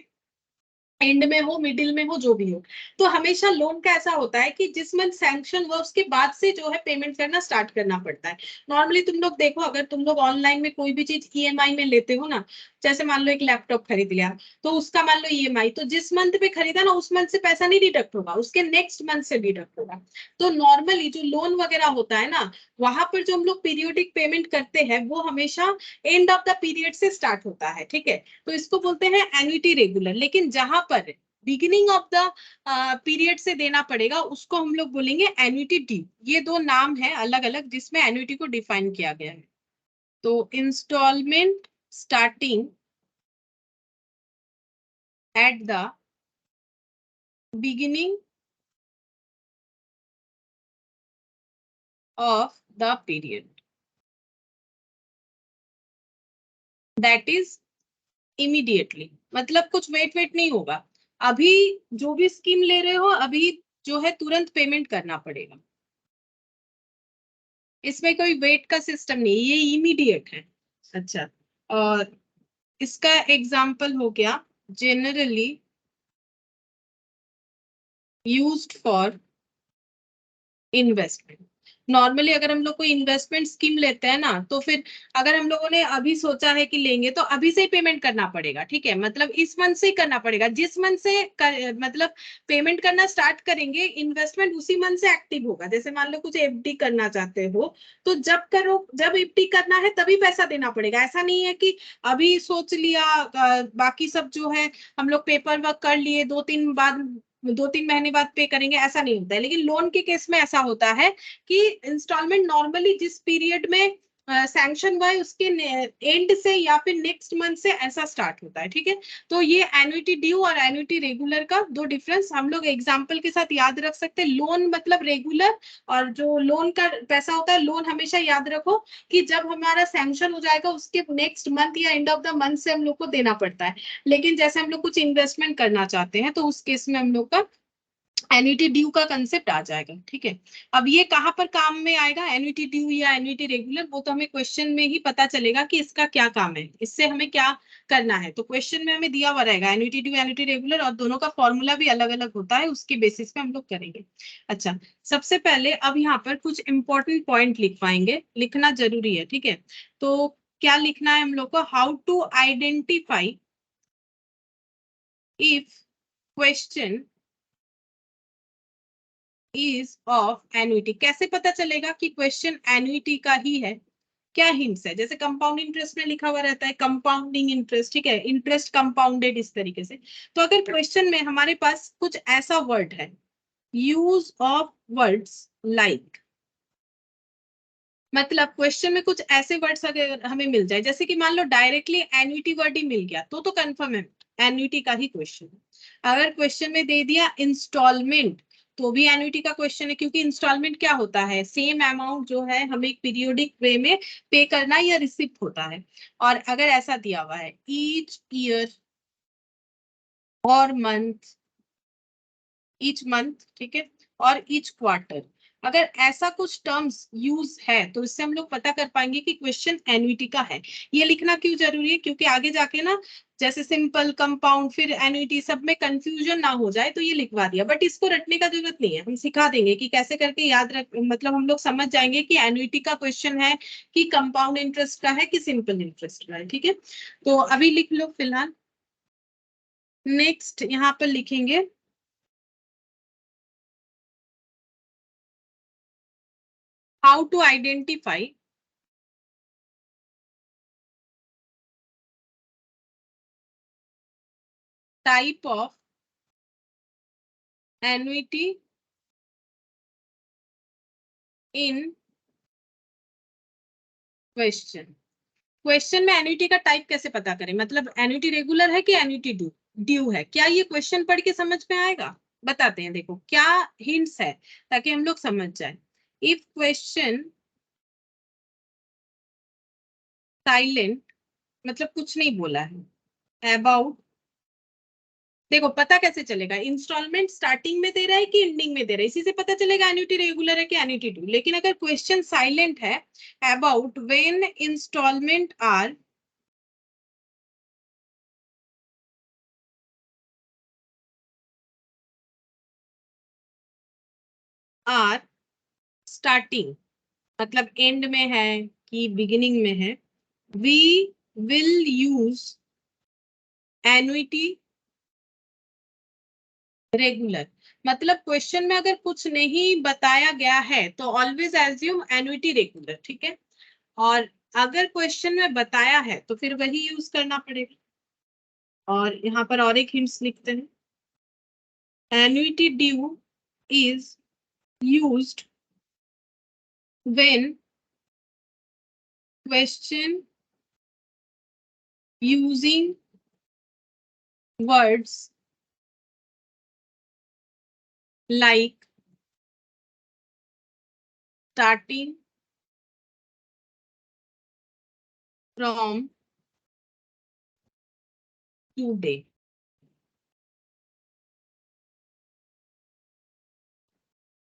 एंड में हो, मिडिल में हो, जो भी हो। तो हमेशा लोन का ऐसा होता है कि जिस मंथ सैंक्शन हुआ उसके बाद से जो है पेमेंट करना स्टार्ट करना पड़ता है। नॉर्मली तुम लोग देखो, अगर तुम लोग ऑनलाइन में कोई भी चीज ईएमआई में लेते हो ना, जैसे मान लो एक लैपटॉप खरीद लिया, तो उसका मान लो ईएमआई, तो जिस मंथ पे खरीदा ना उस मंथ से पैसा नहीं डिडक्ट होगा, उसके नेक्स्ट मंथ से डिडक्ट होगा। तो नॉर्मली जो लोन वगैरह होता है ना, वहां पर जो हम लोग पीरियोडिक पेमेंट करते हैं वो हमेशा एंड ऑफ द पीरियड से स्टार्ट होता है, ठीक है। तो इसको बोलते हैं एन्युटी रेगुलर। लेकिन जहां पर बिगिनिंग ऑफ द पीरियड से देना पड़ेगा उसको हम लोग बोलेंगे एन्युटी ड्यू। ये 2 नाम है अलग अलग जिसमें एन्युटी को डिफाइन किया गया है। तो instalment starting at the beginning of the period, that is immediately, मतलब कुछ वेट नहीं होगा, अभी जो भी स्कीम ले रहे हो अभी जो है तुरंत पेमेंट करना पड़ेगा, इसमें कोई वेट का सिस्टम नहीं, ये इमीडिएट है। अच्छा, और इसका एग्जाम्पल हो गया generally used for investment. Normally अगर हम लोग कोई इन्वेस्टमेंट स्कीम लेते हैं ना, तो फिर अगर हम लोगों ने अभी सोचा है कि लेंगे तो अभी से ही पेमेंट करना पड़ेगा, ठीक है, मतलब इस मंथ से ही करना पड़ेगा। जिस मंथ से मतलब पेमेंट करना स्टार्ट करेंगे, इन्वेस्टमेंट उसी मंथ से एक्टिव होगा। जैसे मान लो कुछ एफडी करना चाहते हो, तो जब एफडी करना है तभी पैसा देना पड़ेगा। ऐसा नहीं है कि अभी सोच लिया, बाकी सब जो है हम लोग पेपर वर्क कर लिए, 2-3 महीने बाद पे करेंगे, ऐसा नहीं होता है। लेकिन लोन के केस में ऐसा होता है कि इंस्टॉलमेंट नॉर्मली जिस पीरियड में सैंक्शन हुआ है उसके एंड से या फिर नेक्स्ट मंथ से ऐसा स्टार्ट होता है, ठीक है। तो ये एन्युटी ड्यू और एन्युटी रेगुलर का दो डिफरेंस हम लोग एग्जांपल के साथ याद रख सकते हैं। लोन मतलब रेगुलर, और जो लोन का पैसा होता है, लोन हमेशा याद रखो कि जब हमारा सैंक्शन हो जाएगा उसके नेक्स्ट मंथ या एंड ऑफ द मंथ से हम लोग को देना पड़ता है। लेकिन जैसे हम लोग कुछ इन्वेस्टमेंट करना चाहते हैं तो उस केस में हम लोग का एन्युटी ड्यू का कंसेप्ट आ जाएगा, ठीक है। अब ये कहाँ पर काम में आएगा, एन्युटी ड्यू या एन्युटी रेगुलर, वो तो हमें क्वेश्चन में ही पता चलेगा कि इसका क्या काम है, इससे हमें क्या करना है। तो क्वेश्चन में हमें दिया हुआ रहेगा एन्युटी ड्यू एन्युटी रेगुलर, और दोनों का फॉर्मूला भी अलग अलग होता है, उसके बेसिस पे हम लोग करेंगे। अच्छा, सबसे पहले अब यहाँ पर कुछ इंपॉर्टेंट पॉइंट लिख पाएंगे, लिखना जरूरी है, ठीक है। तो क्या लिखना है हम लोग को, how to identify if question is of annuity. कैसे पता चलेगा कि क्वेश्चन एन्युटी का ही है, क्या हिंट्स है। जैसे कंपाउंड इंटरेस्ट में लिखा हुआ रहता है कंपाउंडिंग इंटरेस्ट, ठीक है, इंटरेस्ट कंपाउंडेड, इस तरीके से। तो अगर क्वेश्चन में हमारे पास कुछ ऐसा वर्ड है, यूज ऑफ वर्ड्स लाइक, मतलब क्वेश्चन में कुछ ऐसे वर्ड्स अगर हमें मिल जाए, जैसे कि मान लो डायरेक्टली एन्युटी वर्ड ही मिल गया, तो कंफर्म है एन्युटी का ही क्वेश्चन है। अगर क्वेश्चन में दे दिया इंस्टॉलमेंट, तो भी एन्युटी का क्वेश्चन है, क्योंकि इंस्टॉलमेंट क्या होता है, सेम अमाउंट जो है हमें पीरियोडिक वे में पे करना या रिसिप्ट होता है। और अगर ऐसा दिया हुआ है ईच ईयर और मंथ, ईच मंथ, ठीक है, और ईच क्वार्टर, अगर ऐसा कुछ टर्म्स यूज है तो इससे हम लोग पता कर पाएंगे कि क्वेश्चन एन्युटी का है। ये लिखना क्यों जरूरी है, क्योंकि आगे जाके ना जैसे सिंपल कंपाउंड फिर एन्युटी सब में कंफ्यूजन ना हो जाए, तो ये लिखवा दिया। बट इसको रटने का जरूरत नहीं है, हम सिखा देंगे कि कैसे करके याद रख, मतलब हम लोग समझ जाएंगे कि एन्युटी का क्वेश्चन है कि कंपाउंड इंटरेस्ट का है कि सिंपल इंटरेस्ट का है, ठीक है। तो अभी लिख लो फिलहाल। नेक्स्ट यहाँ पर लिखेंगे how to identify type of annuity in question। Question में एन्युटी का टाइप कैसे पता करें, मतलब एन्युटी रेगुलर है कि एन्युटी ड्यू ड्यू है, क्या ये क्वेश्चन पढ़ के समझ में आएगा, बताते हैं। देखो क्या हिंट्स है ताकि हम लोग समझ जाए। इफ क्वेश्चन साइलेंट, मतलब कुछ नहीं बोला है अबाउट, देखो पता कैसे चलेगा, इंस्टॉलमेंट स्टार्टिंग में दे रहा है कि एंडिंग में दे रहा है, इसी से पता चलेगा एन्युटी रेगुलर है कि एन्युटी ड्यू। लेकिन अगर क्वेश्चन साइलेंट है about when instalment are starting, मतलब एंड में है कि बिगिनिंग में है, we will use annuity regular. मतलब क्वेश्चन में अगर कुछ नहीं बताया गया है तो ऑलवेज एज्यूम एन्युटी रेगुलर, ठीक है। और अगर क्वेश्चन में बताया है तो फिर वही यूज करना पड़ेगा। और यहाँ पर और एक हिंट्स लिखते हैं, annuity due is used when question using words like starting from today।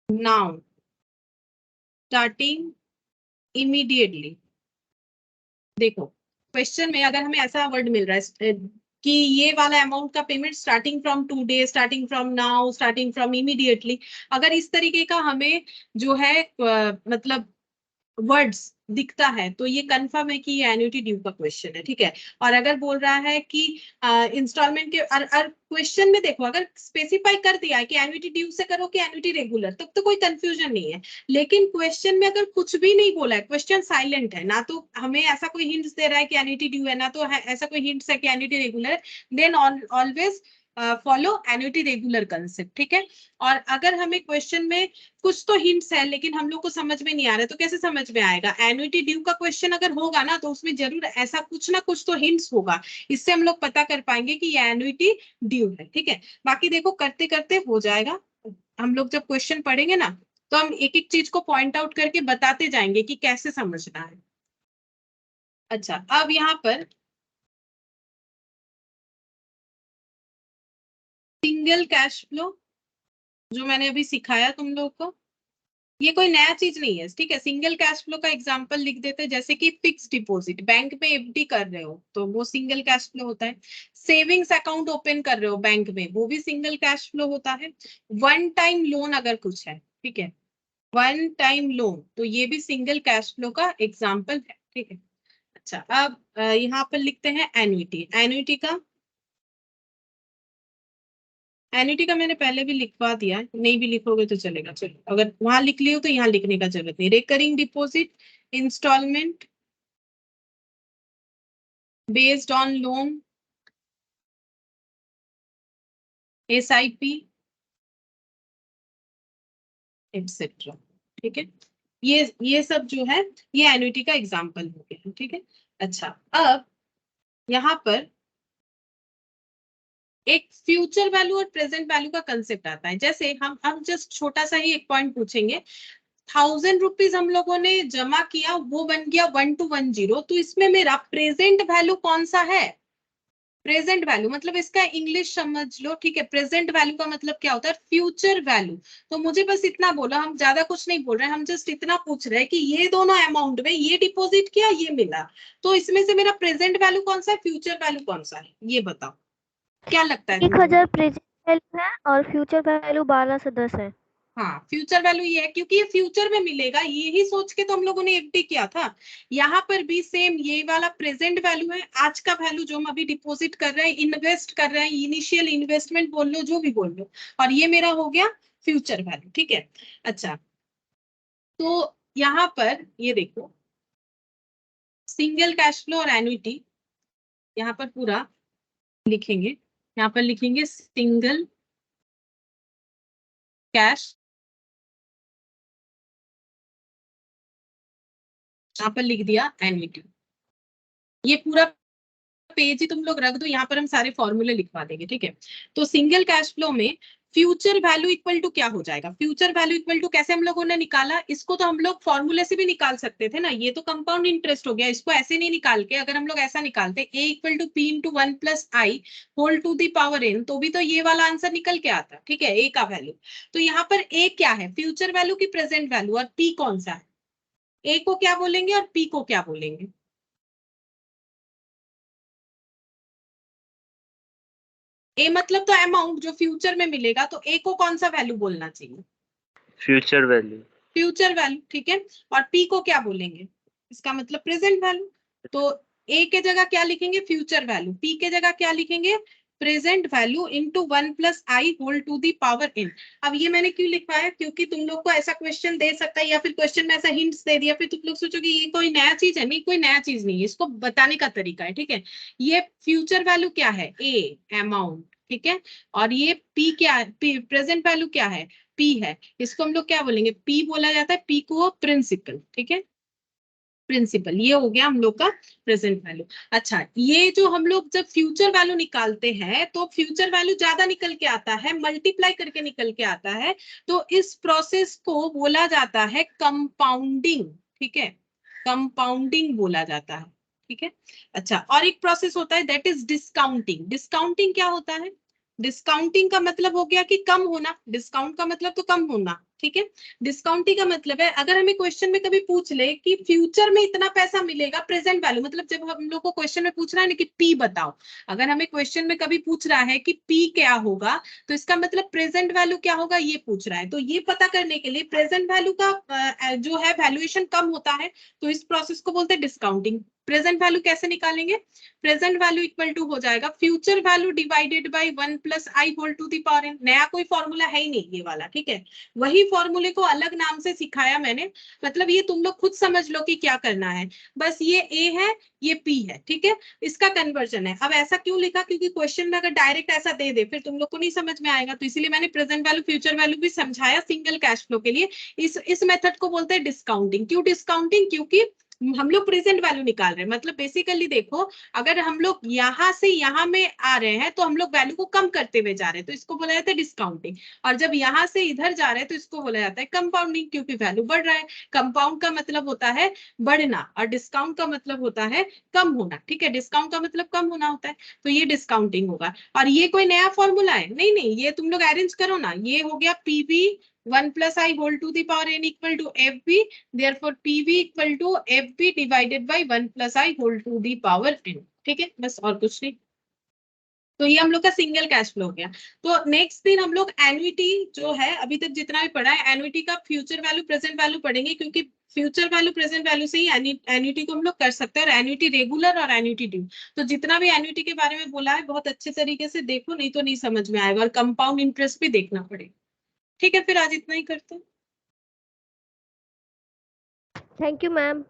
Now starting immediately। देखो क्वेश्चन में अगर हमें ऐसा वर्ड मिल रहा है कि ये वाला अमाउंट का payment starting from today, starting from now, starting from immediately, अगर इस तरीके का हमें जो है मतलब वर्ड्स दिखता है तो ये कंफर्म है कि ये एन्युटी ड्यू का क्वेश्चन है, ठीक है। और अगर बोल रहा है कि इंस्टॉलमेंट के क्वेश्चन में देखो अगर स्पेसिफाई कर दिया है कि एन्युटी ड्यू से करो कि एन्युटी रेगुलर, तब तो कोई कंफ्यूजन नहीं है। लेकिन क्वेश्चन में अगर कुछ भी नहीं बोला है, क्वेश्चन साइलेंट है, ना तो हमें ऐसा कोई हिंट्स दे रहा है कि एन्युटी ड्यू है, ना तो है ऐसा कोई हिंट्स है कि एन्युटी रेगुलर है, then always follow annuity regular concept, ठीक है। और अगर हमें क्वेश्चन में कुछ तो हिंट्स है लेकिन हम लोग को समझ में नहीं आ रहा है तो कैसे समझ में आएगा? एन्युटी ड्यू का क्वेश्चन अगर होगा ना तो उसमें जरूर ऐसा कुछ ना कुछ तो हिंट्स होगा, इससे हम लोग पता कर पाएंगे कि ये एन्युटी ड्यू है, ठीक है। बाकी देखो करते करते हो जाएगा, हम लोग जब क्वेश्चन पढ़ेंगे ना तो हम एक एक चीज को पॉइंट आउट करके बताते जाएंगे कि कैसे समझना है। अच्छा, अब यहाँ पर सिंगल कैश फ्लो जो मैंने अभी सिखाया तुम लोग को, ये कोई नया चीज नहीं है, ठीक है। सिंगल कैश फ्लो का एग्जांपल लिख देते हैं, जैसे कि फिक्स डिपॉजिट बैंक में एफडी कर रहे हो तो वो सिंगल कैश फ्लो होता है। सेविंग्स अकाउंट ओपन कर रहे हो बैंक में, वो भी सिंगल कैश फ्लो होता है। वन टाइम लोन अगर कुछ है, ठीक है, वन टाइम लोन, तो ये भी सिंगल कैश फ्लो का एग्जाम्पल है, ठीक है। अच्छा, अब यहाँ पर लिखते हैं एन्युटी। एन्युटी का मैंने पहले भी लिखवा दिया है, नहीं भी लिखोगे तो चलेगा, चलो अगर वहां लिख लियो तो यहाँ लिखने का जरूरत नहीं। Recurring deposit, instalment based on loan, SIP etcetera, ठीक है। ये सब जो है ये एन्युटी का एग्जाम्पल हो गया, ठीक है। अच्छा, अब यहाँ पर एक फ्यूचर वैल्यू और प्रेजेंट वैल्यू का कंसेप्ट आता है। जैसे हम जस्ट छोटा सा ही एक पॉइंट पूछेंगे, 1000 रुपीज हम लोगों ने जमा किया, वो बन गया 1210, तो इसमें मेरा प्रेजेंट वैल्यू कौन सा है? प्रेजेंट वैल्यू मतलब इसका इंग्लिश समझ लो, ठीक है। प्रेजेंट वैल्यू का मतलब क्या होता है? Future value. तो मुझे बस इतना बोला, हम ज्यादा कुछ नहीं बोल रहे हैं, हम जस्ट इतना पूछ रहे हैं कि ये दोनों अमाउंट में ये डिपॉजिट किया, ये मिला, तो इसमें से मेरा प्रेजेंट वैल्यू कौन सा है, फ्यूचर वैल्यू कौन सा है, ये बताओ क्या लगता है? 1000 प्रेजेंट वैल्यू है और फ्यूचर वैल्यू 12 से 10 है। हाँ, फ्यूचर वैल्यू ये है क्योंकि ये फ्यूचर में मिलेगा, यही सोच के तो हम लोगों ने एफडी किया था। यहाँ पर भी सेम ये वाला प्रेजेंट वैल्यू है, आज का वैल्यू जो हम अभी डिपॉजिट कर रहे हैं, इन्वेस्ट कर रहे हैं, इनिशियल इन्वेस्टमेंट बोल लो, जो भी बोल लो, और ये मेरा हो गया फ्यूचर वैल्यू, ठीक है। अच्छा, तो यहाँ पर ये देखो सिंगल कैश फ्लो और एन्युटी, यहाँ पर पूरा लिखेंगे, यहाँ पर लिखेंगे सिंगल कैश, यहाँ पर लिख दिया एन्युटी। ये पूरा पेज ही तुम लोग रख दो, यहाँ पर हम सारे फॉर्मूले लिखवा देंगे, ठीक है। तो सिंगल कैश फ्लो में फ्यूचर वैल्यू इक्वल टू क्या हो जाएगा? फ्यूचर वैल्यू इक्वल टू कैसे हम लोगों ने निकाला इसको? तो हम लोग फॉर्मूले से भी निकाल सकते थे ना, ये तो कंपाउंड इंटरेस्ट हो गया, इसको ऐसे नहीं निकाल के अगर हम लोग ऐसा निकालते A equal to P into 1 plus I whole to the power N, तो भी तो ये वाला आंसर निकल के आता, ठीक है, ए का वैल्यू। तो यहाँ पर ए क्या है? फ्यूचर वैल्यू की प्रेजेंट वैल्यू, और पी कौन सा है? ए को क्या बोलेंगे और पी को क्या बोलेंगे? ए मतलब तो अमाउंट जो फ्यूचर में मिलेगा, तो ए को कौन सा वैल्यू बोलना चाहिए? Future value. फ्यूचर वैल्यू, ठीक है। और पी को क्या बोलेंगे? इसका मतलब प्रेजेंट वैल्यू। तो ए के जगह क्या लिखेंगे? Future value. पी के जगह क्या लिखेंगे? Present value into 1 plus I whole to the power N. अब ये मैंने क्यों लिखवाया? क्योंकि तुम लोग को ऐसा क्वेश्चन दे सकता है, या फिर क्वेश्चन में ऐसा हिंट्स दे दिया, फिर तुम लोग सोचोगे ये कोई नया चीज है। नहीं, कोई नया चीज नहीं है, इसको बताने का तरीका है, ठीक है। ये फ्यूचर वैल्यू क्या है? ए अमाउंट, ठीक है। और ये पी क्या है? प्रेजेंट वैल्यू क्या है? पी है। इसको हम लोग क्या बोलेंगे? पी बोला जाता है, पी को प्रिंसिपल, ठीक है, प्रिंसिपल। ये हो गया हम लोग का प्रेजेंट वैल्यू। अच्छा, ये जो हम लोग जब फ्यूचर वैल्यू निकालते हैं तो फ्यूचर वैल्यू ज्यादा निकल के आता है, मल्टीप्लाई करके निकल के आता है, तो इस प्रोसेस को बोला जाता है कंपाउंडिंग, ठीक है, कंपाउंडिंग बोला जाता है, ठीक है। अच्छा, और एक प्रोसेस होता है दैट इज डिस्काउंटिंग। डिस्काउंटिंग क्या होता है? डिस्काउंटिंग का मतलब हो गया कि कम होना, डिस्काउंट का मतलब तो कम होना, ठीक है। डिस्काउंटिंग का मतलब है अगर हमें क्वेश्चन में कभी पूछ ले कि फ्यूचर में इतना पैसा मिलेगा, प्रेजेंट वैल्यू मतलब जब हम लोग को क्वेश्चन में पूछ रहा है ना कि पी बताओ, अगर हमें क्वेश्चन में कभी पूछ रहा है कि पी क्या होगा तो इसका मतलब प्रेजेंट वैल्यू क्या होगा ये पूछ रहा है। तो ये पता करने के लिए प्रेजेंट वैल्यू का जो है वैल्यूएशन कम होता है, तो इस प्रोसेस को बोलते हैं डिस्काउंटिंग। प्रेजेंट वैल्यू कैसे निकालेंगे? प्रेजेंट वैल्यू इक्वल टू हो जाएगा future value divided by 1 plus I whole to the power n। नया कोई फॉर्मूला है ही नहीं ये वाला, ठीक है। वही फॉर्मूले को अलग नाम से सिखाया मैंने, मतलब ये तुम लोग खुद समझ लो कि क्या करना है। बस ये a है ये p है, ठीक है, इसका कन्वर्जन है। अब ऐसा क्यों लिखा? क्योंकि क्वेश्चन में अगर डायरेक्ट ऐसा दे दे फिर तुम लोग को नहीं समझ में आएगा, तो इसीलिए मैंने प्रेजेंट वैल्यू फ्यूचर वैल्यू भी समझाया सिंगल कैश फ्लो के लिए। इस मेथड को बोलते हैं डिस्काउंटिंग। क्यों डिस्काउंटिंग? क्योंकि हम लोग प्रेजेंट वैल्यू निकाल रहे हैं। मतलब बेसिकली देखो, अगर हम लोग यहाँ से यहाँ में आ रहे हैं तो हम लोग वैल्यू को कम करते हुए जा रहे हैं, तो इसको बोला जाता है डिस्काउंटिंग। और जब यहाँ से इधर जा रहे हैं तो इसको बोला जाता है कंपाउंडिंग, क्योंकि वैल्यू बढ़ रहा है। कंपाउंड का मतलब होता है बढ़ना और डिस्काउंट का मतलब होता है कम होना, ठीक है। डिस्काउंट का मतलब कम होना होता है, तो ये डिस्काउंटिंग होगा। और ये कोई नया फॉर्मूला है? नहीं नहीं, ये तुम लोग अरेंज करो ना। ये हो गया PV 1 plus I whole to the power n equal to F B, therefore PV equal to FB divided by 1 plus I whole to the power n, ठीक है, बस और कुछ नहीं। तो ये हम लोग का सिंगल कैश फ्लो हो गया। तो नेक्स्ट दिन हम लोग एन्युटी जो है अभी तक जितना भी पढ़ा है, एन्युटी का फ्यूचर वैल्यू प्रेजेंट वैल्यू पढ़ेंगे, क्योंकि फ्यूचर वैल्यू प्रेजेंट वैल्यू से ही एन्युटी को हम लोग कर सकते हैं। और एन्युटी रेगुलर और एन्युटी ड्यू, तो जितना भी एन्युटी के बारे में बोला है बहुत अच्छे तरीके से देखो, नहीं तो नहीं समझ में आएगा। और कंपाउंड इंटरेस्ट भी देखना पड़ेगा, ठीक है। फिर आज इतना ही करते हैं। Thank you ma'am.